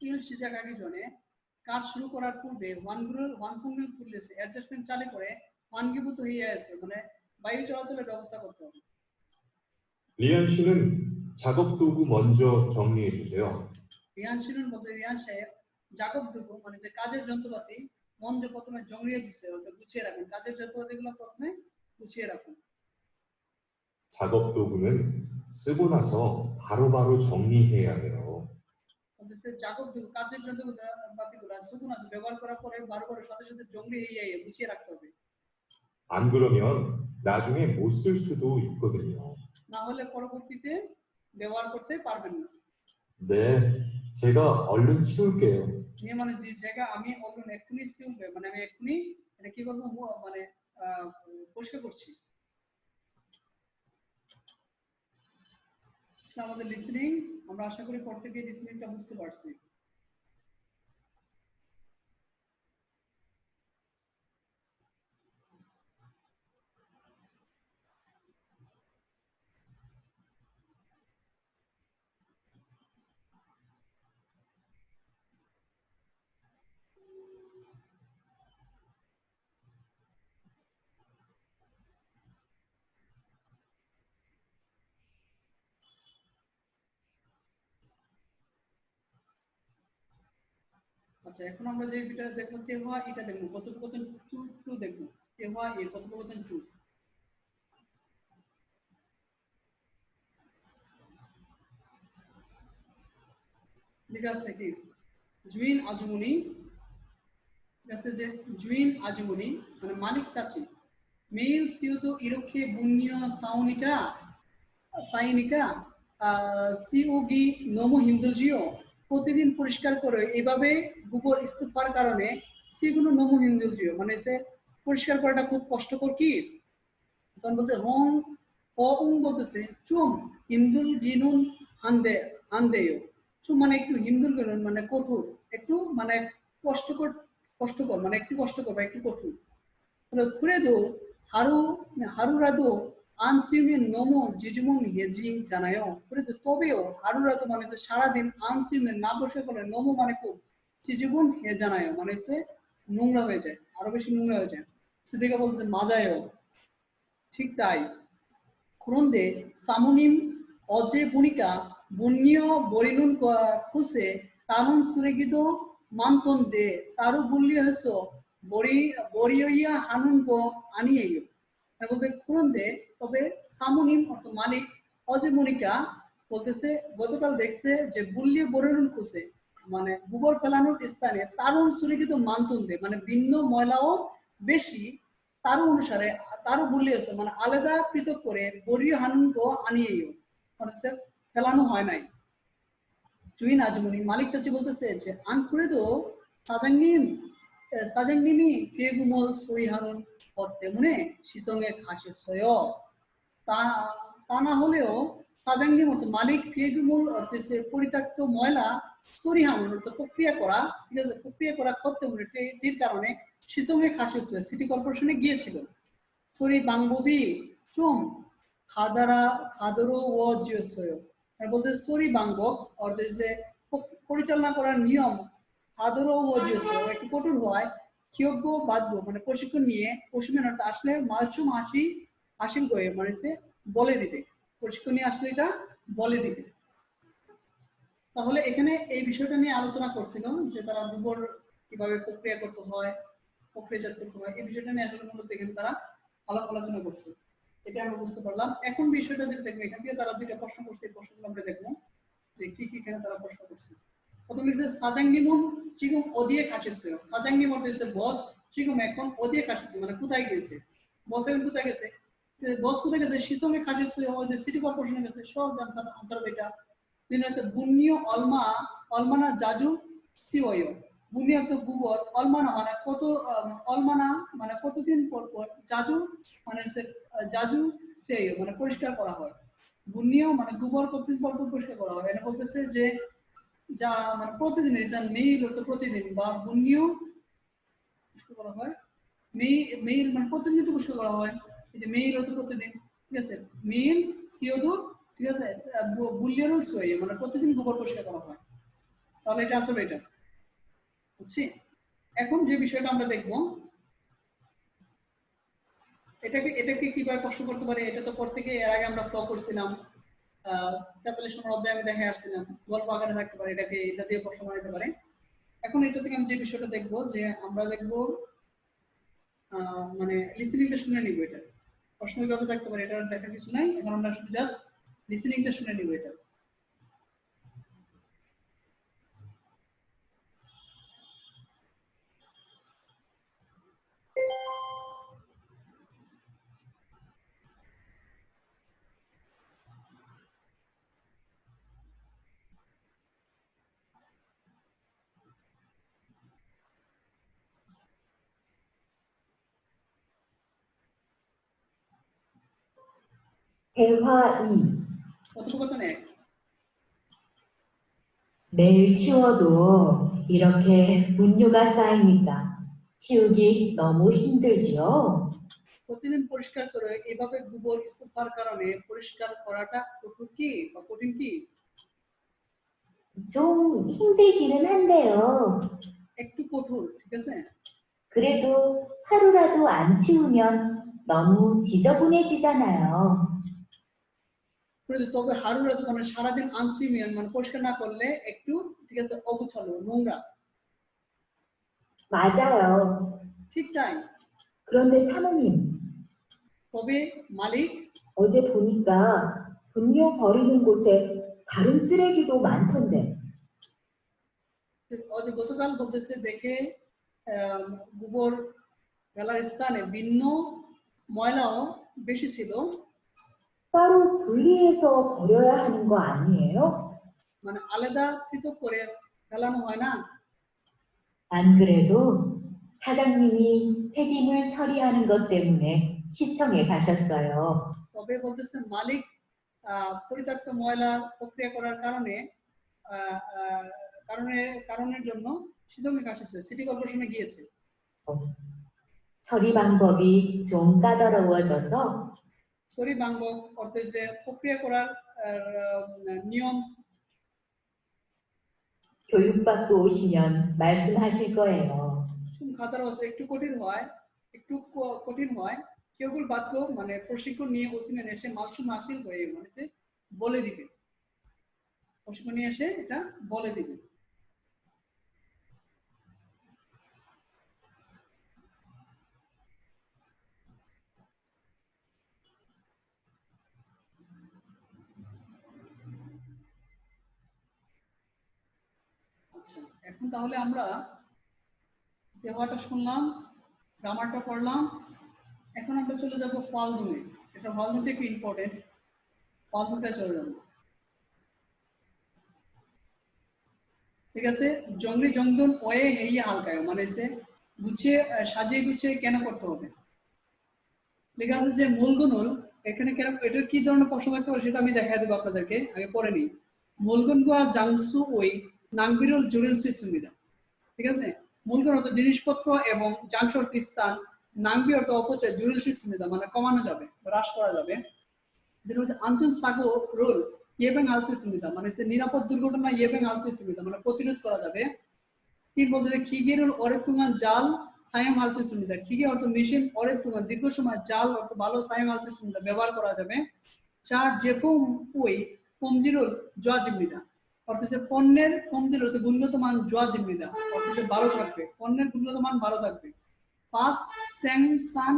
ইল সিজাকাগি জনে কাজ শুরু করার পূর্বে ওয়ানফুঙ্গিল তুললেছে অ্যাডজাস্টমেন্ট চালু করে ওয়ানগিভূত হয়ে আছে মানে বায়ু চলাচলের ব্যবস্থা করতে হবে। 리안 씨는 작업 도구 먼저 정리해 주세요. রিয়ান শিরুন বলতে রিয়ান সাহেব জাগব দুগু মানে যে কাজের যন্ত্রপাতি মঞ্চ প্রথমে জংলিয়ে দিছে অর্থাৎ গুছিয়ে রাখুন, কাজের যন্ত্রপাতিগুলো প্রথমে গুছিয়ে রাখুন। 작업 도구는 쓰고 나서 바로바로 정리해야 해요. বলতেছে জাগব কাজের যন্ত্রপাতিগুলো সুগুন আছে ব্যবহার করার পরে বারবার সাথে সাথে জংলি হয়ে গুছিয়ে রাখতে হবে 안 그러면 나중에 못 쓸 수도 있거든요. না হলে পরবর্তীতে ব্যবহার করতে পারবেন না 네, 제가 얼른 치울게요. নিয়ে মানে যে জায়গা আমি অলরেডি এক্ষুনি সিউবে মানে আমি এক্ষুনি এটা কি করবো মানে পরিষ্কার করছি সেটা আমাদের লিসেনিং আমরা আশা করি পর থেকে লিসেনিংটা বুঝতে পারছি আচ্ছা এখন আমরা যে ভিডিওটা দেখব তেহওয়া এটা দেখব কথোপকথন 2 দেখব তেহওয়া এর কথোপকথন 2 লেখা আছে কি জুইন আজমুনি আছে যে জুইন আজমুনি মানে মালিক চাচি মেল সিউতো ইরোকে বুনিয়া সাইনিকা সিওগি নোমো হিন্দুজিও প্রতিদিন পরিষ্কার করে এইভাবে গোবর স্তূপার কারণে সেগুলো নোমো হিন্দুজিও মানে সে পরিষ্কার করাটা খুব কষ্টকর কি তখন বলতে হং উং বলতেছে চুম হিন্দুল গিনুন আন্দেয় চুম মানে একটু হিন্দুল গিনুন মানে কঠোর একটু মানে কষ্টকর মানে একটু কষ্টকর বা একটু কঠোর 그래도 하루라도 안쓰면 너무 지주문 해지잖아요. 그래도 তবেও 하루라도 মানে সারাদিন 안쓰면 না বসে করলে 너무 মানে খুব 지주문 해잖아요. মানে সে নোংরা হয়ে যায় আরো বেশি নোংরা হয়ে যায় সুবিকা বলছে 맞아요. ঠিক তাই 그런데 사모님 어제 보니까 문니어 버리는 곳에 다른 쓰레기도 많던데 따로 분리해서 বরিয়া হানুন গো আনিয়েও বলতে খুরন্দে তবে সামুনিম অর্থাৎ মালিক অজেমনিকা বলতেছে গতকাল দেখছে যে বুল্লিয়ে বরেরুন খুশে মানে গোবর ফেলানোর স্থানে তারুণ সুরিকিত মানতন্দে মানে ভিন্ন ময়লাও বেশি তারও অনুসারে তারও বুল্লিয়েছে মানে আলাদা পৃথক করে বরিয়া হানুন গো আনিয়েও মানে ফেলানো হয় নাই জুইন আজমনি মালিক চাচি বলতেছে যে আনকুরেদো 사장님이 피해구몰 소리하는 것 때문에 시성에 가셨어요. তা না হলেও 사장님 অর্থাৎ মালিক 피해구몰 অর্থাৎ পরিত্যক্ত ময়লা সরিহানুন অর্থাৎ প্রক্রিয়া করা ঠিক আছে প্রক্রিয়া করা 것 때문에 এর কারণে 시성에 가셨어요. সিটি কর্পোরেশনে গিয়েছিল 소리 방법이 좀 가더러워지었어요. বলতে 소리 방법 অর্থাৎ পরিচালনা করার নিয়ম 가더러워지었어 একটু কঠোর হয় 기억고 বাধ্য মানে প্রশিক্ষণ নিয়ে প্রশিক্ষণ আসলে মালচুম হাসিল করে মানে সে বলে দিতে প্রশিক্ষণ নিয়ে আসলে এটা বলে দিতে তাহলে এখানে এই বিষয়টা নিয়ে আলোচনা করছিল যে তারা গোবর কিভাবে প্রক্রিয়া করতে হয় প্রক্রিয়াজাত করতে হয় এই বিষয়টা নিয়ে আসলে মূলত এখানে তারা আলোচনা করছে এটা আমরা বুঝতে পারলাম এখন বিষয়টা যেটা দেখবো এখান থেকে তারা দুইটা প্রশ্ন করছে এই প্রশ্নগুলো আমরা দেখবো যে কি কি এখানে তারা প্রশ্ন করছে প্রথমে যে 사장님은 지금 어디에 가셨어요? 사장님 어디서 বস 지금 এখন 어디에 가셨어요? মানে কোথায় গেছে? বস এখন কোথায় গেছে? বস কোথায় গেছে? 시성에 가셨어요. যে সিটি কর্পোরেশনে গেছে। সহজ আনসার এটা। তিন হচ্ছে বুনিও অলমানা জাজু সিওয়ো। বুনিয়া তো গোবর অলমানা মানে কতদিন পর পর জাজু মানে জাজু সিওয়ো মানে পরিষ্কার করা হয়। বুনিও মানে গোবর কতদিন পর পর পরিষ্কার করা হয়। এটা বলতেছে যে যা মানে প্রতিদিন রিজন মেইল হতো প্রতিদিন বা বুনিও পুষ্টি করা হয় মেইল মানে প্রতিদিন তো পুষ্টি করা হয় এই যে মেইল হতো প্রতিদিন ঠিক আছে মেইল সিওদো ঠিক আছে বুলিয়ারও সোয়ে মানে প্রতিদিন গোবর পরিষ্কার করা হয় তাহলে এটা আসলে এটা বুঝছি এখন যে বিষয়টা আমরা দেখব এটাকে কিভাবে প্রশ্ন করতে পারে এটা তো পর থেকে এর আগে আমরা ফ্লো করছিলাম 43 নম্বর অধ্যায়ে আমি দেখে আসছিলাম গল্প আকারে থাকতে পারে এটা দিয়ে প্রশ্ন বানাইতে পারে এখন এটা থেকে আমি যে বিষয়টা দেখব যে আমরা দেখব মানে লিসেনিংটা শুনে নিব এটা প্রশ্ন কিভাবে থাকতে পারে এটা দেখার কিছু নাই এখন আমরা শুধু জাস্ট লিসেনিংটা শুনে নিব এটা। 대화 2. কথোপকথন 1। 매일 치워도 이렇게 분뇨가 쌓이니까 치우기 너무 힘들지요. প্রতিদিন পরিষ্কার করে এভাবে গোবর স্তূপার কারণে পরিষ্কার করাটা কঠিন কি বা কঠিন কি? 좀 힘들기는 한데요. একটু কঠোর, ঠিক আছে? 그래도 하루라도 안 치우면 너무 지저분해지잖아요. তবে হারুরাত মানে সারাদিন আনসিমিয়ান মানে পরিষ্কার না করলে একটু, ঠিক আছে, অগুছালো, নোংরা। 맞아요. ঠিক তাই। 그런데 사모님, তবে মালিক, 어제 보니까 분뇨 버리는 곳에 다른 쓰레기도 많던데. গতকাল বলতেছে দেখে গোবর ফেলার স্থানে ভিন্ন ময়লাও বেশি ছিল। 따로 분리해서 버려야 하는 거 아니에요? মানে আলাদা পৃথক করে ফেলানো হয় না? 안 그래도 사장님이 폐기물 처리하는 것 때문에 시청에 가셨어요. তবে বলতেছে মালিক পরিত্যক্ত ময়লা প্রক্রিয়া করার কারণে কারণের জন্য 시청에 가셨어요. সিটি কর্পোরেশনে গিয়েছে। 처리 방법이 좀 까다로워져서 처리 방법 অর্থ যে প্রক্রিয়া করার নিয়ম 교육받고 오시면 말씀하실 거예요. 좀 কাদারোস একটু কঠিন হয় কেবল বাক্য মানে প্রশিক্ষণ নিয়ে ওসিনে এসে মালসুম হাসিল হয়ে মানে যে বলে দিবে, প্রশিক্ষণ নিয়ে এসে এটা বলে দিবে। আচ্ছা, এখন তাহলে আমরা দেওয়াটা শুনলাম, গ্রামারটা পড়লাম, এখন আমরা চলে যাব ফালগুনে। এটা ফালগুনটা একটু ইম্পর্টেন্ট, ফালগুনটা চলে যাব। ঠিক আছে, জঙ্গলি জংদন ওয়ে হেইয়া হালকায় মানে সে গুছিয়ে সাজিয়ে গুছিয়ে কেন করতে হবে। লেখা আছে যে মূলগুনুল এখানে কেন, এটার কি ধরনের প্রশ্ন থাকতে পারে সেটা আমি দেখাই দেবো আপনাদেরকে, আগে পড়ে নিই। মূলগুনগুয়া জাংসু ওই নাংবিরুল জুরিল সুইচুমিদা। ঠিক আছে, মূলগুণ অর্থ জিনিসপত্র এবং জাংস অর্থ স্থান, নাংবি অর্থ অপচয়, জুরিল সুইচুমিদা মানে কমানো যাবে, হ্রাস করা যাবে। যেটা হচ্ছে আন্তন সাগো রোল ইয়েবেং আলসুইচুমিদা মানে সে নিরাপদ দুর্ঘটনা ইয়েবেং আলসুইচুমিদা মানে প্রতিরোধ করা যাবে। কি বলতে যে খিগেরুল অরেতুঙ্গান জাল সায়াম আলসুইচুমিদা, খিগে অর্থ মেশিন, অরেতুঙ্গান দীর্ঘ সময়, জাল অর্থ ভালো, সায়াম আলসুইচুমিদা ব্যবহার করা যাবে। চার জেফুম ওই কমজিরুল জোয়াজিমিদা অর্থ যে পণ্যের কমজির অর্থ গুণগত মান, জোয়াজিমিদা অর্থ যে ভালো থাকবে, পণ্যের গুণগত মান ভালো থাকবে। পাঁচ স্যাং সান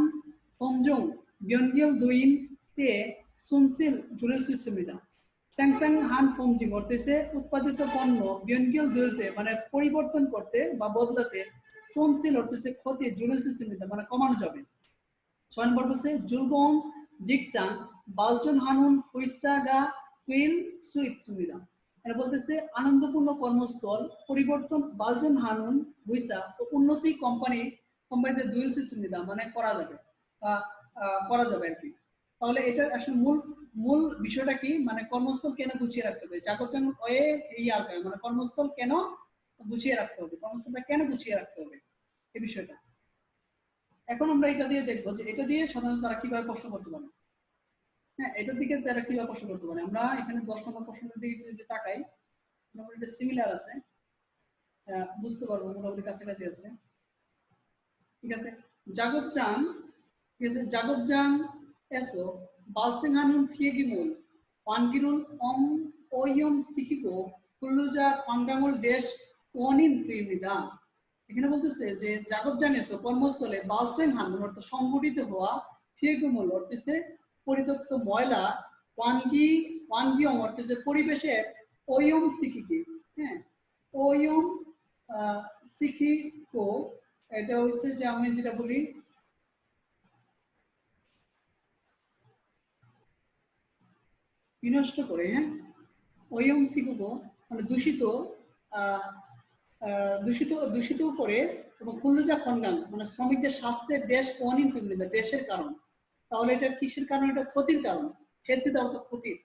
ফংজং বিয়নগিল দুইন তে সুনসিল জুরেল সুইচুমিদা। স্যাংসাং হান ফংজিং অর্থ যে উৎপাদিত পণ্য বিয়নগিল দুইতে মানে পরিবর্তন করতে বা বদলাতে, সুনসিল অর্থ যে ক্ষতি, জুরেল সুইচুমিদা মানে কমানো যাবে। 6 নম্বর বলছে জুলবং জিকচাং বালচন হানুন হুইসাগা কুইল সুইচুমিদা এটা বলতেছে আনন্দপূর্ণ কর্মস্থল পরিবর্তন বালজন হানুন হুইসা ও উন্নতি কোম্পানিতে দুইল সুইচুমিদা মানে করা যাবে বা করা যাবে আর কি। তাহলে এটার আসলে মূল বিষয়টা কি, মানে কর্মস্থল কেন গুছিয়ে রাখতে হবে, জাগরচাং ওয়ে এই আলকা মানে কর্মস্থল কেন গুছিয়ে রাখতে হবে, কর্মস্থলটা কেন গুছিয়ে রাখতে হবে এই বিষয়টা। এখন আমরা এটা দিয়ে দেখবো যে এটা দিয়ে সাধারণত তারা কিভাবে প্রশ্ন করতে পারে। হ্যাঁ, এটার দিকে তারা কিভাবে প্রশ্ন করতে পারে। আমরা এখানে 10 নম্বর প্রশ্নের দিকে যদি তাকাই, মোটামুটি সিমিলার আছে, বুঝতে পারবো মোটামুটি কাছাকাছি আছে। ঠিক আছে, জাগবজাং, ঠিক আছে, জাগবজাং এসো বালসেংহানুন ফিয়েগিমুল পানগিরুল অম ওয়ম সিকিকো কুল্লুজা ফাঙ্গাঙ্গুল দেশ ওয়ানিন প্রিমিদা। এখানে বলতেছে যে জাগবজাং এসো কর্মস্থলে বালসেংহানুন অর্থ সংগঠিত হওয়া, ফিয়েগিমুল অর্থ পরিত্যক্ত ময়লা, পানগি ওয়ানগিয়ম অর্থ যে পরিবেশের ওয়ম সিকিকে, হ্যাঁ ওয়ম সিকিকো, এটা হচ্ছে যে আমি যেটা বলি বিনষ্ট করে, হ্যাঁ ওয়ম সিকুকো মানে দূষিত, আহ, দূষিত দূষিত করে এবং খুলুজা খন্ডাং মানে শ্রমিকদের স্বাস্থ্যের দেশ অনিয়ন্ত্রিত দেশের কারণ। তাহলে এটা কিসের কারণ? এটা ক্ষতির কারণ। ফেসিদ অর্থ ক্ষতির,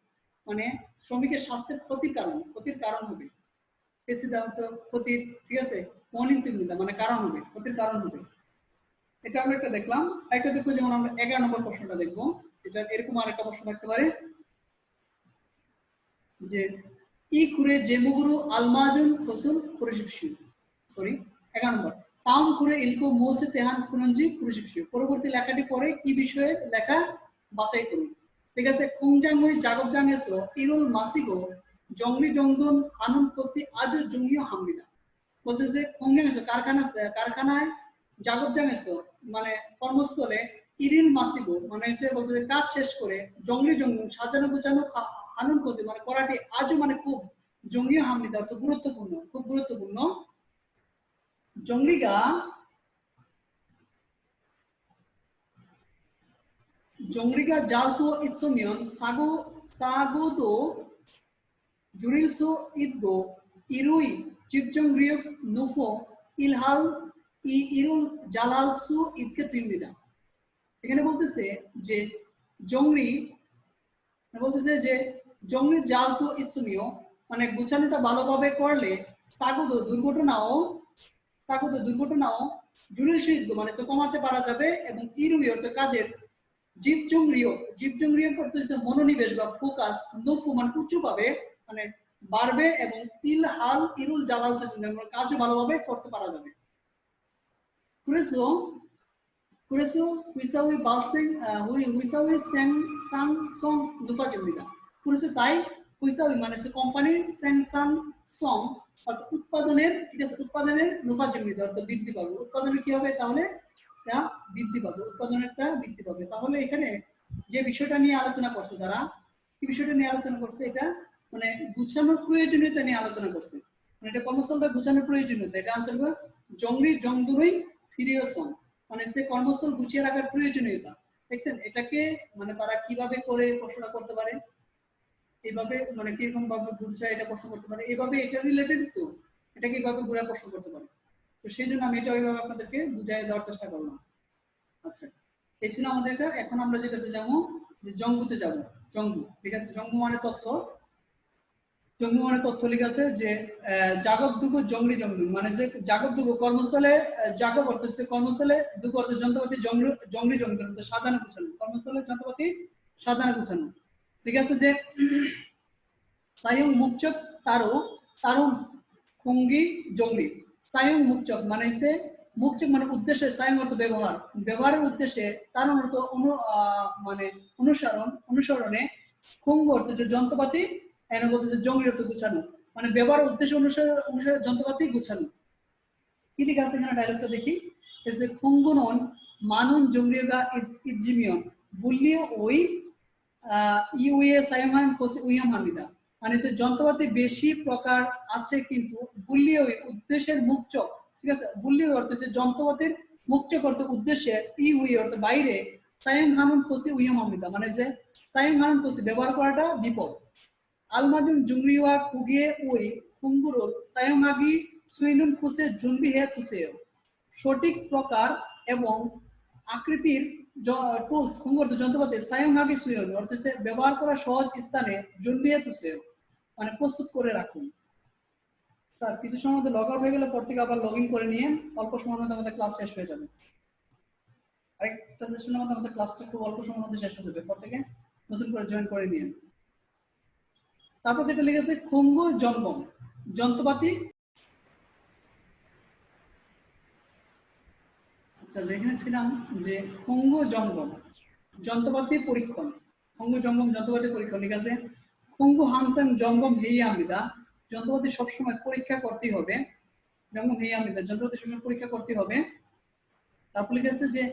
মানে শ্রমিকের স্বাস্থ্যের ক্ষতির কারণ হবে। ফেসিদ অর্থ ক্ষতির, ঠিক আছে, অনিয়ন্ত্রিত মানে কারণ হবে, ক্ষতির কারণ হবে। এটা আমরা একটা দেখলাম। একটা দেখো, যেমন আমরা 11 নম্বর প্রশ্নটা দেখবো। এটা এরকম আরেকটা প্রশ্ন থাকতে পারে যে ই কুরে জেমুগুরু আলমাজুন ফসল কুরেশিপশিউ, সরি 11 নম্বর তাউন কুরে ইলকো মোসে তেহান কুনঞ্জি কুরেশিপশিউ। পরবর্তী লেখাটি পরে কি বিষয়ে লেখা বাছাই করুন। ঠিক আছে, খুংজাং হই জাগবজাং এসো ইরুল মাসিগো জংরি জংদুন আনুন ফসি আজও জঙ্গিও হামলিনা। বলতেছে খুংজাং এসো কারখানায়, জাগবজাং এসো মানে কর্মস্থলে, ইরিল মাসিগো মানে এসে বলতেছে কাজ শেষ করে, জংলি জংদুন সাজানো গোছানো আনন্দ করছে মানে করাটি আজও মানে খুব, জঙ্গি হামলিদা অর্থ গুরুত্বপূর্ণ, খুব গুরুত্বপূর্ণ। জঙ্গলিগা জঙ্গলিগা জালতো ইৎসমিয়ন সাগোতো জুরিলসো ইদগো ইরুই চিপজংরিয়ক নুফো ইলহাল ইরুল জালালসু ইদকে ত্রিমিদা। এখানে বলতেছে যে জংরি বলতেছে যে জঙ্গলি জাল তো ইচ্ছনীয় মানে গুছানোটা ভালোভাবে করলে স্বাগত দুর্ঘটনাও জুড়ির সহিত মানে কমাতে পারা যাবে। এবং ইরুই অর্থ কাজের জীবজংরিয় করতেছে মনোনিবেশ বা ফোকাস, নফু মানে উঁচু পাবে মানে বাড়বে, এবং ইলহাল ইরুল জালাল কাজও ভালোভাবে করতে পারা যাবে। 그래서 হুইসাউই বালসেং হুইসাউই সেং সাং সং দুপা জমিদা। 그래서 তাই হুইসাউই মানে হচ্ছে কোম্পানির সেং সাং সং অর্থাৎ উৎপাদনের, ঠিক আছে, উৎপাদনের নুপা জমিদা অর্থ বৃদ্ধি পাবে। উৎপাদনের কি হবে? তাহলে এটা বৃদ্ধি পাবে, উৎপাদনেরটা বৃদ্ধি পাবে। তাহলে এখানে যে বিষয়টা নিয়ে আলোচনা করছে তারা, কি বিষয়টা নিয়ে আলোচনা করছে? এটা মানে গুছানোর প্রয়োজনীয়তা নিয়ে আলোচনা করছে। মানে এটা কর্মস্থলটা গুছানোর প্রয়োজনীয়তা। এটা আনসার হবে জংরি জংদুরই ফিরিও সং মানে সে কর্মস্থল গুছিয়ে রাখার প্রয়োজনীয়তা। দেখছেন এটাকে মানে তারা কিভাবে করে প্রশ্নটা করতে পারে, এইভাবে মানে কিরকম ভাবে গুছায় এটা প্রশ্ন করতে পারে, এইভাবে এটা রিলেটেড তো এটাকে এইভাবে ঘুরে প্রশ্ন করতে পারে। তো সেই জন্য আমি এটা ওইভাবে আপনাদেরকে বুঝাই দেওয়ার চেষ্টা করলাম। আচ্ছা, এই ছিল আমাদের এটা। এখন আমরা যেটাতে যাবো যে জঙ্গুতে যাব। জঙ্গু, ঠিক আছে, জঙ্গু মানে তথ্য। জঙ্গি মানে তথ্য লেখা আছে যে জাগবদুগো জংরি জংরি মানে যে জাগবদুগো কর্মস্থলে, জাগব অর্থ হচ্ছে কর্মস্থলে, দুগ অর্থ যন্ত্রপাতি, জংরি জংরি অর্থ সাজানো গুছানো, কর্মস্থলে যন্ত্রপাতি সাজানো গুছানো। ঠিক আছে, যে সায়ং মুকচক তারো তারো খুঙ্গি জংরি। সায়ং মুকচক মানে হচ্ছে মুকচক মানে উদ্দেশ্যে, সায়ং অর্থ ব্যবহার, ব্যবহারের উদ্দেশ্যে, তার অর্থ মানে অনুসরণে, খুঙ্গ অর্থ যে যন্ত্রপাতি, এখানে বলতেছে জঙ্গি অর্থ গুছানো মানে ব্যবহারের উদ্দেশ্য অনুসারে যন্ত্রপাতি গুছানো। কি লেখা আছে এখানে ডায়লগটা দেখি, যে খুঙ্গুনন মানুন জঙ্গিগা ইজিমিয়ন বুল্লিও ওই ইউএ সায়মান কোসি উইয়াম হামিদা মানে যে যন্ত্রপাতি বেশি প্রকার আছে কিন্তু বুল্লিও উদ্দেশ্যের মুকচক, ঠিক আছে, বুল্লিও অর্থ যে যন্ত্রপাতির মুকচক অর্থ উদ্দেশ্যের, ইউই অর্থ বাইরে, সায়ং হানুন কোসি উইয়াম হামিদা মানে যে সায়ং হানুন কোসি ব্যবহার করাটা বিপদ। আলমাজুন জুংরিওয়া কুগিয়ে ওই কুঙ্গুরুল সায়ংহাগি সুইনুন কুসে জুনবি হে কুসেও সঠিক প্রকার এবং আকৃতির টুলস কুঙ্গুর যন্ত্রপাতি সায়ংহাগি সুইনুন অর্থাৎ ব্যবহার করা সহজ স্থানে জুনবি হে কুসেও মানে প্রস্তুত করে রাখুন। স্যার কিছু সময় মধ্যে লগ আউট হয়ে গেলে পর থেকে আবার লগ ইন করে নিয়ে অল্প সময়ের মধ্যে আমাদের ক্লাস শেষ হয়ে যাবে। আরেকটা সেশনের মধ্যে আমাদের ক্লাসটা খুব অল্প সময়ের মধ্যে শেষ হয়ে যাবে, পর থেকে নতুন করে জয়েন করে নিয়ে। তারপর যেটা লিখেছে খুঙ্গ জঙ্গম যন্ত্রপাতি, আচ্ছা যেখানে ছিলাম যে খুঙ্গ জঙ্গম যন্ত্রপাতি পরীক্ষণ, খুঙ্গ জঙ্গম যন্ত্রপাতি পরীক্ষণ, ঠিক আছে। খুঙ্গ হানসেন জঙ্গম হেই আমিদা যন্ত্রপাতি সবসময় পরীক্ষা করতেই হবে, জঙ্গম হেই আমিদা যন্ত্রপাতি সবসময় পরীক্ষা করতে হবে। তারপর লিখেছে যে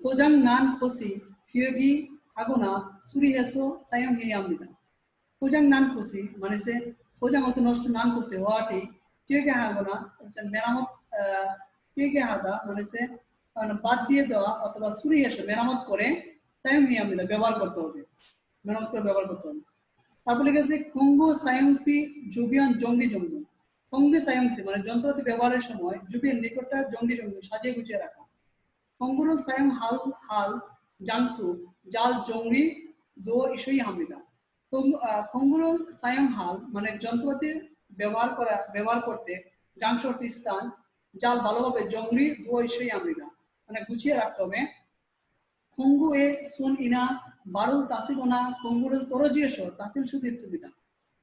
খোজাং নান খসি ফিয়োগি আগুনা সুরি হেসো সায়ং হেই আমিদা 포장 난 খুশি মানে যে 포장 অর্থ নষ্ট নান খুশি হওয়াটি কে হাগোনা মেরামত কে হাদা মানে যে বাদ দিয়ে দেওয়া অথবা সুরিয়ে এসে মেরামত করে সায়ংনিয়ামিদা ব্যবহার করতে হবে মেরামত করে ব্যবহার করতে হবে তারপরে লিখেছে খঙ্গু সায়ংসি জুবিয়ান জঙ্গি জঙ্গি খঙ্গি সায়ংসি মানে যন্ত্রপাতি ব্যবহারের সময় জুবিয়ান নিকটটা জঙ্গি জঙ্গি সাজিয়ে গুছিয়ে রাখা খঙ্গুরুল সায়ং হাল হাল জাংসু জাল জঙ্গি দো ইসই হামিদা খঙ্গুরুল সায়ং হাল মানে যন্ত্রপাতি ব্যবহার করতে জাংসু অর্থ স্থান জাল ভালোভাবে জঙ্গি দো ইসই হামিদা মানে গুছিয়ে রাখতে হবে খঙ্গু এ সুন ইনা বারুল তাসিগোনা খঙ্গুরুল তরজিয়েশ তাসিল সুদিত সুবিধা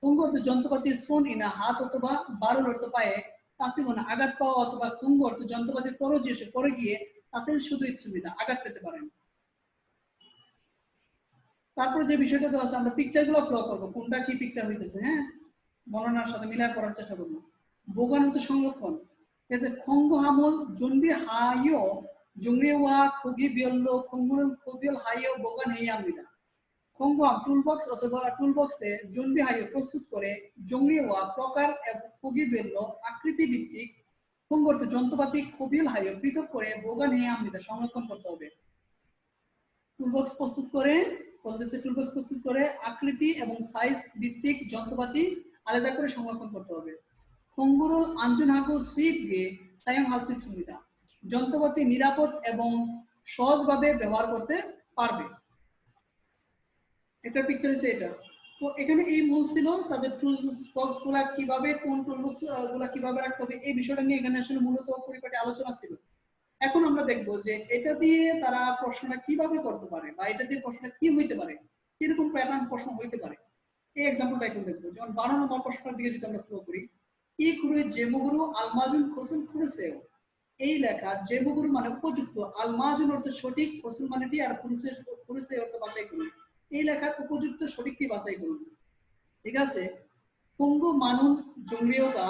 খঙ্গু অর্থ যন্ত্রপাতি সুন ইনা হাত অথবা বারুল অর্থ পায়ে তাসিগোনা আঘাত পাওয়া অথবা খঙ্গু অর্থ যন্ত্রপাতি তরজিয়েশ পরে গিয়ে তাসিল সুদিত সুবিধা আঘাত পেতে পারেন তারপর যে বিষয়টা দেওয়া আছে আমরা পিকচারগুলো ফলো করব কোনটা কি পিকচার হইতেছে হ্যাঁ বর্ণনার সাথে মিলায় পড়ার চেষ্টা করব বোগান অর্থ সংরক্ষণ এসে খঙ্গু হামল জুনবি হাইও জুংরিওয়া খুগি বিয়ল্লো খঙ্গুল খুবিয়ল হাইও বোগান হেয়ামিদা খঙ্গু হাম টুলবক্স অথবা টুলবক্সে জুনবি হাইও প্রস্তুত করে জুংরিওয়া প্রকার এবং খুগি বিয়ল্লো আকৃতি ভিত্তিক খঙ্গু অর্থ যন্ত্রপাতি খুবিয়ল হাইও পৃথক করে বোগান হেয়ামিদা সংরক্ষণ করতে হবে টুলবক্স প্রস্তুত করে বলতেছে টুলবক্স প্রস্তুত করে আকৃতি এবং সাইজ ভিত্তিক যন্ত্রপাতি আলাদা করে সংরক্ষণ করতে হবে খঙ্গুরুল আঞ্জুনহাকু সুইপ গে সায়ং হালসি সুবিধা যন্ত্রপাতি নিরাপদ এবং সহজভাবে ব্যবহার করতে পারবে একটা পিকচার হচ্ছে এটা তো এখানে এই মূল ছিল তাদের টুলস গুলা কিভাবে কোন টুলবক্স গুলা কিভাবে রাখতে হবে এই বিষয়টা নিয়ে এখানে আসলে মূলত পরিপাটি আলোচনা ছিল এখন আমরা দেখব যে এটা দিয়ে তারা প্রশ্নটা কিভাবে করতে পারে বা এটা দিয়ে প্রশ্নটা কি হইতে পারে কিরকম প্যাটার্ন প্রশ্ন হইতে পারে এই এক্সাম্পলটা এখন দেখবো যেমন 12 নম্বর প্রশ্নটার দিকে যদি আমরা ফলো করি ই খুরুই জেমুগুরু আলমাজুন খসুল খুরুসেও এই লেখার জেমুগুরু মানে উপযুক্ত আলমাজুন অর্থ সঠিক খসুল মানেটি আর খুরুসে অর্থ বাছাই করুন এই লেখার উপযুক্ত সঠিকটি বাছাই করুন ঠিক আছে পঙ্গু মানুন জংরিওগা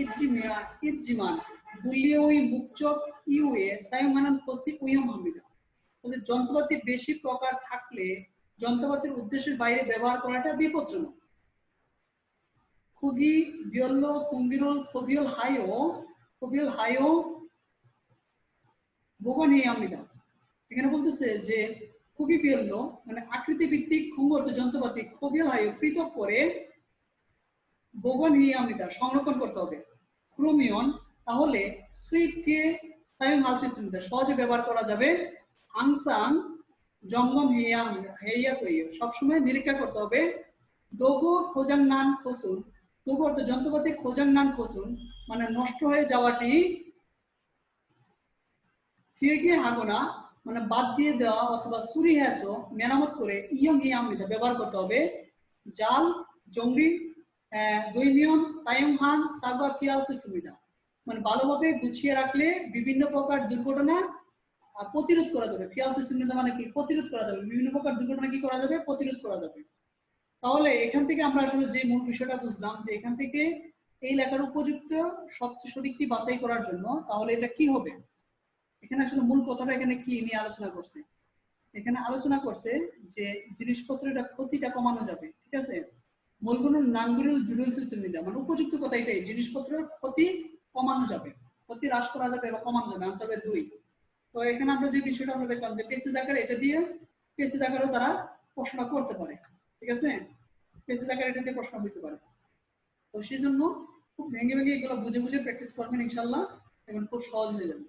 ইজ্জিমিয়া ইজ্জিমান বুলিওই মুকচক ইউএ সায়মানান খসি উইয়ম হামিদা তাহলে যন্ত্রপাতি বেশি প্রকার থাকলে যন্ত্রপাতির উদ্দেশ্যের বাইরে ব্যবহার করাটা বিপজ্জনক খুগি বিয়ল্লো কুঙ্গিরুল খবিয়ল হাইও বোগন হি হামিদা এখানে বলতেছে যে খুগি বিয়ল্লো মানে আকৃতি ভিত্তিক খুঙ্গ অর্থ যন্ত্রপাতি খবিয়ল হাইও পৃথক করে বোগন হি হামিদা সংরক্ষণ করতে হবে ক্রোমিয়ন তাহলে সুইপকে সায়ং হালসিচুমিদা সহজে ব্যবহার করা যাবে আংসাং জঙ্গম হেইয়া তৈয় সবসময় নিরীক্ষা করতে হবে দোগো খোজাং নান খসুন দোগো অর্থ যন্ত্রপাতি খোজাং নান খসুন মানে নষ্ট হয়ে যাওয়াটি ফিয়েগে হাগোনা মানে বাদ দিয়ে দেওয়া অথবা সুরি হ্যাসো মেরামত করে ইয়ং হিয়ামিদা ব্যবহার করতে হবে জাল জঙ্গি দৈনিয়ন তায়ংহান সাগা ফিয়ালসি সুবিধা মানে ভালোভাবে গুছিয়ে রাখলে বিভিন্ন প্রকার দুর্ঘটনা প্রতিরোধ করা যাবে ফিয়ালসি সুবিধা মানে কি প্রতিরোধ করা যাবে বিভিন্ন প্রকার দুর্ঘটনা কি করা যাবে প্রতিরোধ করা যাবে তাহলে এখান থেকে আমরা আসলে যে মূল বিষয়টা বুঝলাম যে এখান থেকে এই লেখার উপযুক্ত সবচেয়ে সঠিকটি বাছাই করার জন্য তাহলে এটা কি হবে এখানে আসলে মূল কথাটা এখানে কি নিয়ে আলোচনা করছে এখানে আলোচনা করছে যে জিনিসপত্রের ক্ষতিটা কমানো যাবে ঠিক আছে মূলগুলোর নাঙ্গুরুল জুডুল সুবিধা মানে উপযুক্ত কথা এটাই জিনিসপত্রের ক্ষতি কমানো যাবে ক্ষতি হ্রাস করা যাবে বা কমানো যাবে আনসার 2 তো এখানে আমরা যে বিষয়টা আমরা দেখলাম যে পেসেজ আকারে এটা দিয়ে পেসেজ আকারেও তারা প্রশ্ন করতে পারে ঠিক আছে পেসেজ আকারে এটা দিয়ে প্রশ্ন হইতে পারে তো সেই জন্য খুব ভেঙে ভেঙে এগুলো বুঝে বুঝে প্র্যাকটিস করবেন ইনশাআল্লাহ এখন খুব সহজ হয়ে যাবে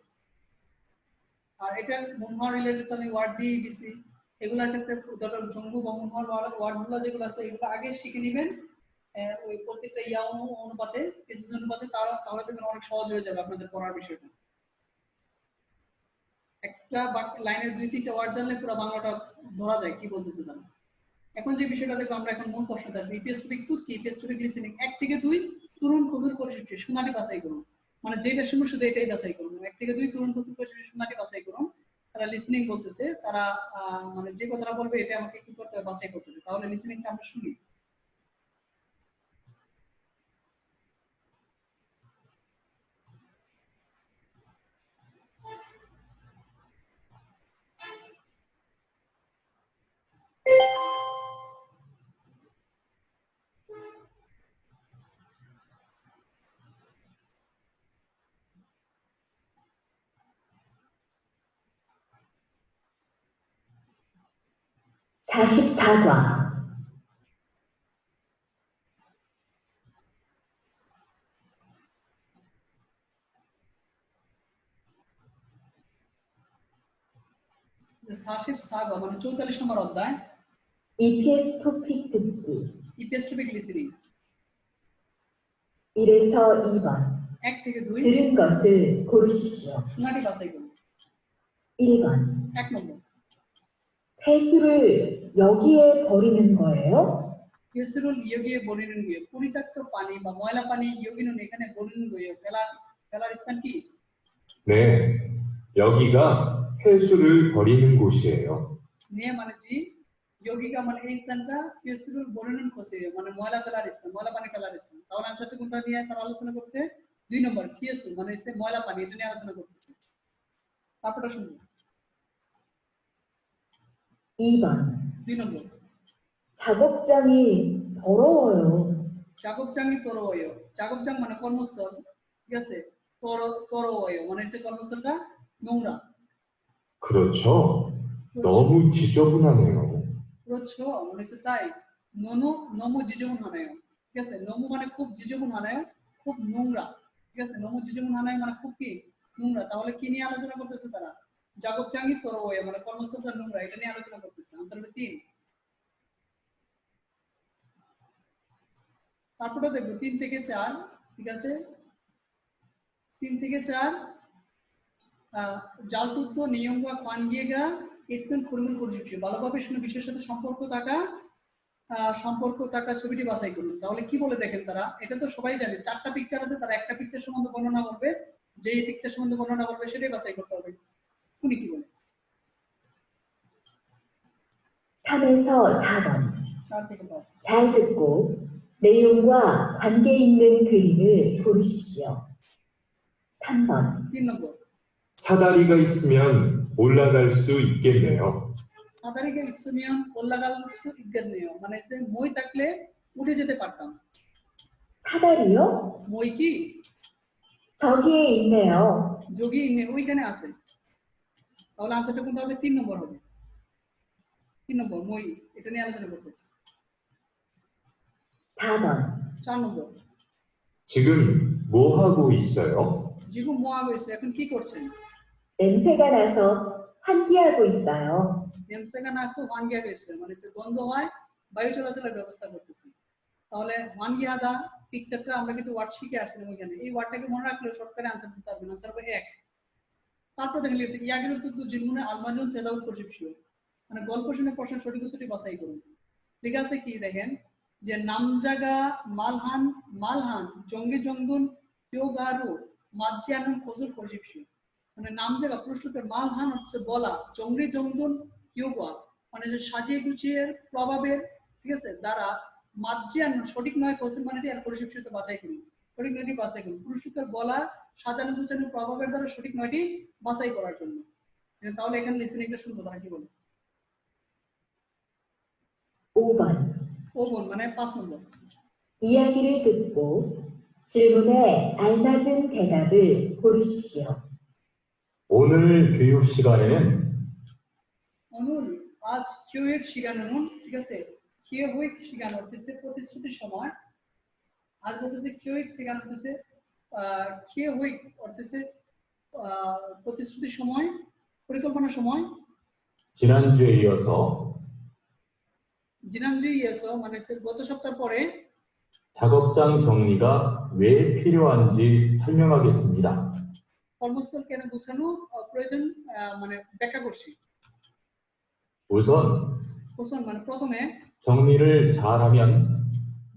আর এটা মনহর রিলেটেড তো আমি ওয়ার্ড দিয়ে দিছি এগুলোর ক্ষেত্রে ধরো জঙ্গু বা মনহর ওয়ার্ডগুলো যেগুলো আছে এগুলো আগে শিখে নেবেন ওই প্রত্যেকটা ইয়া অনুপাতে পেসেজ অনুপাতে তাহলে দেখবেন অনেক সহজ হয়ে যাবে আপনাদের পড়ার বিষয়টা একটা লাইনের 2-3টা ওয়ার্ড জানলে পুরো বাংলাটা ধরা যায় কি বলতেছে তারা এখন যে বিষয়টা দেখো আমরা এখন মূল প্রশ্ন দেখব ইপিএসটিক টুথ কি ইপিএসটিক লিসেনিং 1 থেকে 2 তুরুন খোঁজের পরিশিষ্ট শূন্যটি বাছাই করুন মানে যেটা শুনুন শুধু এটাই বাছাই করুন 1 থেকে 2 তুরুন খোঁজের পরিশিষ্ট শূন্যটি বাছাই করুন তারা লিসেনিং বলতেছে তারা মানে যে কথাটা বলবে এটা আমাকে কি করতে হবে বাছাই করতে হবে তাহলে লিসেনিংটা আমরা শুনি 44과 যে 44 মানে 44 নম্বর অধ্যায় EPS 토픽 듣기 ইপিএস টপিক লিসেনিং 1에서 2번 1 থেকে 2 들은 것을 고르십시오. শোনাটি বাছাই করুন 1번 1 নম্বর 폐수를 여기에 버리는 거예요? ইয়েসুরুল ইয়োগিয়ে বলিলেন গিয়ে পরিত্যক্ত পানি বা ময়লা পানি ইয়োগিনুন এখানে বলিলেন গিয়ে ফেলার স্থান কি 네, 여기가 폐수를 버리는 곳이에요. নিয়ে মানে জি ইয়োগিকা মানে এই স্থানটা ইয়েসুরুল বলিলেন কোসে মানে ময়লা ফেলার স্থান ময়লা পানি ফেলার স্থান তাহলে আনসারটা কোনটা নিয়ে তারা আলোচনা করছে 2 নম্বর কিয়েসু মানে হচ্ছে ময়লা পানি এটা নিয়ে আলোচনা করতেছে তারপরটা শুনুন 2번 2 নম্বর 작업장이 더러워요. 작업장이 더러워요 작업장 মানে কর্মস্থল ঠিক আছে 더러워요 মানে হচ্ছে কর্মস্থলটা নোংরা 그렇죠. 그렇죠. 너무 지저분하네요. 그렇죠. 그래서 তাই 너무 지저분하네요. ঠিক আছে 너무 মানে খুব 지저분하네요. খুব নোংরা। ঠিক আছে 너무 지저분하네요 মানে খুব কি নোংরা। তাহলে কি নিয়ে আলোচনা করতেছে তারা? 작업장이 더러워요 মানে কর্মস্থলটা নোংরা এটা নিয়ে আলোচনা করতেছে। আনসার হবে 3। তারপরে দেখো 3 থেকে 4 ঠিক আছে 3 থেকে 4 জালতুত্ব নিয়ম과 관계가 있던 그림을 그려주십시오. ভালোভাবে শুনে বিষয়ের সাথে সম্পর্ক থাকা ছবিটি বাছাই করুন। তাহলে কি বলে দেখেন তারা এটা তো সবাই জানে 4টা পিকচার আছে তারা একটা পিকচার সম্বন্ধে বর্ণনা করবে যেই পিকচার সম্বন্ধে বর্ণনা করবে সেটাই বাছাই করতে হবে। শুনি কি বলে 3에서 4번 4 থেকে 5 잘 듣고 내용과 관계 있는 그림을 고르십시오. 3번 3 নম্বর 사다리가 있으면 올라갈 수 있겠네요. সাদারি가 있으면 올라갈 수 있겠네요 মানে সে মই থাকলে উঠে যেতে পারতাম। 사다리요? মই কি 저기에 있네요. যোগী ইনে ওইখানে আছে। তাহলে আনসারটা কোনটা হবে 3 নম্বর হবে 3 নম্বর মই এটা নিয়ে আলোচনা করতেছি। 4번 4 নম্বর 지금 뭐 하고 있어요? 지금 뭐 하고 있어요? এখন কি করছেন? 냄새가 나서 환기하고 있어요. 냄새가 나서 환기하고 있어요 মানে সে গন্ধ হয় বায়ু চলাচলের ব্যবস্থা করতেছে। তাহলে 환기하다 পিকচারটা আমরা কিন্তু ওয়ার্ড শিখে আসছিলাম ওখানে এই ওয়ার্ডটাকে মনে রাখলে শর্টকাটে আনসার দিতে পারবেন। আনসার হবে 1। তারপর দেখেন লিখেছে ইয়াগির উত্তর জিনমুনে আলমাজন তেদাউল করছিপশিও মানে গল্প শুনে প্রশ্নের সঠিক উত্তরটি বাছাই করুন। ঠিক আছে কি দেখেন যে নামজাগা মালহান জঙ্গি জঙ্গুন যোগারু মাজ্জানুন ফজল করছিপশিও মানে নামজাগা প্রশ্নকে মালহান হচ্ছে বলা জঙ্গি জঙ্গুন ইয়োগা মানে যে সাজিয়ে গুছিয়ে প্রভাবের ঠিক আছে দ্বারা মাজ্জান সঠিক নয় কোশ্চেন মানে আর পরিশিষ্ট বাছাই করুন সঠিক নয়টি বাছাই করুন পুরুষকে বলা সাজানো গুছানো প্রভাবের দ্বারা সঠিক নয়টি বাছাই করার জন্য। তাহলে এখানে লিসেনিংটা শুনবো তারা কি বলে 5번 5번 মানে 5 নম্বর 이야기를 듣고 질문에 알맞은 대답을 고르십시오. 오늘 교육 시간에는 오늘 আজ কিউএক শিখানোর ঠিক আছে কিউএক শিখানো হচ্ছে প্রতিশ্রুতির সময় আজ বলতেছে কিউএক শিখানো হচ্ছে কিউএক হচ্ছে প্রতিশ্রুতির সময় পরিকল্পনার সময় 지난주에 이어서 জিনানজুইয়েসো মানে গত সপ্তাহ পরে 작업장 정리가 왜 필요한지 설명하겠습니다. কর্মস্থল কেন গোছানো প্রয়োজন মানে ব্যাখ্যা করছি। 우선 কোশ্চেন মানে প্রথমে 정리를 잘하면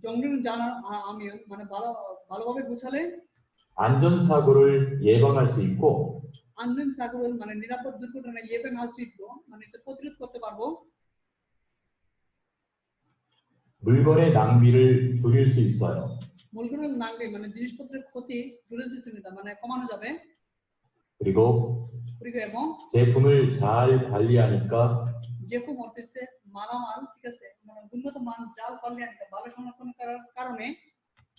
জঙ্গল জানা আমি মানে ভালোভাবে গোছালে 안전사고를 예방할 수 있고 আনন্দ সাগর মানে নিরাপদ দুর্ঘটনা ইয়েবেন হালসুইত মানে প্রতিরোধ করতে পারবো 물건의 낭비를 줄일 수 있어요. মূলগুলোর নাঙ্গে মানে জিনিসপত্রের ক্ষতি জুড়ে সিস্টেমটা মানে কমানো যাবে। 그리고 그리고 এবং 제품을 잘 관리하니까 제품 অর্থে মালামাল ঠিক আছে মানে উন্নত মান জাল 관리하니까 ভালো সংরক্ষণ করার কারণে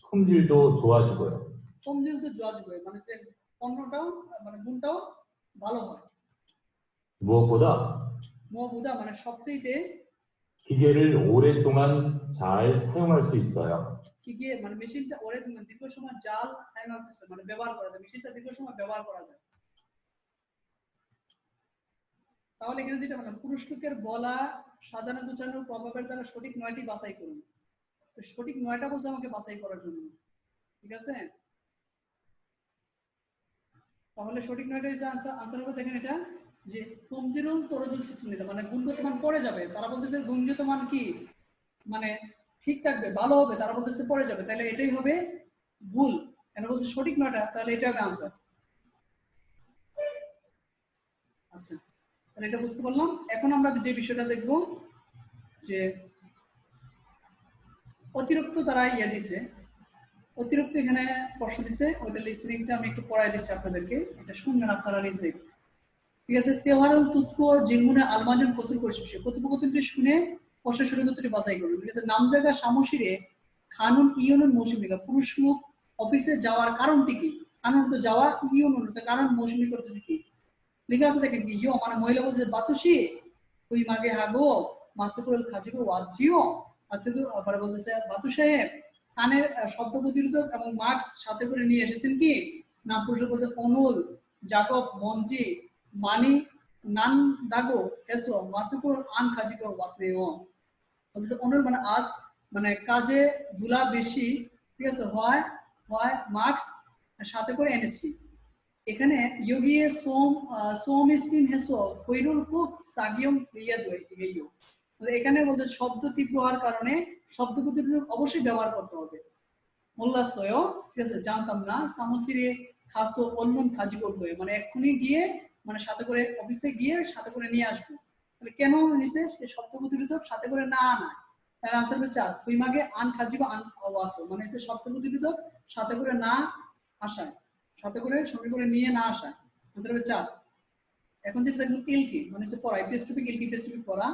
품질도 좋아지고요. সমৃদ্ধ যোগাযোগ হয় মানে পণ্যটাও মানে গুণটাও ভালো হয়। 무엇보다 মহবুদা মানে সবচেয়ে 기계를 오랫동안 잘 사용할 수 있어요. 기계 মানে মেশিনটা ওরে দীর্ঘ সময় জাল সাইমালসিস মানে ব্যবহার করা যায়, মেশিনটা দীর্ঘ সময় ব্যবহার করা যায়। তাহলে এখানে যেটা বললাম পুরুষ লোকের বলা সাজানো গোছানো প্রভাবের দ্বারা সঠিক 9টি বাছাই করুন। তো সঠিক 9টা বলছে আমাকে বাছাই করার জন্য, ঠিক আছে? তাহলে সঠিক 9টা হচ্ছে আনসার হবে, দেখেন এটা যে ফমজিরুল তরজুল সিসমিতা মানে গুণগত মান পড়ে যাবে, তারা বলতেছে গুণগত মান কি মানে ঠিক থাকবে, ভালো হবে, তারা বলতেছে পড়ে যাবে, তাহলে এটাই হবে ভুল। এখানে বলছে সঠিক 9টা, তাহলে এটা হবে আনসার। আচ্ছা, তাহলে এটা বুঝতে পারলাম। এখন আমরা যে বিষয়টা দেখব যে অতিরিক্ত তারা ইয়ে দিছে, অতিরিক্ত এখানে প্রশ্ন দিছে, ওইটা লিসনিংটা আমি একটু পড়াই দিচ্ছি আপনাদেরকে, এটা শুনবেন আপনারা নিজে, ঠিক আছে? তেওহারুল তুতকো জিনমুনে আলমাজন কসুর করিসে কথোপকথনটি শুনে প্রশ্নের সঠিক উত্তরটি বাছাই করুন, ঠিক আছে? নামজায়গা সামশিরে খানুন ইউনুন মৌসুমিকা পুরুষ লোক অফিসে যাওয়ার কারণটি কি? কারণ তো যাওয়া, ইউনুন তো কারণ, মৌসুমি করতেছে কি লেখা আছে দেখেন কি, ইয়ো মানে মহিলা বলছে বাতুসি তুই মাগে হাগো মাসুকুল খাজিগো ওয়াজিও, আচ্ছা তো আবার বলতেছে বাতু সাহেব কানের শব্দ প্রতিরোধক এবং মাস্ক সাথে করে নিয়ে এসেছেন কি? না পুরুষ বলতে অনুল জাকব মঞ্জি মানি নান দাগো এসো মাসুকুল আন খাজিগো ওয়াতনেও, বলতেছে অনুল মানে আজ মানে কাজে ধুলা বেশি, ঠিক আছে, হয় হয় মাস্ক সাথে করে এনেছি। এখানে ইয়োগিয়ে সোমিসিন হেসো কৈরুল কুক সাগিয়ম রিয়া দই ইয়েও, এখানে বলতে শব্দ তীব্র হওয়ার কারণে শব্দ প্রতিরোধক অবশ্যই ব্যবহার করতে হবে। মোল্লা সয়ও, ঠিক আছে, জানতাম না সামসিরে খাসো অন্যন খাজি করবে মানে এক্ষুনি গিয়ে মানে সাথে করে অফিসে গিয়ে সাথে করে নিয়ে আসবো। তাহলে কেন নিছে সে শব্দ প্রতিরোধক সাথে করে না আনা? তার আনসার হচ্ছে 4 তুই মাগে আন খাজি বা আন ওয়াসো মানে সে শব্দ প্রতিরোধক সাথে করে না আসায়, সাথে করে সঙ্গে করে নিয়ে না আসায়, আনসার হবে 4। এখন যেটা দেখুন ইলকি মানে হচ্ছে পড়া, পেস্টপিক ইলকি পেস্টপিক পড়া,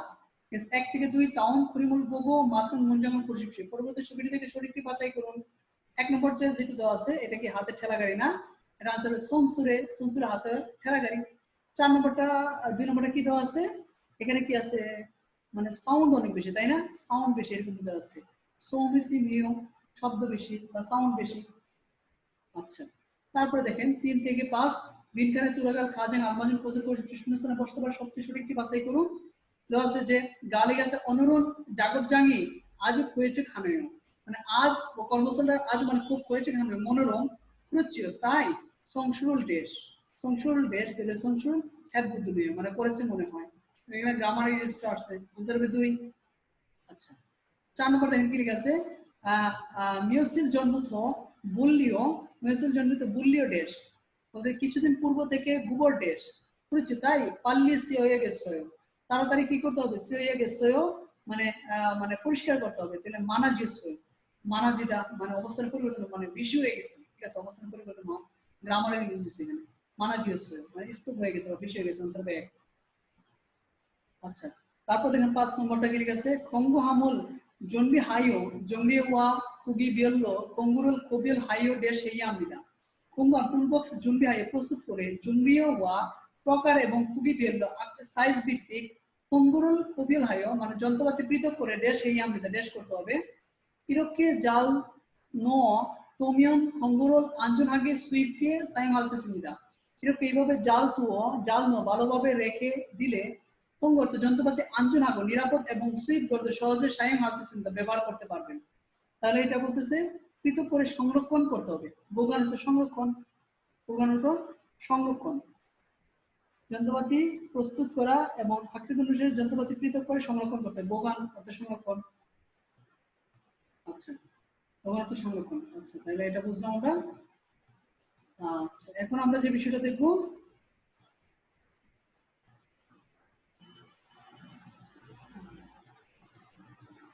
1 থেকে 2 টাউন খরিমুল বগো মাতুন মুনজামন পরিশিক্ষা পরবর্তী ছবিটি থেকে সঠিকটি বাছাই করুন। 1 নম্বর যেটা দেওয়া আছে এটা কি হাতে ঠেলা গাড়ি না, এটা আনসার হবে সনসুরে, সনসুরে হাতে ঠেলা গাড়ি। 4 নম্বরটা 2 নম্বরটা কি দেওয়া আছে, এখানে কি আছে মানে সাউন্ড অনেক বেশি, তাই না? সাউন্ড বেশি এরকম বোঝা যাচ্ছে, সৌমিসি মিও শব্দ বেশি বা সাউন্ড বেশি। আচ্ছা, তারপরে দেখেন 3 থেকে 5 বিনকারে তুরাগাল খাজেন আলমাজিন প্রচুর করে শূন্যস্থানে বসতে পারে সবচেয়ে সঠিকটি বাছাই করুন। দেওয়া আছে যে গালি গাছে অনুরোধ জাগব জাঙ্গি আজ হয়েছে খানেও মানে আজ কর্মস্থলটা আজ মানে খুব হয়েছে খানে মনোরম প্রচ্ছিয় তাই সংশুরুল দেশ, সংশুরুল দেশ গেলে সংশুরুল এক বুদ্ধি মানে করেছে মনে হয়, এখানে গ্রামারের ইউজটা আসছে, আনসার হবে 2। আচ্ছা, 4 নম্বর দেখেন কি লেখা আছে মিউসিল জন্মত বুল্লিও, মিউসিল জন্মত বুল্লিও দেশ বলতে কিছুদিন পূর্ব থেকে গোবর দেশ বুঝছি তাই পাল্লি সে হয়ে গেছে, তাড়াতাড়ি কি করতে হবে সে হয়ে গেছে মানে মানে পরিষ্কার করতে হবে, তাহলে মানাজি মানাজিদা মানে অবস্থান পরিবর্তন মানে বেশি হয়ে গেছে, ঠিক আছে, অবস্থান পরিবর্তন গ্রামারের ইউজ হচ্ছে এখানে মানাজি মানে স্তূপ হয়ে গেছে বা বেশি হয়ে গেছে, আনসার হবে 1। আচ্ছা, তারপর দেখেন 5 নম্বরটা কি লিখা আছে খঙ্গু হামুল জন্বি হাইও জঙ্গি ওয়া কুগি বিয়ল্লো কঙ্গুরুল কোবিল হাইও দেশ হেইয়া আমিদা, খঙ্গু টুলবক্স জুম্বি হাইও প্রস্তুত করে জুম্বিও ওয়া প্রকার এবং কুগি বিয়ল্লো সাইজ ভিত্তিক কঙ্গুরুল কোবিল হাইও মানে যন্ত্রপাতি পৃথক করে দেশ হেইয়া আমিদা দেশ করতে হবে। ইরোকে জাল নো তোমিয়ন খঙ্গুরুল আঞ্জুন হাগে সুইপকে সাইম হালসে সুবিধা, ইরোকে এইভাবে জাল তুও জাল নো ভালোভাবে রেখে দিলে অর্থ যন্ত্রপাতি আঞ্জুন হাগো নিরাপদ এবং সুইপ করতে সহজে সাইম হালসে সুবিধা ব্যবহার করতে পারবেন। তাহলে এটা বলতেছে পৃথক করে সংরক্ষণ করতে হবে, বোগানত সংরক্ষণ, বোগানত সংরক্ষণ যন্ত্রপাতি প্রস্তুত করা এবং আকৃতি অনুসারে যন্ত্রপাতি পৃথক করে সংরক্ষণ করতে হবে, বোগান অর্থ সংরক্ষণ। আচ্ছা, বোগান অর্থ সংরক্ষণ। আচ্ছা, তাহলে এটা বুঝলাম আমরা। আচ্ছা, এখন আমরা যে বিষয়টা দেখব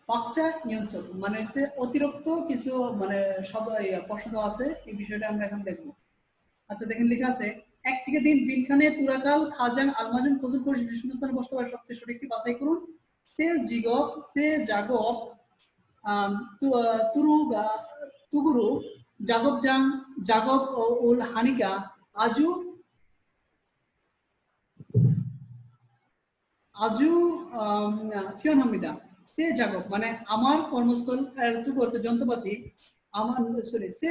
পাকচা ইয়নসব মানে হচ্ছে অতিরিক্ত কিছু মানে শব্দ প্রশ্ন আছে, এই বিষয়টা আমরা এখন দেখব। আচ্ছা, দেখেন লেখা আছে 1 থেকে 3 বিনখানে তুরাকাল খাজান আলমাজন প্রচুর করে শূন্যস্থানে বসতে পারে সবচেয়ে সঠিকটি বাছাই করুন। সে জিগব সে জাগব তুরুগা তুগুরু জাগব জাং জাগব উল হানিকা আজু আজু ফিয়ন হামিদা, সে জাগক মানে আমার কর্মস্থল দুগু অর্থ যন্ত্রপাতি আমার সরি সে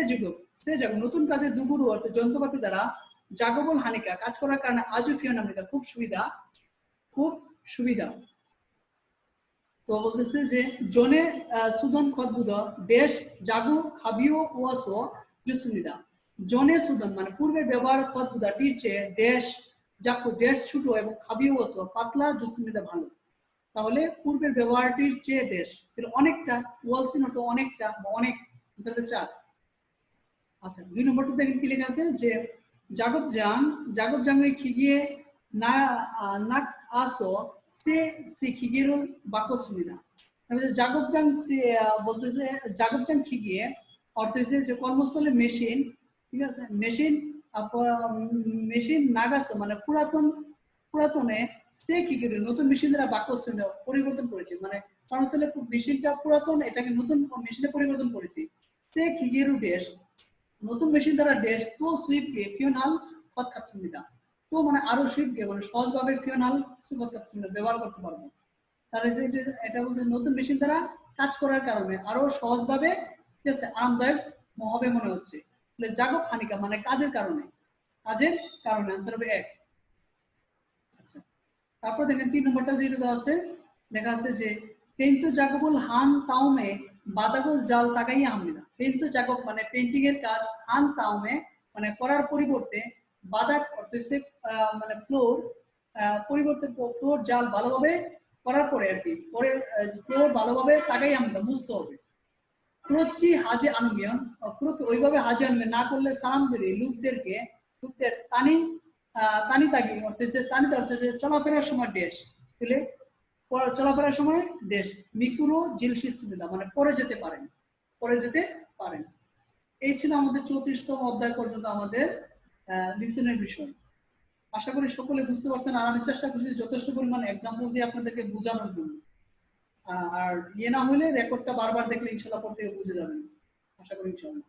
জাগক নতুন কাজের দুগুরু অর্থ যন্ত্রপাতি দ্বারা জাগবল হানিকা কাজ করার কারণে আজও ফিওনা আমেরিকা খুব সুবিধা তো বলতেছে যে জনে সুদন খদবুদ দেশ জাগু খাবিও ওয়াসো জুসুমিদা জনে সুদন মানে পূর্বে ব্যবহার খদবুদা টির চেয়ে দেশ জাগু দেশ ছোট এবং খাবিও ওয়াসো পাতলা জুসুমিদা ভালো তাহলে পূর্বের ব্যবহারটির চেয়ে দেশ এর অনেকটা ওয়ালসিন অর্থ অনেকটা বা অনেক আনসারটা 4 আচ্ছা 2 নম্বরটা দেখেন কি লেখা আছে যে জাগব জাঙ্গে খিগিয়ে না নাক আসো সে খিগিরুল বাক্য সুবিধা জাগব জাং বলতেছে জাগব জাং খিগিয়ে অর্থ হচ্ছে যে কর্মস্থলে মেশিন ঠিক আছে মেশিন নাগাসো মানে পুরাতনে সে খিগিরুল নতুন মেশিন দ্বারা বাক্য পরিবর্তন করেছে মানে কর্মস্থলে মেশিনটা পুরাতন এটাকে নতুন মেশিনে পরিবর্তন করেছি সে খিগিরু দেশ নতুন মেশিন দ্বারা দেশ তো সুইপকে ফিওনাল পথ কাচ্ছিমিদা তো মানে আরো সুইপকে মানে সহজভাবে ফিওনাল সুপথ কাচ্ছিমিদা ব্যবহার করতে পারবো তার এটা বলতে নতুন মেশিন দ্বারা কাজ করার কারণে আরো সহজভাবে ঠিক আছে আরামদায়ক হবে মনে হচ্ছে তাহলে জাগব হানিকা মানে কাজের কারণে আনসার হবে 1 আচ্ছা তারপর দেখেন 3 নম্বরটা যেটা আছে লেখা আছে যে পেইন্টু জাগবুল হান তাওমে বাদাগল জাল তাকাই আহমিদা পেইন্টু জাগব মানে পেইন্টিং এর কাজ হান তাওমে মানে করার পরিবর্তে বাদাক অর্থাৎ মানে ফ্লোর জাল ভালোভাবে করার পরে আর কি পরে ফ্লোর ভালোভাবে তাকাই আহমিদা বুঝতে হবে ক্রোচি হাজে আনুমিয়ন ক্রোকে ওইভাবে হাজে আনুমিয়ন না করলে সালাম দিয়ে লোকদের তানি তাগি অর্থাৎ চলাফেরার সময় দেশ তাহলে চলাফেরার সময় দেশ মিকুরো জিলশিত সুবিধা মানে পরে যেতে পারেন এই ছিল আমাদের 34তম অধ্যায় পর্যন্ত আমাদের লিসেনের বিষয় আশা করি সকলে বুঝতে পারছেন আর আমি চেষ্টা করছি যথেষ্ট পরিমাণ এক্সাম্পল দিয়ে আপনাদেরকে বোঝানোর জন্য আর ইয়ে না হলে রেকর্ডটা বারবার দেখলে ইনশাআল্লাহ পর থেকে বুঝে যাবেন আশা করি ইনশাআল্লাহ